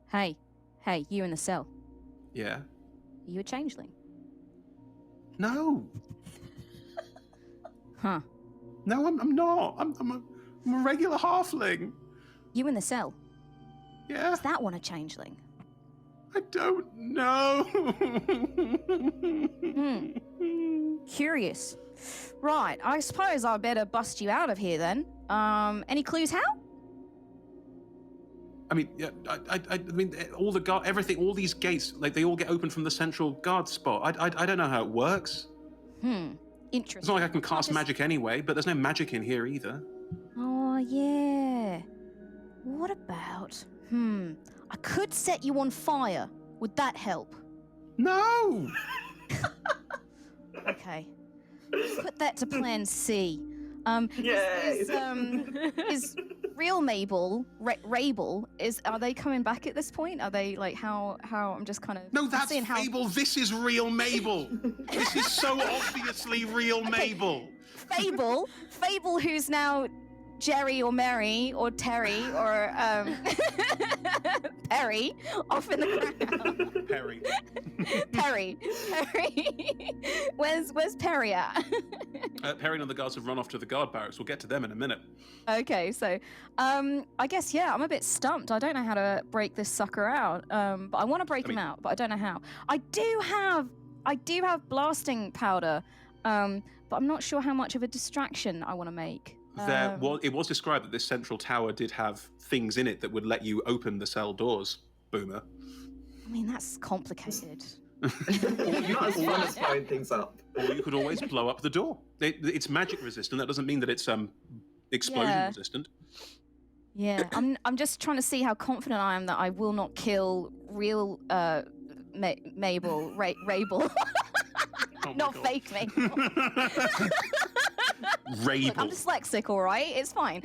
Hey, you in the cell. Yeah? Are you a changeling? No. Huh. No, I'm not. I'm a regular halfling. You in the cell. Yeah? Is that one a changeling? I don't know. Curious. Right, I suppose I better bust you out of here then. Any clues how? I mean, yeah, I mean, all the guard, everything, all these gates, like they all get open from the central guard spot. I don't know how it works. Interesting. It's not like I can cast magic anyway, but there's no magic in here either. Oh, yeah. What about... I could set you on fire. Would that help? No! Okay. Put that to plan C. Yay. Is real Mabel, Rabel, are they coming back at this point? Are they like how I'm just kind of No, that's seeing how Fable. This is real Mabel. This is so obviously real Mabel. Fable, who's now Jerry or Mary or Terry or Perry off in the crowd. Perry. Where's Perry at? Perry and the guards have run off to the guard barracks. We'll get to them in a minute. Okay, so I guess I'm a bit stumped. I don't know how to break this sucker out. But I want to break him out, but I don't know how. I do have blasting powder, but I'm not sure how much of a distraction I want to make. It was described that this central tower did have things in it that would let you open the cell doors, Boomer. I mean, that's complicated. Not as fun as blowing things up. Or you could always blow up the door. It's magic resistant. That doesn't mean that it's explosion resistant. Yeah, I'm just trying to see how confident I am that I will not kill real Mabel, Rabel. Oh Not God. fake Mabel. Rabel. Look, I'm dyslexic, all right? It's fine.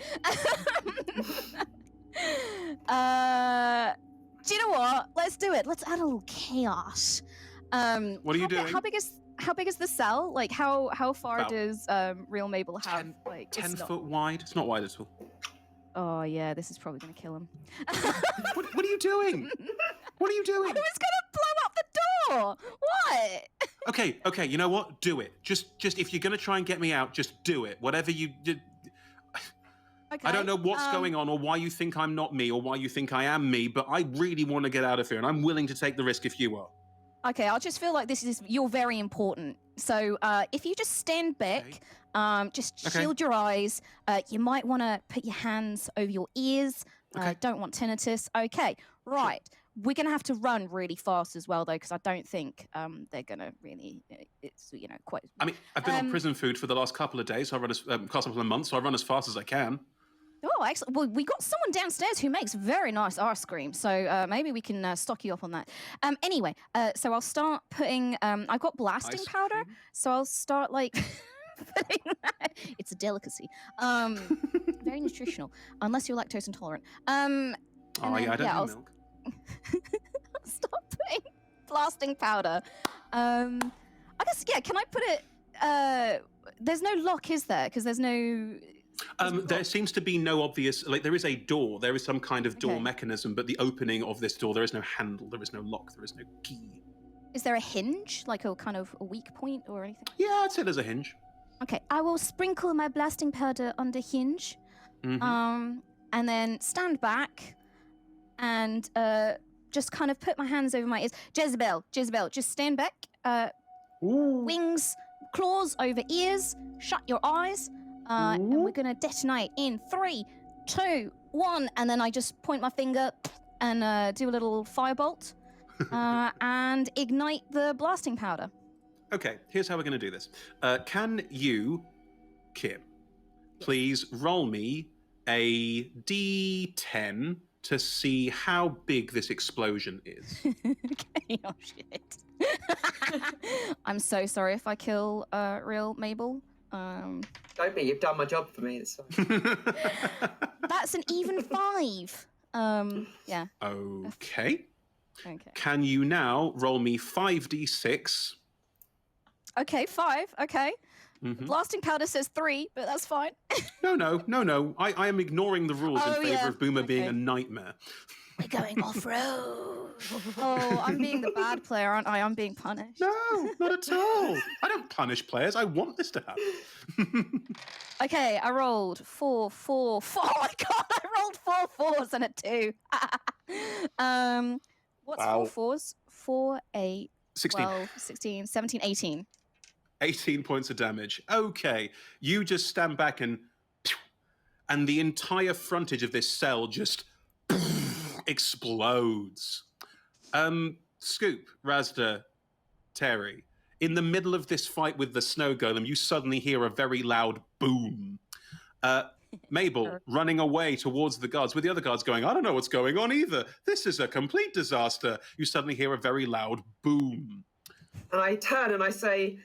Do you know what? Let's do it. Let's add a little chaos. What are you doing? How big is the cell? Like how far About does real Mabel have? 10 foot wide. It's not wide at all. Oh yeah, this is probably gonna kill him. What are you doing? What are you doing? I was gonna blow up the door. What? Okay. You know what? Do it. Just if you're gonna try and get me out, just do it. Whatever you did. Okay. I don't know what's going on or why you think I'm not me or why you think I am me, but I really want to get out of here and I'm willing to take the risk if you are. Okay, I just feel like you're very important. So if you just stand back, just shield your eyes. You might want to put your hands over your ears. Don't want tinnitus. Okay, right. Sure. We're going to have to run really fast as well, though, because I don't think they're going to really, it's, quite... I mean, I've been on prison food for the last couple of days, so I run couple of months, so I run as fast as I can. Oh, excellent. Well, we got someone downstairs who makes very nice ice cream, so maybe we can stock you up on that. Anyway, so I'll start putting... I've got blasting powder, so I'll start, putting that... It's a delicacy. Very nutritional, unless you're lactose intolerant. I don't do milk. I'll start putting blasting powder. I guess, can I put it... there's no lock, is there? Because there's no... There seems to be no obvious, like there is a door, there is some kind of door Okay. mechanism, but the opening of this door, there is no handle, there is no lock, there is no key. Is there a hinge, like a kind of a weak point or anything? Yeah, I'd say there's a hinge. Okay, I will sprinkle my blasting powder on the hinge, Mhm. and then stand back and just kind of put my hands over my ears. Jezebel, just stand back. Wings, claws over ears. Shut your eyes. And we're gonna detonate in 3, 2, 1, and then I just point my finger and do a little firebolt and ignite the blasting powder. Okay, here's how we're going to do this. Can you, Kim, please roll me a d10 to see how big this explosion is? Okay, oh shit. I'm so sorry if I kill real Mabel. Don't be. You've done my job for me. It's fine. That's an even 5. Yeah. Okay. Okay. Can you now roll me 5d6? Okay, 5. Okay. Mhm. Blasting powder says 3, but that's fine. No. I am ignoring the rules in Oh, favor yeah. of Boomer being Okay. a nightmare. We're going off-road. Oh, I'm being the bad player, aren't I? I'm being punished. No, not at all. I don't punish players. I want this to happen. Okay, I rolled 4, 4, 4. Oh my god, I rolled 4 4s and a 2. What's Wow. 4 4s? 4, 8, 16. 12, 16, 17, 18. 18 points of damage. Okay, you just stand back and the entire frontage of this cell just explodes. Scoop, Razda, Terry, in the middle of this fight with the snow golem, you suddenly hear a very loud boom. Mabel running away towards the guards, with the other guards going, I don't know what's going on either. This is a complete disaster. You suddenly hear a very loud boom. And I turn and I say,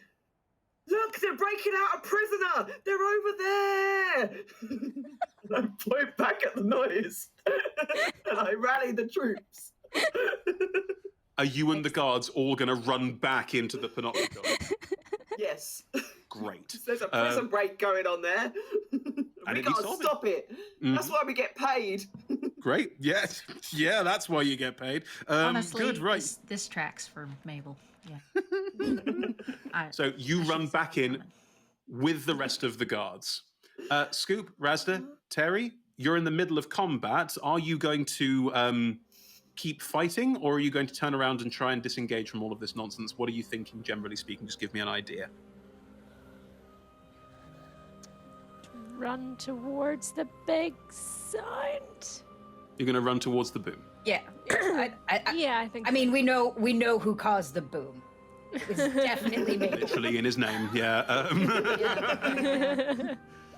look, they're breaking out a prisoner. They're over there. And I point back at the noise. And I rally the troops. Are you and the guards all going to run back into the panopticon? Yes. Great. There's a prison break going on there. And We it needs gotta solving. stop it. That's why we get paid. Great. Yes. Yeah, that's why you get paid. Honestly, Good, right. this tracks for Mabel. Yeah. So you run back in with the rest of the guards. Scoop, Razda, Terry, you're in the middle of combat. Are you going to keep fighting, or are you going to turn around and try and disengage from all of this nonsense? What are you thinking, generally speaking? Just give me an idea. Run towards the big sign. You're going to run towards the boom. Yeah. I think. I mean, we know who caused the boom. It was definitely me. Literally in his name, yeah.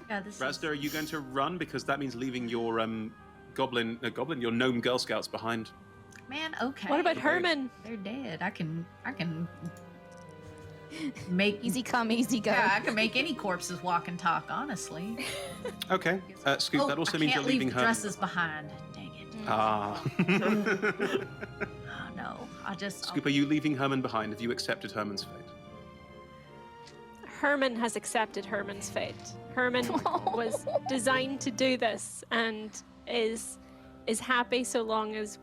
Yeah, this Razda, are you going to run? Because that means leaving your your gnome Girl Scouts behind. Man, okay. What about Herman? They're dead. I can make Easy come, easy go. Yeah, I can make any corpses walk and talk, honestly. Okay. Scoop, that also means you're leaving the her. dresses behind. Dang it. Ah. Oh no. Scoop, are you leaving Herman behind? Have you accepted Herman's fate? Herman has accepted Herman's fate. Herman was designed to do this and is happy so long as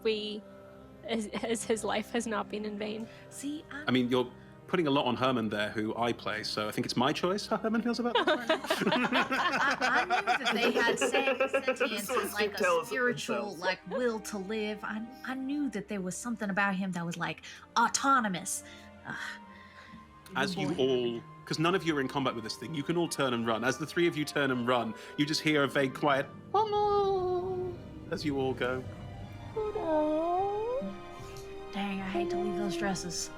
his life has not been in vain. See, I mean, you're putting a lot on Herman there, who I play, so I think it's my choice how Herman feels about this. I knew that they had sentience and like Tell a us spiritual themselves. like will to live. I knew that there was something about him that was like autonomous. As you all, because none of you are in combat with this thing, you can all turn and run. As the three of you turn and run, you just hear a vague quiet, "Oh," as you all go. Dang, I hate to leave those dresses.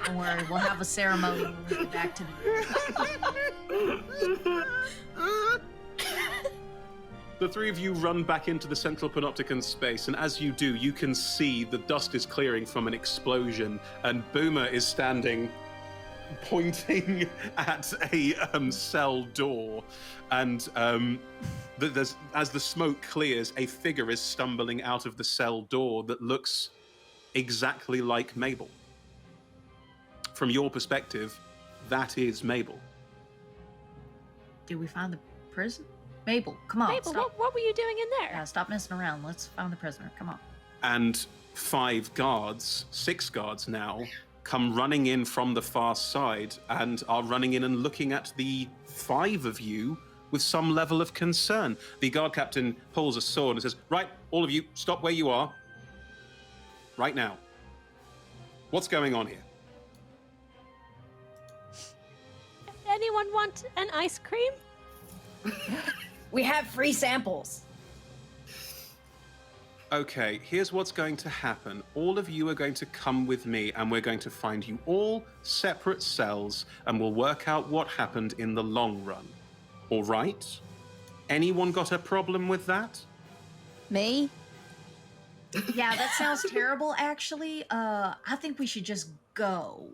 Don't worry, we'll have a ceremony when we get back to The three of you run back into the central panopticon space, and as you do, you can see the dust is clearing from an explosion, and Boomer is standing pointing at a cell door, and as the smoke clears, a figure is stumbling out of the cell door that looks exactly like Mabel. From your perspective, that is Mabel. Did we find the prison? Mabel, come on. Mabel, Stop. what were you doing in there? Yeah, stop messing around. Let's find the prisoner. Come on. And 6 guards now, come running in from the far side and are running in and looking at the 5 of you with some level of concern. The guard captain pulls a sword and says, right, all of you, stop where you are. Right now. What's going on here? Anyone want an ice cream? We have free samples. Okay, here's what's going to happen. All of you are going to come with me, and we're going to find you all separate cells, and we'll work out what happened in the long run. All right? Anyone got a problem with that? Me? Yeah, that sounds terrible, actually. I think we should just go.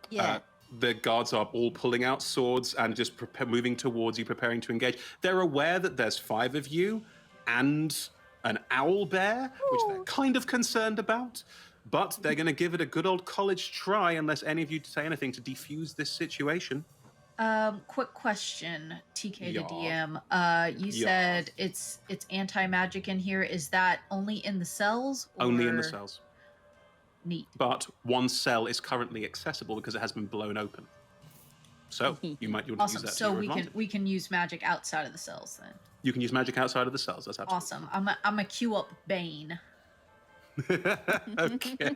Yeah. The guards are all pulling out swords and just moving towards you, preparing to engage. They're aware that there's 5 of you and an owl bear, which they're kind of concerned about, but they're going to give it a good old college try unless any of you say anything to defuse this situation. Quick question, TK Yeah. to DM. You said it's anti-magic in here. Is that only in the cells? Only in the or- cells. Neat. But one cell is currently accessible because it has been blown open. So you might want to use Awesome. that to So your we advantage. can use magic outside of the cells then. You can use magic outside of the cells. That's absolutely Awesome. I'm a queue up Bane. Okay,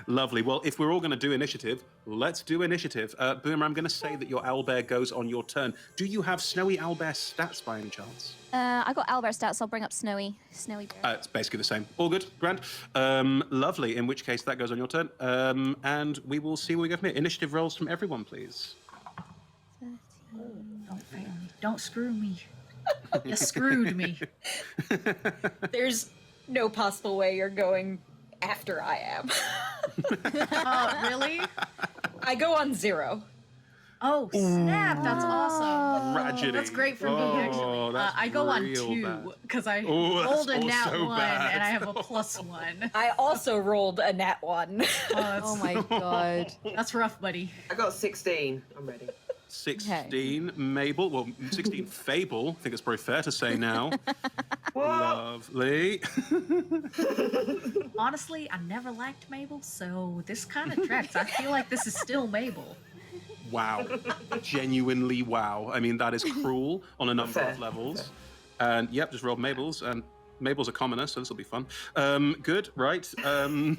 lovely. Well, if we're all going to do initiative, let's do initiative. Boomer, I'm going to say that your owlbear goes on your turn. Do you have snowy owlbear stats by any chance? I got Albert stats. I'll bring up Snowy Bear. It's basically the same. All good, grand. Lovely. In which case, that goes on your turn. And we will see where we go from here. Initiative rolls from everyone, please. Don't fail me. Don't screw me. You screwed me. There's no possible way you're going after I am. Really? I go on 0. Oh, snap. That's awesome. Tragedy. That's great for me, actually. that's I go on real 2 bad. because I Oh, that's rolled a nat also 1 bad. and I have a +1. I also rolled a nat 1. Oh my god. That's rough, buddy. I got 16. I'm ready. 16, Mabel. Well, 16, Fable. I think it's probably fair to say now. Lovely. Honestly, I never liked Mabel, so this kind of tracks. I feel like this is still Mabel. Wow. Genuinely wow. I mean, that is cruel on a number of Fair. levels. And yep, just rolled Mabel's. And Mabel's a commoner, so this will be fun. Good, right. Who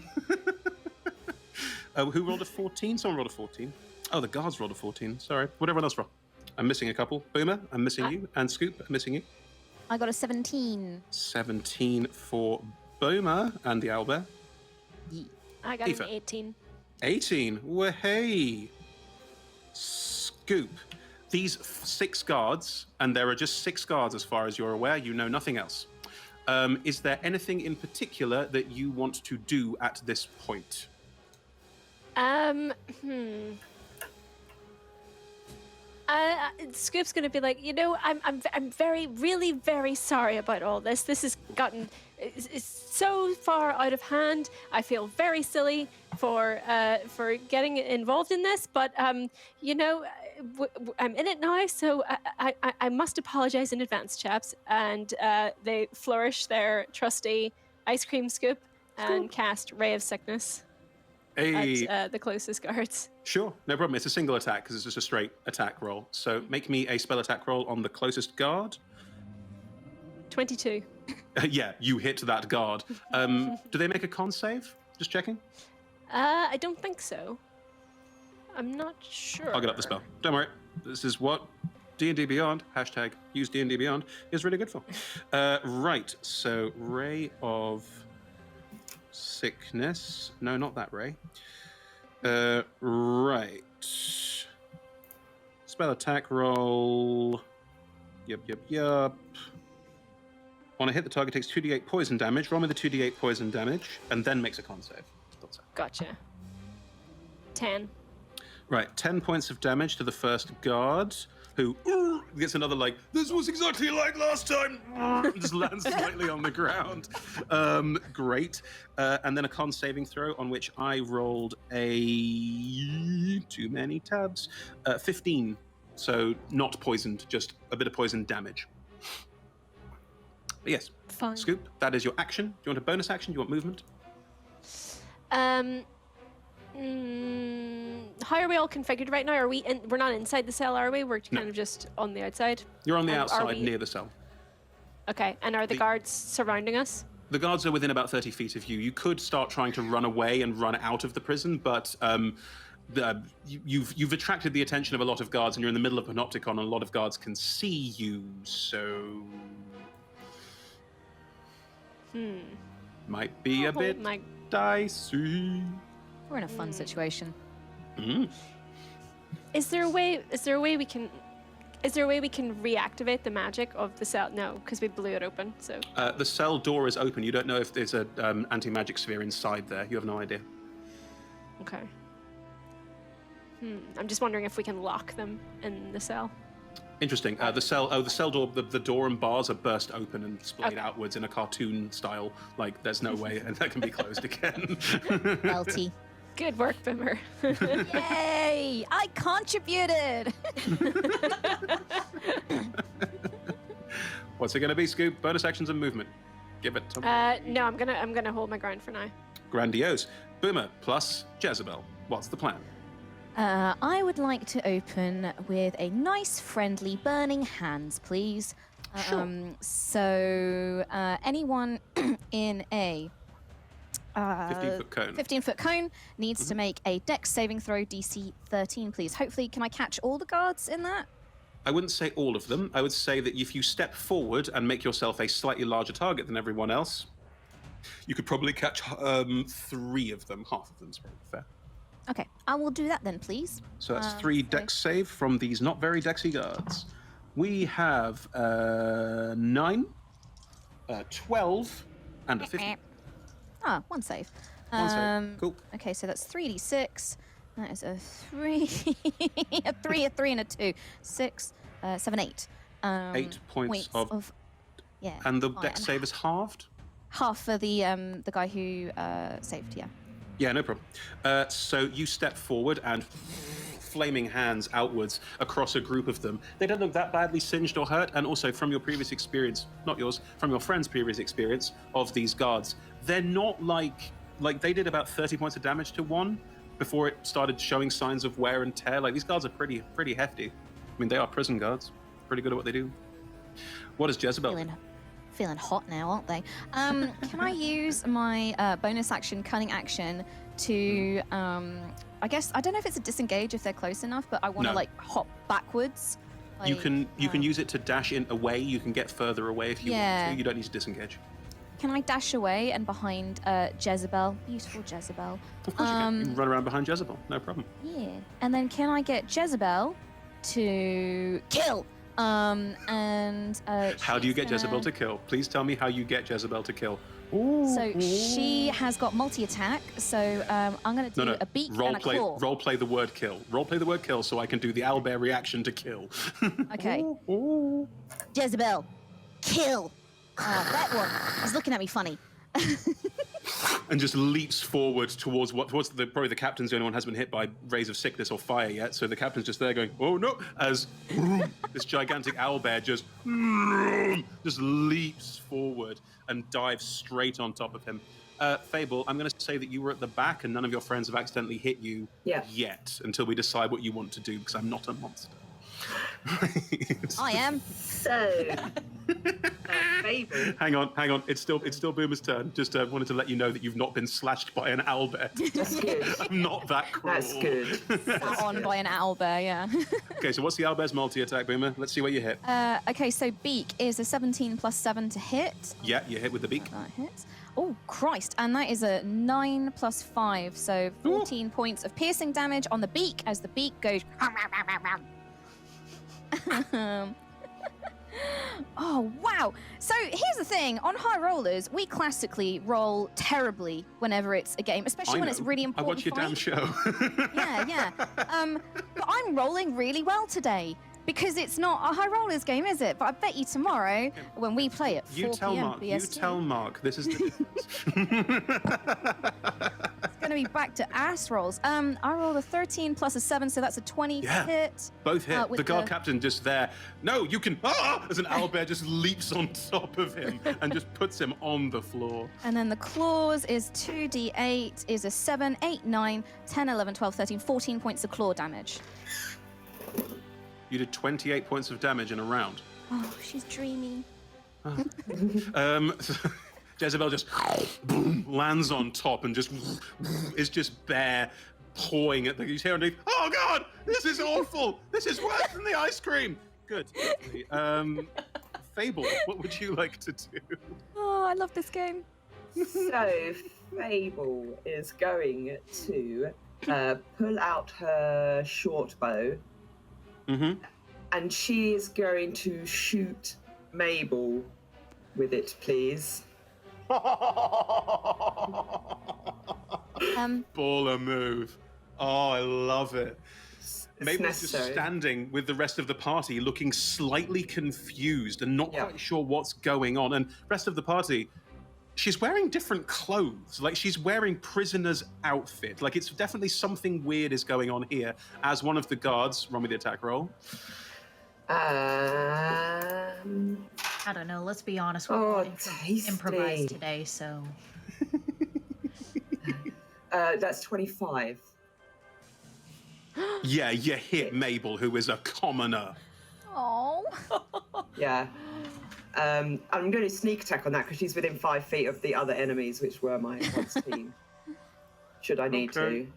rolled a 14? Someone rolled a 14. Oh, the guards rolled a 14. Sorry. What everyone else roll? I'm missing a couple. Boomer, I'm missing you. And Scoop, I'm missing you. I got a 17. 17 for Boomer and the owlbear. I got Aoife. an 18. 18. Well, hey. Scoop. These 6 guards, and there are just 6 guards as far as you're aware, you know nothing else. Is there anything in particular that you want to do at this point? Scoop's gonna be like, I'm very, really, very sorry about all this. This has gotten it's so far out of hand. I feel very silly for getting involved in this, but I'm in it now, so I must apologize in advance, chaps. And they flourish their trusty ice cream scoop and cast Ray of Sickness at the closest guards. Sure, no problem. It's a single attack because it's just a straight attack roll. So make me a spell attack roll on the closest guard. 22. Yeah, you hit that guard. Do they make a con save? Just checking. I don't think so. I'm not sure. I'll get up the spell. Don't worry. This is what D&D Beyond, hashtag use D&D Beyond, is really good for. Right, so Ray of Sickness. No, not that Ray. Right. Spell attack roll. Yep. When I hit the target, takes 2d8 poison damage. Roll me the 2d8 poison damage, and then makes a con save. Thought so. Gotcha. 10. Right, 10 points of damage to the first guard, who gets another like, this was exactly like last time, just lands slightly on the ground. Great. And then a con saving throw on which I rolled a, too many tabs, 15. So not poisoned, just a bit of poison damage. But yes, Fine. Scoop, that is your action. Do you want a bonus action? Do you want movement? How are we all configured right now? Are we we're not inside the cell, are we? We're kind of just on the outside. You're on the Are outside we- near the cell. Okay, and are the guards surrounding us? The guards are within about 30 feet of you. You could start trying to run away and run out of the prison, but you've attracted the attention of a lot of guards, and you're in the middle of Panopticon, and a lot of guards can see you, so might be a bit dicey. We're in a fun situation. Is there a way we can reactivate the magic of the cell? No, because we blew it open. So The cell door is open. You don't know if there's an anti-magic sphere inside there. You have no idea. okay. I'm just wondering if we can lock them in the cell. Interesting. The cell door, the door and bars are burst open and splayed Okay. outwards in a cartoon style. Like there's no way, and that can be closed again. Melty. Good work, Bimmer. Yay! I contributed. What's it going to be, Scoop? Bonus actions and movement. Give it to No, I'm gonna hold my ground for now. Grandiose. Boomer plus Jezebel. What's the plan? I would like to open with a nice, friendly, burning hands, please. Sure. So, anyone in a 15-foot cone. 15-foot cone needs to make a dex saving throw DC 13, please. Hopefully, can I catch all the guards in that? I wouldn't say all of them. I would say that if you step forward and make yourself a slightly larger target than everyone else, you could probably catch 3 of them. Half of them's probably fair. Okay, I will do that then, please. So that's 3 dex save from these not very dexy guards. We have 9, 12, and a 15. Ah, 1 save. One save. Cool. Okay, so that's 3d6. That is a 3, a 3, a 3, and a 2. 6, 7, 8. 8 points of... Yeah. And the fine. dex save is halved? Half for the guy who saved, yeah. Yeah, no problem. So you step forward and flaming hands outwards across a group of them. They don't look that badly singed or hurt, and also from your previous experience, not yours, from your friend's previous experience of these guards, they're not like they did about 30 points of damage to one before it started showing signs of wear and tear. Like, these guards are pretty hefty. I mean, they are prison guards. Pretty good at what they do. What is Jezebel? Feeling hot now, aren't they? Can I use my bonus action, cunning action, to I guess I don't know if it's a disengage if they're close enough, but I want to No. like hop backwards. You Like, can use it to dash in away. You can get further away if you Yeah. want to. You don't need to disengage. Can I dash away and behind Jezebel? Beautiful Jezebel. Of course you can. You can run around behind Jezebel. No problem. Yeah. And then can I get Jezebel to kill? And How do you she's get Jezebel gonna- to kill? Please tell me how you get Jezebel to kill. So she has got multi-attack. So I'm going to do a beak and a claw. Role play the word kill. Role play the word kill so I can do the owlbear reaction to kill. Okay. Jezebel, kill. That one. He's looking at me funny. And just leaps forward towards probably the captain's the only one who has been hit by rays of sickness or fire yet. So the captain's just there going, oh no, as this gigantic owlbear just leaps forward and dives straight on top of him. Fable, I'm going to say that you were at the back and none of your friends have accidentally hit you yet until we decide what you want to do, because I'm not a monster. I am. So, Fable. Hang on. It's still Boomer's turn. Just wanted to let you know that you've not been slashed by an owlbear. That's good. I'm not that cruel. That's good. Sat on by an owlbear, yeah. Okay, so what's the owlbear's multi-attack, Boomer? Let's see where you hit. Okay, so beak is a 17 plus 7 to hit. Yeah, you hit with the beak. That hits. Oh, Christ. And that is a 9 plus 5, so 14 points of piercing damage on the beak as the beak goes... Oh, wow. So here's the thing. On high rollers, we classically roll terribly whenever it's a game, especially when it's really I important. watch your damn show. Yeah. But I'm rolling really well today Because it's not a high rollers game, is it? But I bet you tomorrow, when we play at 4 You tell p.m. Mark. BST, You tell Mark. This is the difference. it's going to be back to ass rolls. I rolled a 13 plus a 7, so that's a 20 Yeah. hit. Both hit. with The guard captain just there. No, you can. As an owlbear just leaps on top of him and just puts him on the floor. And then the claws is 2d8, is a 7, 8, 9, 10, 11, 12, 13, 14 points of claw damage. You did 28 points of damage in a round. Oh, she's dreamy. Jezebel just boom, lands on top and just is just bare pawing at the. You hear underneath. Oh God, this is awful. This is worse than the ice cream. Good. Fable, what would you like to do? Oh, I love this game. So Fable is going to pull out her short bow, and she is going to shoot Mabel with it, please. Baller move. Oh, I love it. It's Mabel's just necessary. standing with the rest of the party, looking slightly confused and not quite sure what's going on. And rest of the party, she's wearing different clothes. Like, she's wearing prisoner's outfit. Like, it's definitely something weird is going on here. As one of the guards, run with the attack roll. I don't know. Let's be honest. We're tasty. improvised today, so. That's 25. Yeah, you hit Mabel, who is a commoner. Oh. Yeah. I'm going to sneak attack on that because she's within 5 feet of the other enemies, which were my odds team. Should I need Okay.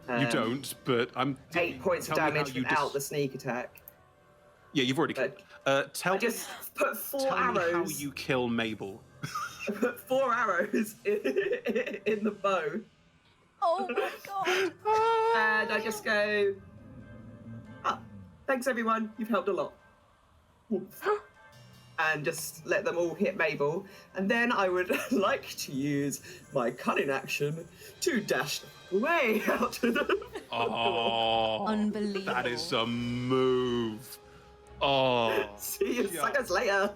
to? You don't, but I'm. 8 points of tell me how damage you without the sneak attack. Yeah, you've already killed. Tell I just put 4 tell me how arrows. you kill Mabel. I put 4 arrows in the bow, Oh my God. and I just go, thanks everyone, you've helped a lot. And just let them all hit Mabel. And then I would like to use my cunning action to dash way out to the Oh, Unbelievable. that is a move. Oh, See you suckers later.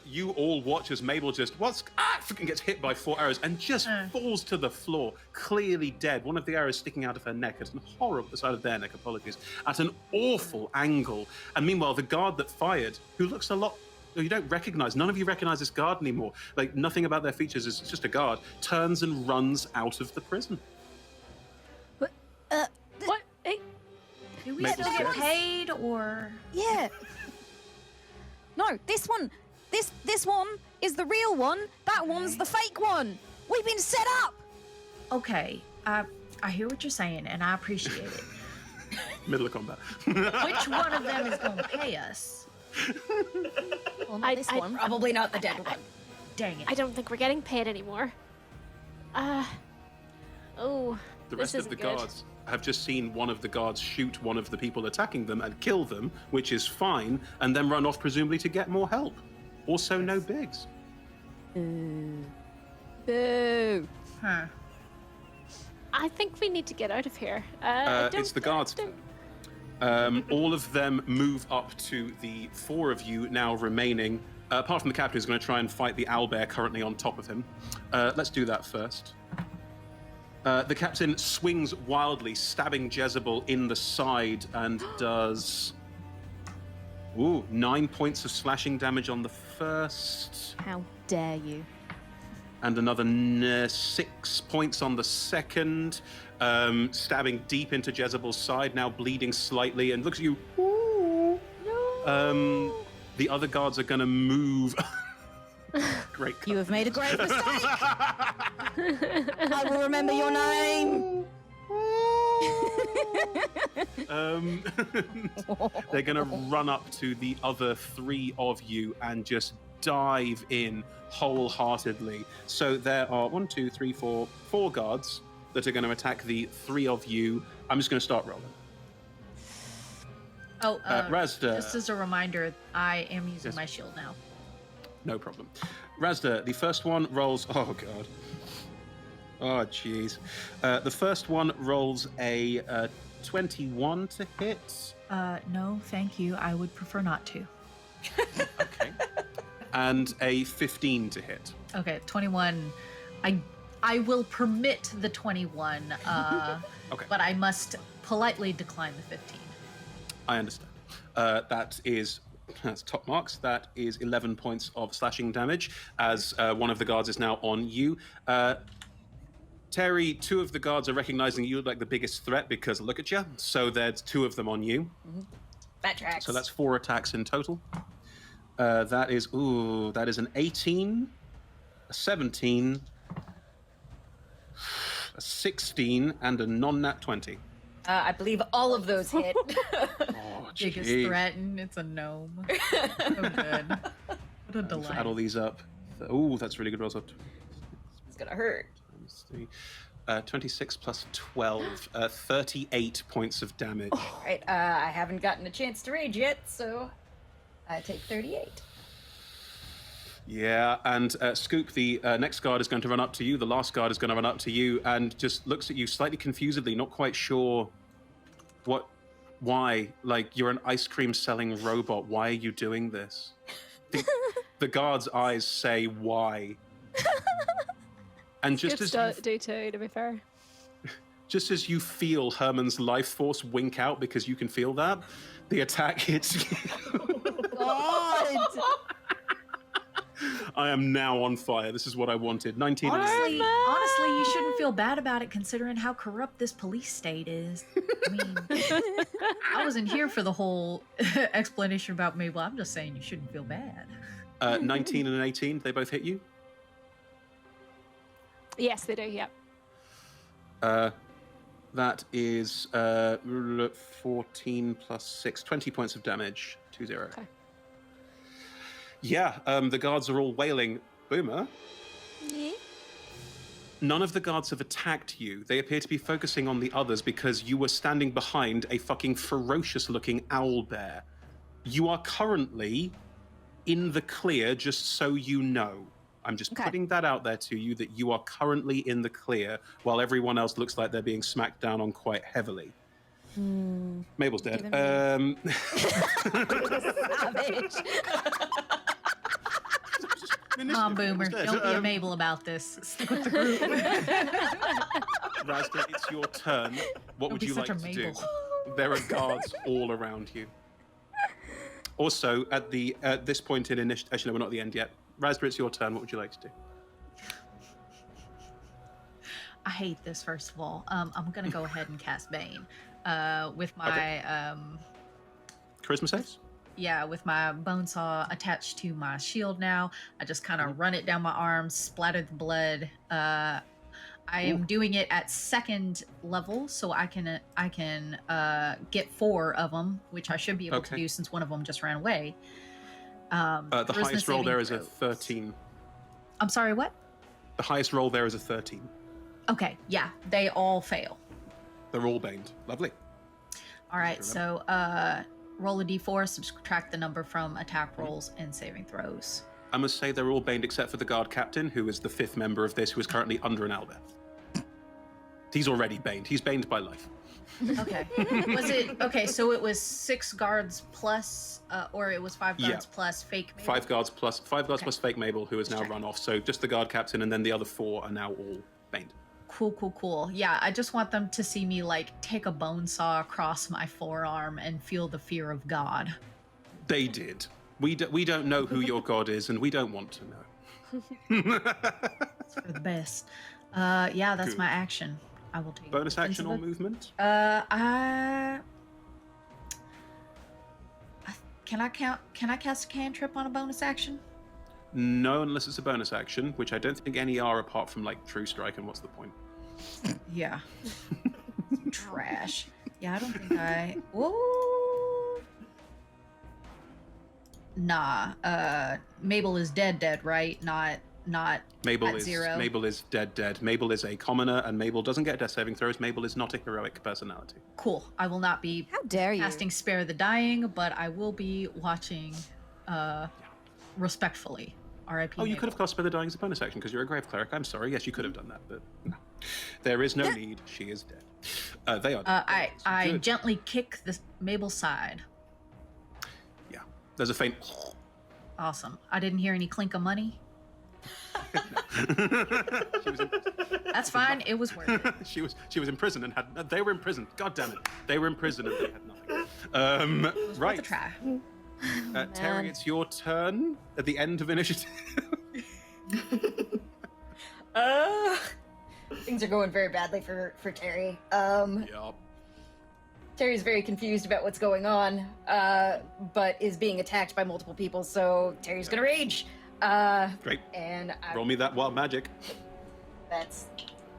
you all watch as Mabel just fucking gets hit by 4 arrows and just falls to the floor, clearly dead. One of the arrows sticking out of her neck at an horrible side of their neck, apologies, at an awful angle. And meanwhile, the guard that fired, who looks a lot. You don't recognize. None of you recognize this guard anymore. Like, nothing about their features is just a guard. Turns and runs out of the prison. What? Hey, Do we Mabel's still get dead. paid, or? Yeah. No, this one is the real one. That one's the fake one. We've been set up. Okay, I hear what you're saying, and I appreciate it. Middle of combat. Which one of them is going to pay us? Well, not this one. Probably not the dead one. Dang it. I don't think we're getting paid anymore. The this rest of isn't the good. guards have just seen one of the guards shoot one of the people attacking them and kill them, which is fine, and then run off presumably to get more help. Also, no bigs. Boo. Huh. I think we need to get out of here. I don't- It's the guards' don't- turn. All of them move up to the 4 of you now remaining. Apart from the captain, who's going to try and fight the owlbear currently on top of him. Let's do that first. The captain swings wildly, stabbing Jezebel in the side, and does 9 points of slashing damage on the first, How dare you? and another 6 points on the second, stabbing deep into Jezebel's side, now bleeding slightly, and looks at you. The other guards are going to move. Great. You have made a great mistake. I will remember your name. They're going to run up to the other 3 of you and just dive in wholeheartedly. So there are 4 guards that are going to attack the 3 of you. I'm just going to start rolling. Oh, Razda. just as a reminder, I am using Yes. my shield now. No problem. Razda, the first one rolls. Oh, God. Oh, jeez. The first one rolls a 21 to hit. No, thank you. I would prefer not to. Okay. And a 15 to hit. Okay, 21. I will permit the 21, Okay. but I must politely decline the 15. I understand. That's top marks. That is 11 points of slashing damage as one of the guards is now on you. Terry, 2 of the guards are recognizing you like the biggest threat because look at you. So there's 2 of them on you. That tracks. So that's 4 attacks in total. That is an 18, a 17, a 16, and a non-nat 20. I believe all of those hit. Oh, Biggest jeez. threat, and it's a gnome. So good. What a delight. Add all these up. Oh, that's really good rolls. It's gonna hurt. 26 plus 12, 38 points of damage. All right, I haven't gotten a chance to rage yet, so I take 38. Yeah, and Scoop, the next guard is going to run up to you. The last guard is going to run up to you and just looks at you slightly confusedly, not quite sure why. Like, you're an ice cream selling robot. Why are you doing this? The guard's eyes say, why? And just Good as start do too, to be fair. just as you feel Herman's life force wink out because you can feel that, the attack hits you. God! I am now on fire. This is what I wanted. 19 and Honestly, you shouldn't feel bad about it considering how corrupt this police state is. I mean, I wasn't here for the whole explanation about Mabel. I'm just saying you shouldn't feel bad. 19 and 18, they both hit you? Yes, they do, yeah. That is 14 plus 6, 20 points of damage. 2-0. Okay. Yeah, the guards are all wailing. Boomer, Yeah. none of the guards have attacked you. They appear to be focusing on the others because you were standing behind a fucking ferocious-looking owl bear. You are currently in the clear, just so you know. I'm just Okay. putting that out there to you, that you are currently in the clear, while everyone else looks like they're being smacked down on quite heavily. Mabel's dead. Savage. Come on, Boomer. Don't be a Mabel about this. Stick with the group. Razda, it's your turn. What would be you such like a to do? Mabel. There are guards all around you. Also, at this point in initiative, actually, no, we're not at the end yet. Razda, it's your turn. What would you like to do? I hate this, first of all. I'm going to go ahead and cast Bane. With my... Okay. Charisma saves? Yeah, with my bone saw attached to my shield now, I just kind of run it down my arms, splatter the blood. I am doing it at 2nd level, so I can get 4 of them, which I should be able to do since one of them just ran away. The Charisma highest roll saving there is a throws. 13. I'm sorry, what? The highest roll there is a 13. Okay, yeah, they all fail. They're all baned. Lovely. All right, so roll a d4, subtract the number from attack rolls and saving throws. I must say they're all baned except for the guard captain, who is the 5th member of this, who is currently under an owlbear. He's already baned. He's baned by life. Okay. Was it okay? So it was 6 guards plus, or it was 5 guards plus fake Mabel? 5 guards plus plus fake Mabel, who has now Check. run off. So just the guard captain, and then the other 4 are now all baned. Cool. Yeah, I just want them to see me like take a bone saw across my forearm and feel the fear of God. They did. We don't know who your god is, and we don't want to know. It's for the best. Yeah, that's Good. my action. I will take Bonus action or defensive- movement? Can I cast a cantrip on a bonus action? No, unless it's a bonus action, which I don't think any are apart from like True Strike, and what's the point? Yeah. Trash. Yeah, I don't think I. Whoa. Nah. Mabel is dead, right? Not Mabel at is 0. Mabel is dead. Mabel is a commoner, and Mabel doesn't get death saving throws. Mabel is not a heroic personality. Cool. I will not be How dare you? casting Spare the Dying, but I will be watching respectfully. R.I.P. Oh, you Mabel. could have cast Spare the Dying as a bonus action because you're a grave cleric. I'm sorry. Yes, you could have done that, but no. There is no need. She is dead. They are dead. I Good. gently kick Mabel's side. Yeah. There's a faint. Awesome. I didn't hear any clink of money. She was in, That's fine. It was worth it. she was in prison and had. They were in prison. God damn it. They were in prison and they had nothing. It was Right. worth a try. Terry, it's your turn at the end of initiative. Things are going very badly for Terry. Yup. Terry's very confused about what's going on, but is being attacked by multiple people, so Terry's gonna rage. Great. And Roll me that wild magic. that's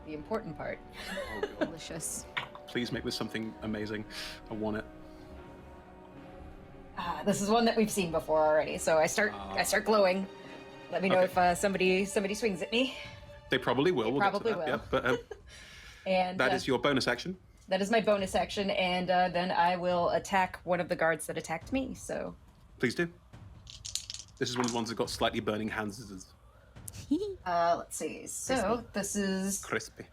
the important part. Oh, God. Delicious. Please make this something amazing. I want it. This is one that we've seen before already, so I start glowing. Let me know Okay. if somebody swings at me. They probably will. They We'll probably get to that. will. Yeah, but And that is your bonus action. that is my bonus action, and then I will attack one of the guards that attacked me. So Please do. This is one of the ones that got slightly burning hands. let's see. So this is Crispy.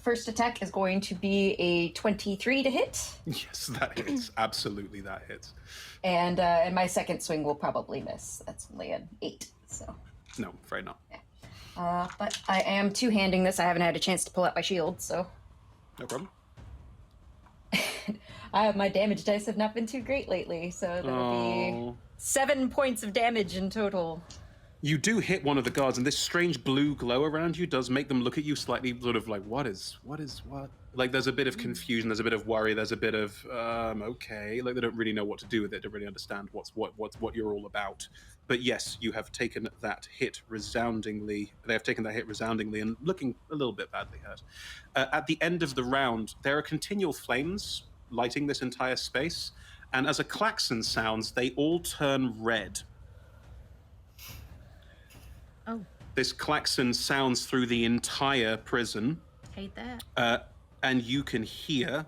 first attack is going to be a 23 to hit, Yes, that hits. Absolutely, that hits. and my second swing will probably miss. That's only an 8. So, No, afraid not. but I am two-handing this. I haven't had a chance to pull out my shield, so No problem. my damage dice have not been too great lately. So that'll be Oh. 7 points of damage in total. You do hit one of the guards, and this strange blue glow around you does make them look at you slightly, sort of like, what? Like, there's a bit of confusion, there's a bit of worry, there's a bit of, okay. Like, they don't really know what to do with it, don't really understand what you're all about. But yes, you have taken that hit resoundingly. They have taken that hit resoundingly and looking a little bit badly hurt. At the end of the round, there are continual flames lighting this entire space, and as a klaxon sounds, they all turn red. Oh, This klaxon sounds through the entire prison, hate that. and you can hear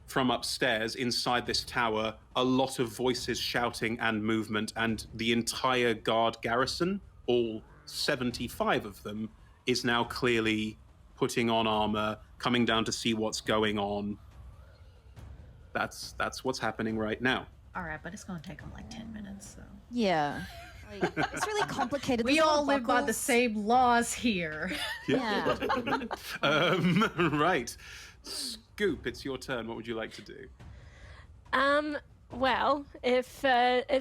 from upstairs inside this tower a lot of voices shouting and movement, and the entire guard garrison, all 75 of them, is now clearly putting on armor, coming down to see what's going on. That's what's happening right now. All right, but it's going to take them like 10 minutes, so. Yeah. Like, it's really complicated. We There's a lot all of live by the buckles. same laws here. Yeah. Right. Scoop, it's your turn. What would you like to do? Well, if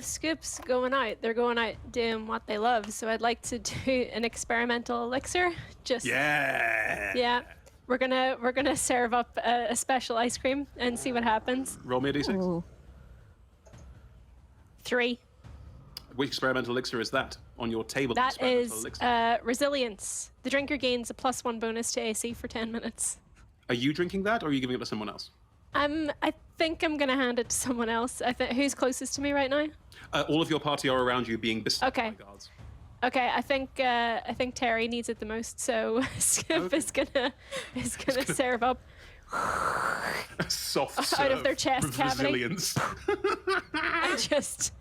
Scoop's going out, they're going out doing what they love. So I'd like to do an experimental elixir. Just Yeah. We're gonna serve up a special ice cream and see what happens. Roll me a d6. Ooh. 3. Which experimental elixir is that on your table? That experimental is elixir? resilience. The drinker gains a +1 bonus to AC for 10 minutes. Are you drinking that, or are you giving it to someone else? I think I'm gonna hand it to someone else. I think who's closest to me right now? All of your party are around you, being beset Okay. by guards. Okay, I think Terry needs it the most, so Scoop Okay. is gonna serve up Soft out serve of their chest with cavity. resilience. and just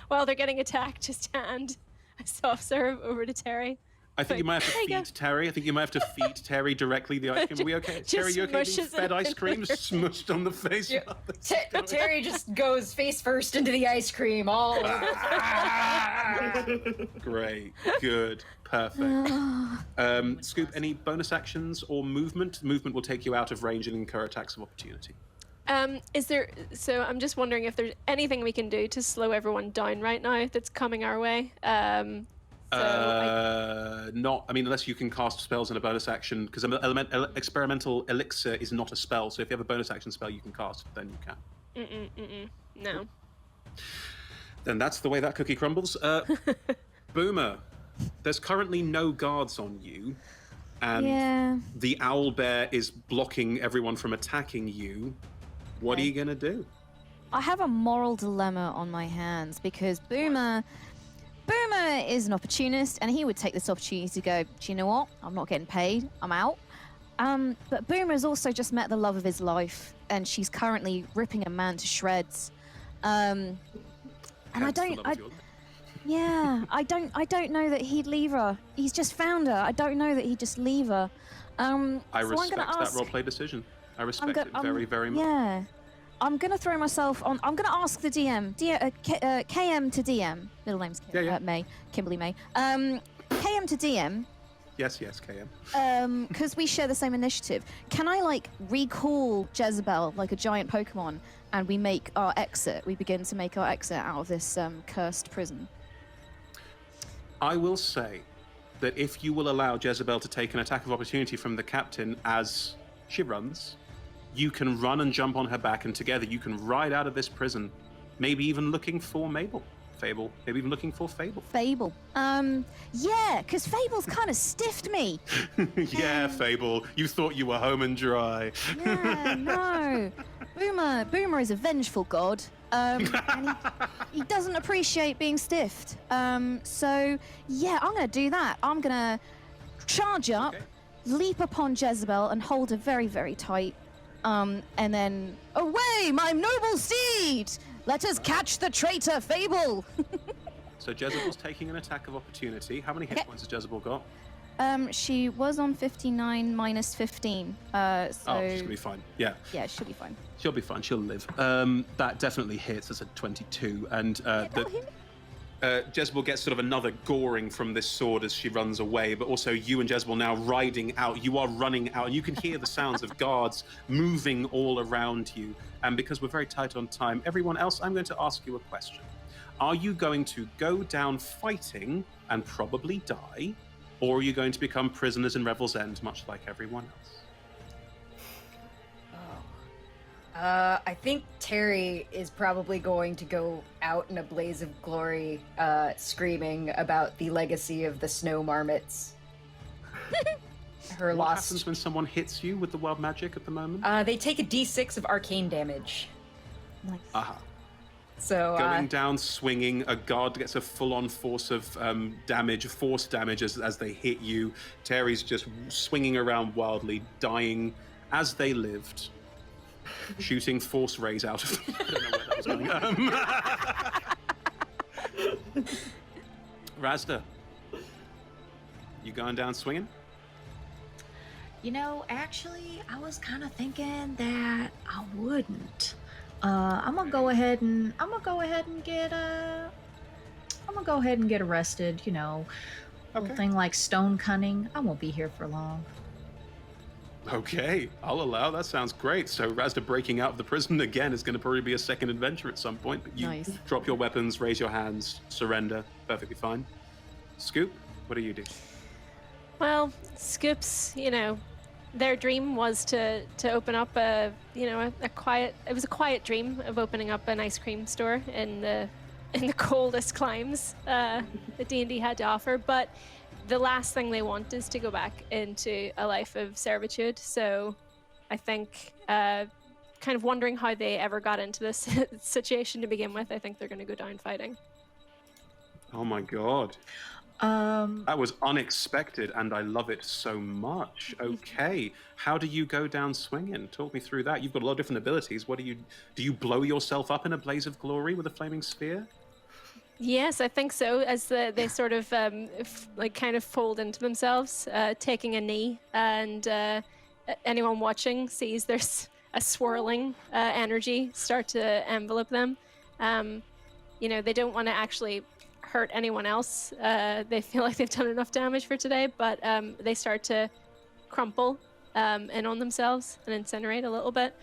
while they're getting attacked, just hand a soft serve over to Terry. I think you might have There you to go. feed Terry. I think you might have to feed Terry directly the ice cream. Are we okay? Just Terry, you okay being smushes fed it ice in cream there. smushed on the face? Yeah. Terry just goes face first into the ice cream, all over. Great, good, perfect. Scoop, any bonus actions or movement? Movement will take you out of range and incur attacks of opportunity. Is there? So I'm just wondering if there's anything we can do to slow everyone down right now that's coming our way. Not. I mean, unless you can cast spells in a bonus action, because experimental elixir is not a spell. So if you have a bonus action spell you can cast, then you can. No. Then that's the way that cookie crumbles. Boomer, there's currently no guards on you, and Yeah. the owl bear is blocking everyone from attacking you. What are you gonna do? I have a moral dilemma on my hands because Boomer is an opportunist, and he would take this opportunity to go, do you know what? I'm not getting paid. I'm out. But Boomer has also just met the love of his life, and she's currently ripping a man to shreds. And Hence the love of your life. Yeah, I don't know that he'd leave her. He's just found her. I don't know that he'd just leave her. I so respect I'm gonna that ask, roleplay decision. I respect go- it very, very much. Yeah. I'm gonna throw myself on. I'm gonna ask the DM, KM to DM. Middle name's May, Kimberly May. KM to DM. Yes, KM. Because we share the same initiative. Can I like recall Jezebel like a giant Pokemon, and we make our exit? We begin to make our exit out of this cursed prison. I will say that if you will allow Jezebel to take an attack of opportunity from the captain as she runs, you can run and jump on her back, and together you can ride out of this prison, maybe even looking for Fable, maybe even looking for Fable. Fable. Yeah, because Fable's kind of stiffed me. Yeah, Fable, you thought you were home and dry. Yeah, no. Boomer is a vengeful god. And he doesn't appreciate being stiffed. So yeah, I'm gonna do that. I'm gonna charge up, leap upon Jezebel, and hold her very, very tight. And then away, my noble steed! Let us catch the traitor, Fable! So Jezebel's taking an attack of opportunity. How many hit points has Jezebel got? She was on 59 minus 15. So she's gonna be fine. Yeah. Yeah, she'll be fine. She'll be fine. She'll live. That definitely hits. That's a 22, and Jezebel gets sort of another goring from this sword as she runs away. But also, you and Jezebel now riding out. You are running out, and you can hear the sounds of guards moving all around you. And because we're very tight on time, everyone else, I'm going to ask you a question. Are you going to go down fighting and probably die, or are you going to become prisoners in Revel's End, much like everyone else? I think Terry is probably going to go out in a blaze of glory, screaming about the legacy of the snow marmots. What happens when someone hits you with the wild magic at the moment? They take a d6 of arcane damage. Nice. So going down swinging, a guard gets a full-on force of force damage as they hit you. Terry's just swinging around wildly, dying as they lived, shooting force rays out of them. I don't know where that was going. Razda, you going down swinging? You know, actually, I was kind of thinking that I wouldn't. I'm gonna go ahead and get arrested. You know, little thing like stone cunning. I won't be here for long. Okay, I'll allow. That sounds great. So Razda breaking out of the prison again is going to probably be a second adventure at some point. But you drop your weapons, raise your hands, surrender. Perfectly fine. Scoop, what do you do? Well, Scoop's, their dream was to open up a quiet dream of opening up an ice cream store in the coldest climes that D&D had to offer, but the last thing they want is to go back into a life of servitude. So I think kind of wondering how they ever got into this situation to begin with, I think they're going to go down fighting. Oh my god. That was unexpected, and I love it so much. Okay, how do you go down swinging? Talk me through that. You've got a lot of different abilities. What do you blow yourself up in a blaze of glory with a flaming spear? Yes, I think so. As they sort of kind of fold into themselves, taking a knee, and anyone watching sees there's a swirling energy start to envelop them. They don't want to actually hurt anyone else. They feel like they've done enough damage for today, but they start to crumple in on themselves and incinerate a little bit.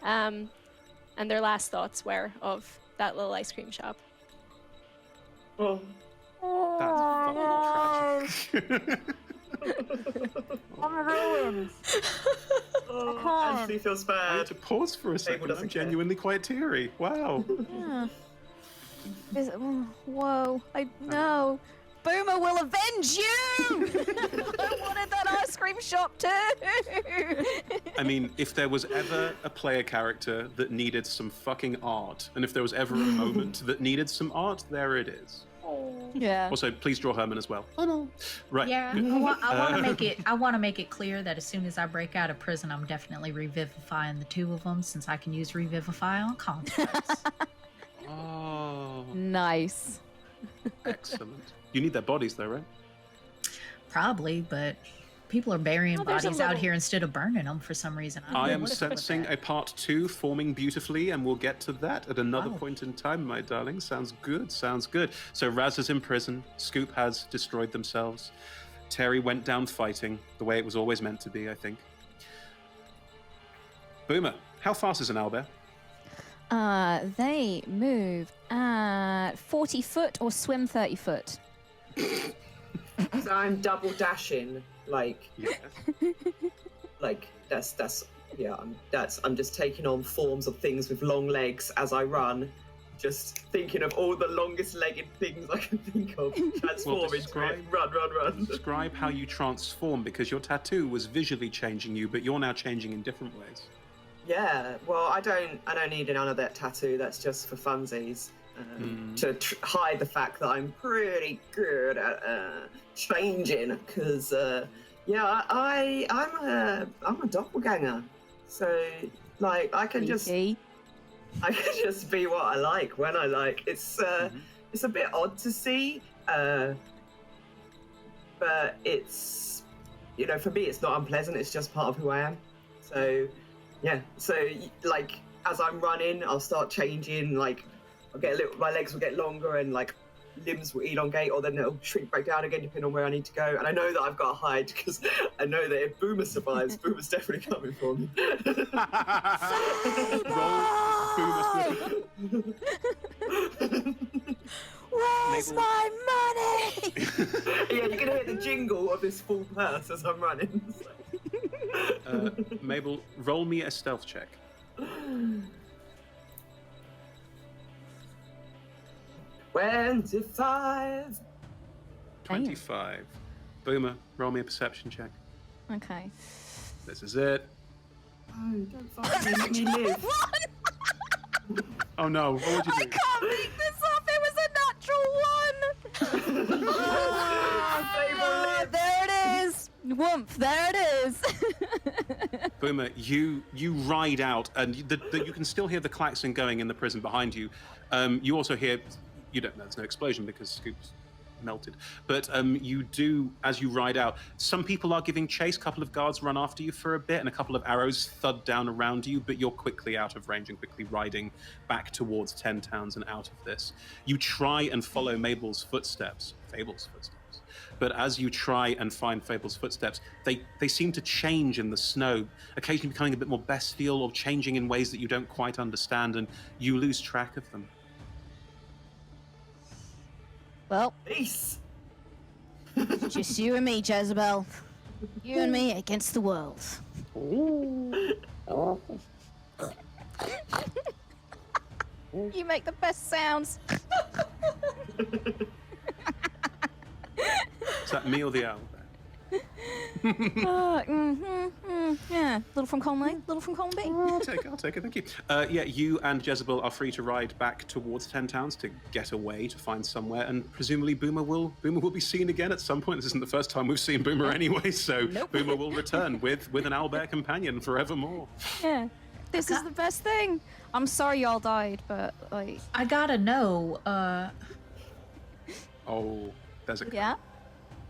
And their last thoughts were of that little ice cream shop. Oh. That's fucking tragic. I'm ruined. Anjuli feels I bad. had to pause for a second. I'm doesn't care. genuinely quite teary. Wow. Yeah. Whoa! No, Boomer will avenge you. I wanted that ice cream shop too. I mean, if there was ever a player character that needed some fucking art, and if there was ever a moment that needed some art, there it is. Yeah. Also, please draw Herman as well. Oh no. Right. Yeah, good. I want to make it clear that as soon as I break out of prison, I'm definitely revivifying the two of them, since I can use revivify on contracts. Oh. Nice. Excellent. You need their bodies, though, right? Probably, but people are burying Oh, there's a bodies out little- here instead of burning them for some reason. don't I know am what's up with sensing that. a part 2 forming beautifully, and we'll get to that at another Wow. point in time, my darling. Sounds good, sounds good. So Raz is in prison. Scoop has destroyed themselves. Terry went down fighting, the way it was always meant to be, I think. Boomer, how fast is an owlbear? They move at 40 foot or swim 30 foot. So I'm double dashing, like Yes. I'm just taking on forms of things with long legs as I run, just thinking of all the longest legged things I can think of, transform into it, describe- run. Describe how you transform, because your tattoo was visually changing you, but you're now changing in different ways. Yeah, well, I don't need none of that tattoo. That's just for funsies, to hide the fact that I'm pretty good at changing. Because I'm a doppelganger, so like I can just be what I like when I like. It's a bit odd to see, but it's for me it's not unpleasant. It's just part of who I am. So. Yeah, so like as I'm running, I'll start changing. Like my legs will get longer, and like limbs will elongate, or then they'll shrink back down again, depending on where I need to go. And I know that I've got to hide because I know that if Boomer survives, Boomer's definitely coming for me. Where's my money? Yeah, you can hear the jingle of his full purse as I'm running. Mabel, roll me a stealth check. 25. 25. Boomer, roll me a perception check. Okay. This is it. Oh, don't fuck me, let me live. Oh no, what would you do? I can't make this up. It was a natural one. Oh, there it is. Whoomp, there it is. Boomer, you ride out, and you can still hear the klaxon going in the prison behind you. You also hear, you don't know, there's no explosion because Scoop's melted. But you do, as you ride out, some people are giving chase. A couple of guards run after you for a bit, and a couple of arrows thud down around you, but you're quickly out of range and quickly riding back towards 10 Towns and out of this. You try and follow Fable's footsteps. But as you try and find Fable's footsteps, they seem to change in the snow, occasionally becoming a bit more bestial or changing in ways that you don't quite understand, and you lose track of them. Well, Peace. just you and me, Jezebel. You and me against the world. You make the best sounds. Is that me or the owl? Yeah, little from column A, little from column B. I'll take it, thank you. Yeah, you and Jezebel are free to ride back towards 10 Towns to get away, to find somewhere, and presumably Boomer will be seen again at some point. This isn't the first time we've seen Boomer anyway, so Boomer will return with an owlbear companion forevermore. Yeah, this is the best thing. I'm sorry y'all died, but like... I gotta know, Oh, there's a Yeah?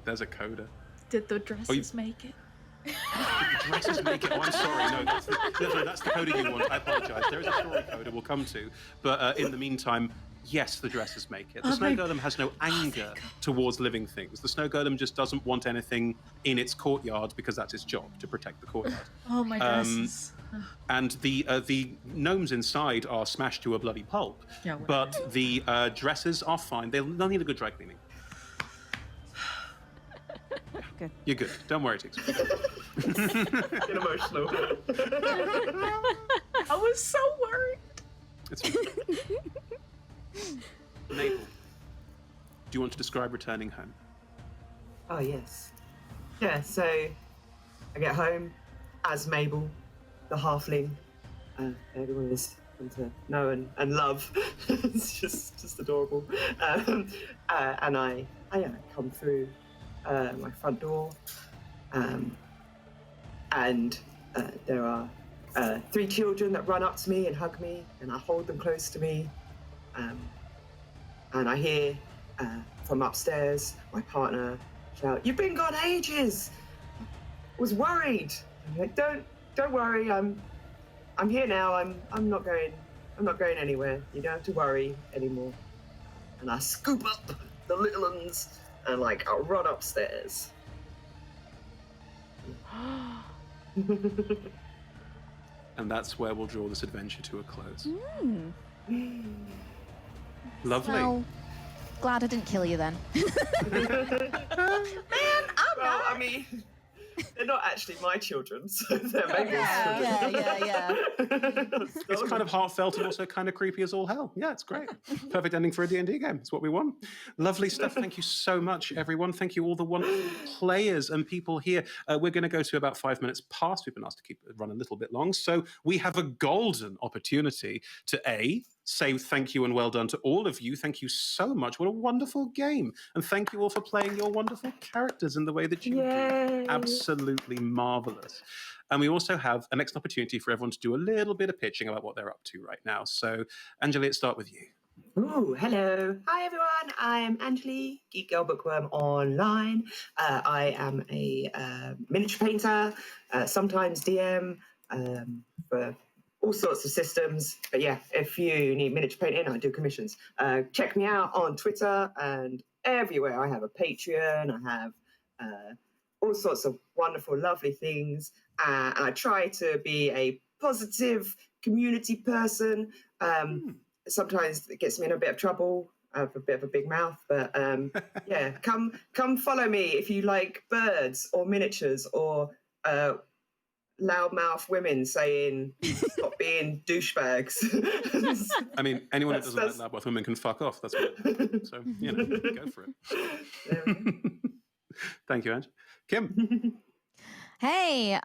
There's a coda. did the dresses make it? The dresses make it. Oh, I'm sorry. No, that's the coda you want. I apologize. There is a story coda we'll come to. But in the meantime, yes, the dresses make it. The snow golem has no anger towards living things. The snow golem just doesn't want anything in its courtyard because that's its job, to protect the courtyard. Oh, my dresses. And the gnomes inside are smashed to a bloody pulp. Yeah, whatever. But the dresses are fine. They'll need a good dry cleaning. Good. You're good. Don't worry, Tix. Get emotional. I was so worried. It's fine. Mabel, do you want to describe returning home? Oh, yes. Yeah, so I get home as Mabel, the halfling. Everyone is come to know and love. It's just adorable. And I come through my front door, and there are 3 children that run up to me and hug me, and I hold them close to me, and I hear From upstairs, my partner shout, "You've been gone ages! Was worried." I'm like, don't worry, I'm here now. I'm not going anywhere. You don't have to worry anymore. And I scoop up the little ones and like I'll run upstairs. And that's where we'll draw this adventure to a close. Mm. Lovely. Well, glad I didn't kill you then. Man, I'm not. I mean, they're not actually my children, so they're Mabel's children. Yeah. It's kind of heartfelt and also kind of creepy as all hell. Yeah, it's great. Perfect ending for a D&D game. It's what we want. Lovely stuff. Thank you so much, everyone. Thank you all the wonderful players and people here. We're going to go to about 5 minutes past. We've been asked to keep it run a little bit long. So we have a golden opportunity to say thank you and well done to all of you. Thank you so much. What a wonderful game. And thank you all for playing your wonderful characters in the way that you do. Absolutely marvelous. And we also have an next opportunity for everyone to do a little bit of pitching about what they're up to right now. So, Anjuli, let's start with you. Ooh, hello. Hi, everyone. I'm Anjuli, Geek Girl Bookworm Online. I am a miniature painter, sometimes DM for all sorts of systems. But yeah, if you need miniature painting, I do commissions. Check me out on Twitter and everywhere. I have a Patreon. I have all sorts of wonderful, lovely things. And I try to be a positive community person. Sometimes it gets me in a bit of trouble. I have a bit of a big mouth, but yeah, come follow me if you like birds or miniatures or loudmouth women saying stop being douchebags. I mean, anyone who doesn't like loudmouth women can fuck off. That's what so, go for it. Thank you, Ange. Kim. Hey,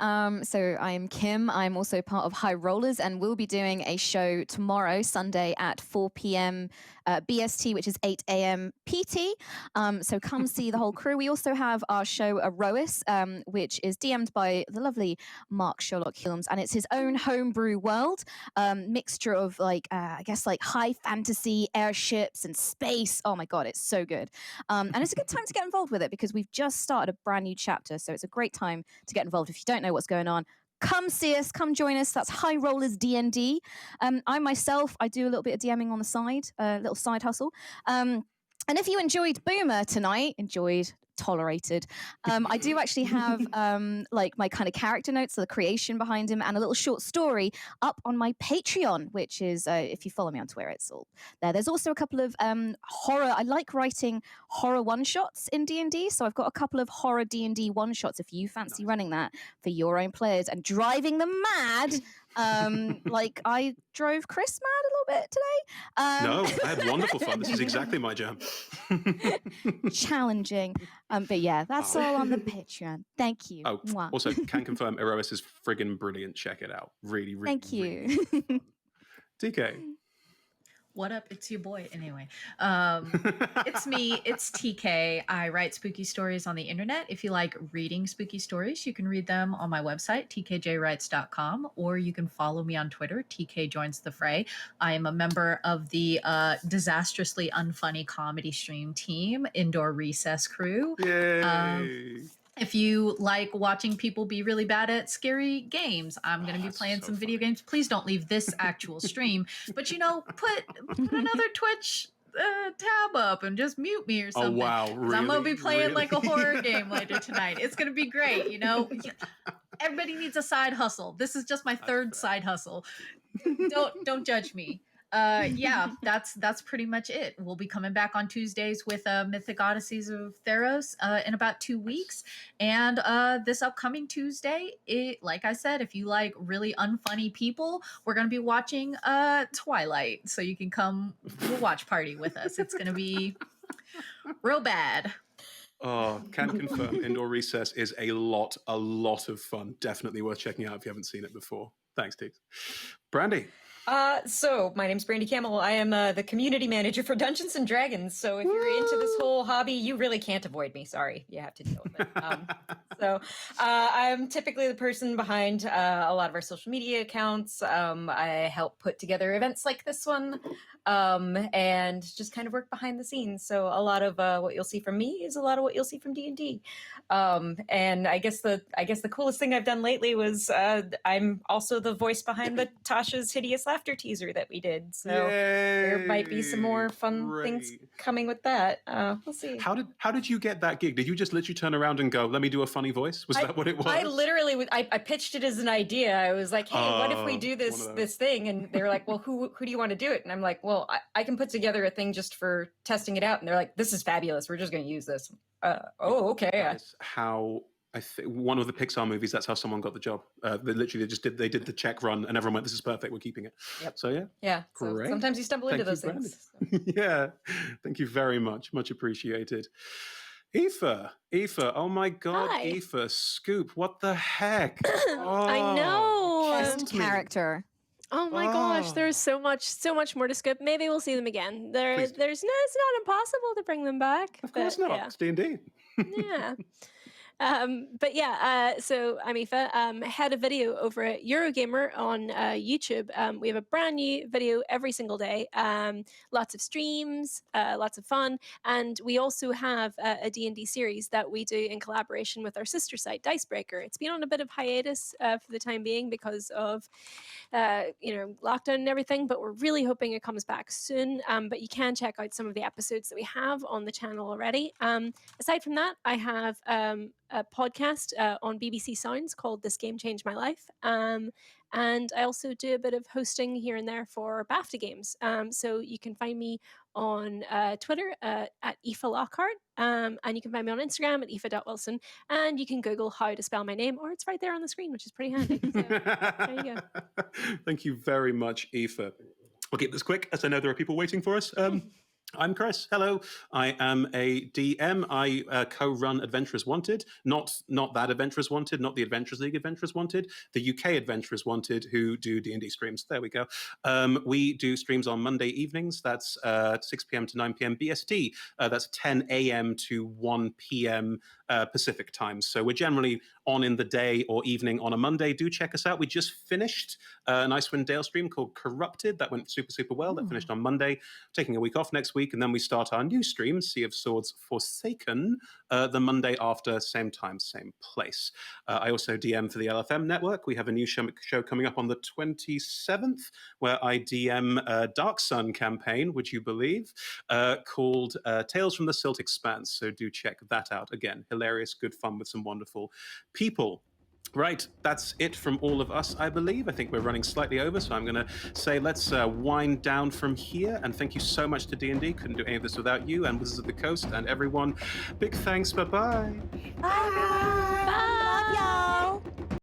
so I'm Kim. I'm also part of High Rollers, and we'll be doing a show tomorrow, Sunday at 4 p.m. BST, which is 8 a.m. PT. So come see the whole crew. We also have our show Arois, which is DM'd by the lovely Mark Sherlock Hulmes, and it's his own homebrew world, mixture of I guess high fantasy, airships, and space. Oh my god, it's so good. And it's a good time to get involved with it because we've just started a brand new chapter, so it's a great time to get involved. If you don't know what's going on, come see us, come join us. That's High Rollers D&D. I myself, I do a little bit of DMing on the side, a little side hustle. And if you enjoyed Boomer tonight, tolerated, I do actually have my kind of character notes, so the creation behind him, and a little short story up on my Patreon, which is if you follow me on Twitter, it's all there. There's also a couple of horror. I like writing horror one shots in D&D, so I've got a couple of horror D&D one shots if you fancy running that for your own players and driving them mad. Like I drove Chris mad a little bit today. No, I had wonderful fun. This is exactly my jam. Challenging. But yeah, that's all on the Patreon. Thank you. Oh, Mwah. also can confirm Arois is friggin' brilliant. Check it out. Really, really. Thank you. Really fun. DK. What up? It's your boy. Anyway, it's me. It's TK. I write spooky stories on the internet. If you like reading spooky stories, you can read them on my website, tkjwrites.com, or you can follow me on Twitter, TK Joins the Fray. I am a member of the disastrously unfunny comedy stream team, Indoor Recess Crew. Yay! If you like watching people be really bad at scary games, I'm going to be playing some video games. Please don't leave this actual stream, but put another Twitch tab up and just mute me or something. Oh wow! Really? I'm going to be playing like a horror game later tonight. It's going to be great. Everybody needs a side hustle. This is just my third side hustle. Don't judge me. Yeah, that's pretty much it. We'll be coming back on Tuesdays with Mythic Odysseys of Theros in about 2 weeks. And this upcoming Tuesday, like I said, if you like really unfunny people, we're going to be watching Twilight. So you can come to a watch party with us. It's going to be real bad. Oh, can confirm Indoor Recess is a lot of fun. Definitely worth checking out if you haven't seen it before. Thanks, Teeks. Brandy. So my name's Brandy Camel. I am the community manager for Dungeons and Dragons. So if you're into this whole hobby, you really can't avoid me. Sorry, you have to deal with it. I'm typically the person behind a lot of our social media accounts. I help put together events like this one, and just kind of work behind the scenes. So a lot of what you'll see from me is a lot of what you'll see from D&D. And I guess the coolest thing I've done lately was I'm also the voice behind the Tasha's Hideous Laughter teaser that we did. So there might be some more fun things coming with that. We'll see. How did you get that gig? Did you just literally turn around and go, "Let me do a funny voice"? Was that what it was? I literally I pitched it as an idea. I was like, "Hey, what if we do this thing?" And they were like, "Well, who do you want to do it?" And I'm like, "Well, I can put together a thing just for testing it out." And they're like, "This is fabulous. We're just going to use this." Okay. That's how one of the Pixar movies. That's how someone got the job. They did the check run, and everyone went, "This is perfect. We're keeping it." Yep. So yeah. Yeah. So great. sometimes you stumble into those things. So. Yeah. Thank you very much. Much appreciated. Aoife, oh my God, Hi. Aoife, Scoop, what the heck? I know. Best character. Oh my gosh, there's so much more to Scoop. Maybe we'll see them again. It's not impossible to bring them back. Of course not. Yeah. It's D&D. Yeah. So I'm Aoife, head of video over at Eurogamer on YouTube. We have a brand new video every single day, lots of streams, lots of fun, and we also have a D&D series that we do in collaboration with our sister site, Dicebreaker. It's been on a bit of hiatus for the time being because of lockdown and everything, but we're really hoping it comes back soon. But you can check out some of the episodes that we have on the channel already. Aside from that, I have a podcast on BBC Sounds called This Game Changed My Life. And I also do a bit of hosting here and there for BAFTA games. So you can find me on Twitter at Aoife Lockhart. And you can find me on Instagram at Aoife.Wilson. And you can Google how to spell my name, or it's right there on the screen, which is pretty handy. So there you go. Thank you very much, Aoife. We'll keep this quick, as I know there are people waiting for us. I'm Chris. Hello. I am a DM. I co-run Adventurers Wanted. Not that Adventurers Wanted, not the Adventurers League Adventurers Wanted, the UK Adventurers Wanted, who do D&D streams. There we go. We do streams on Monday evenings. That's 6 p.m. to 9 p.m. BST. That's 10 a.m. to 1 p.m. Pacific time. So we're generally on in the day or evening on a Monday. Do check us out. We just finished an Icewind Dale stream called Corrupted. That went super, super well. That finished on Monday. Taking a week off next week. And then we start our new stream, Sea of Swords Forsaken, the Monday after, same time, same place. I also DM for the LFM network. We have a new show coming up on the 27th, where I DM a Dark Sun campaign, would you believe, called Tales from the Silt Expanse. So do check that out. Again, hilarious, good fun with some wonderful people. Right, that's it from all of us, I believe. I think we're running slightly over, so I'm going to say let's wind down from here. And thank you so much to D&D. Couldn't do any of this without you and Wizards of the Coast and everyone. Big thanks. Bye-bye. Bye. Bye. Love y'all.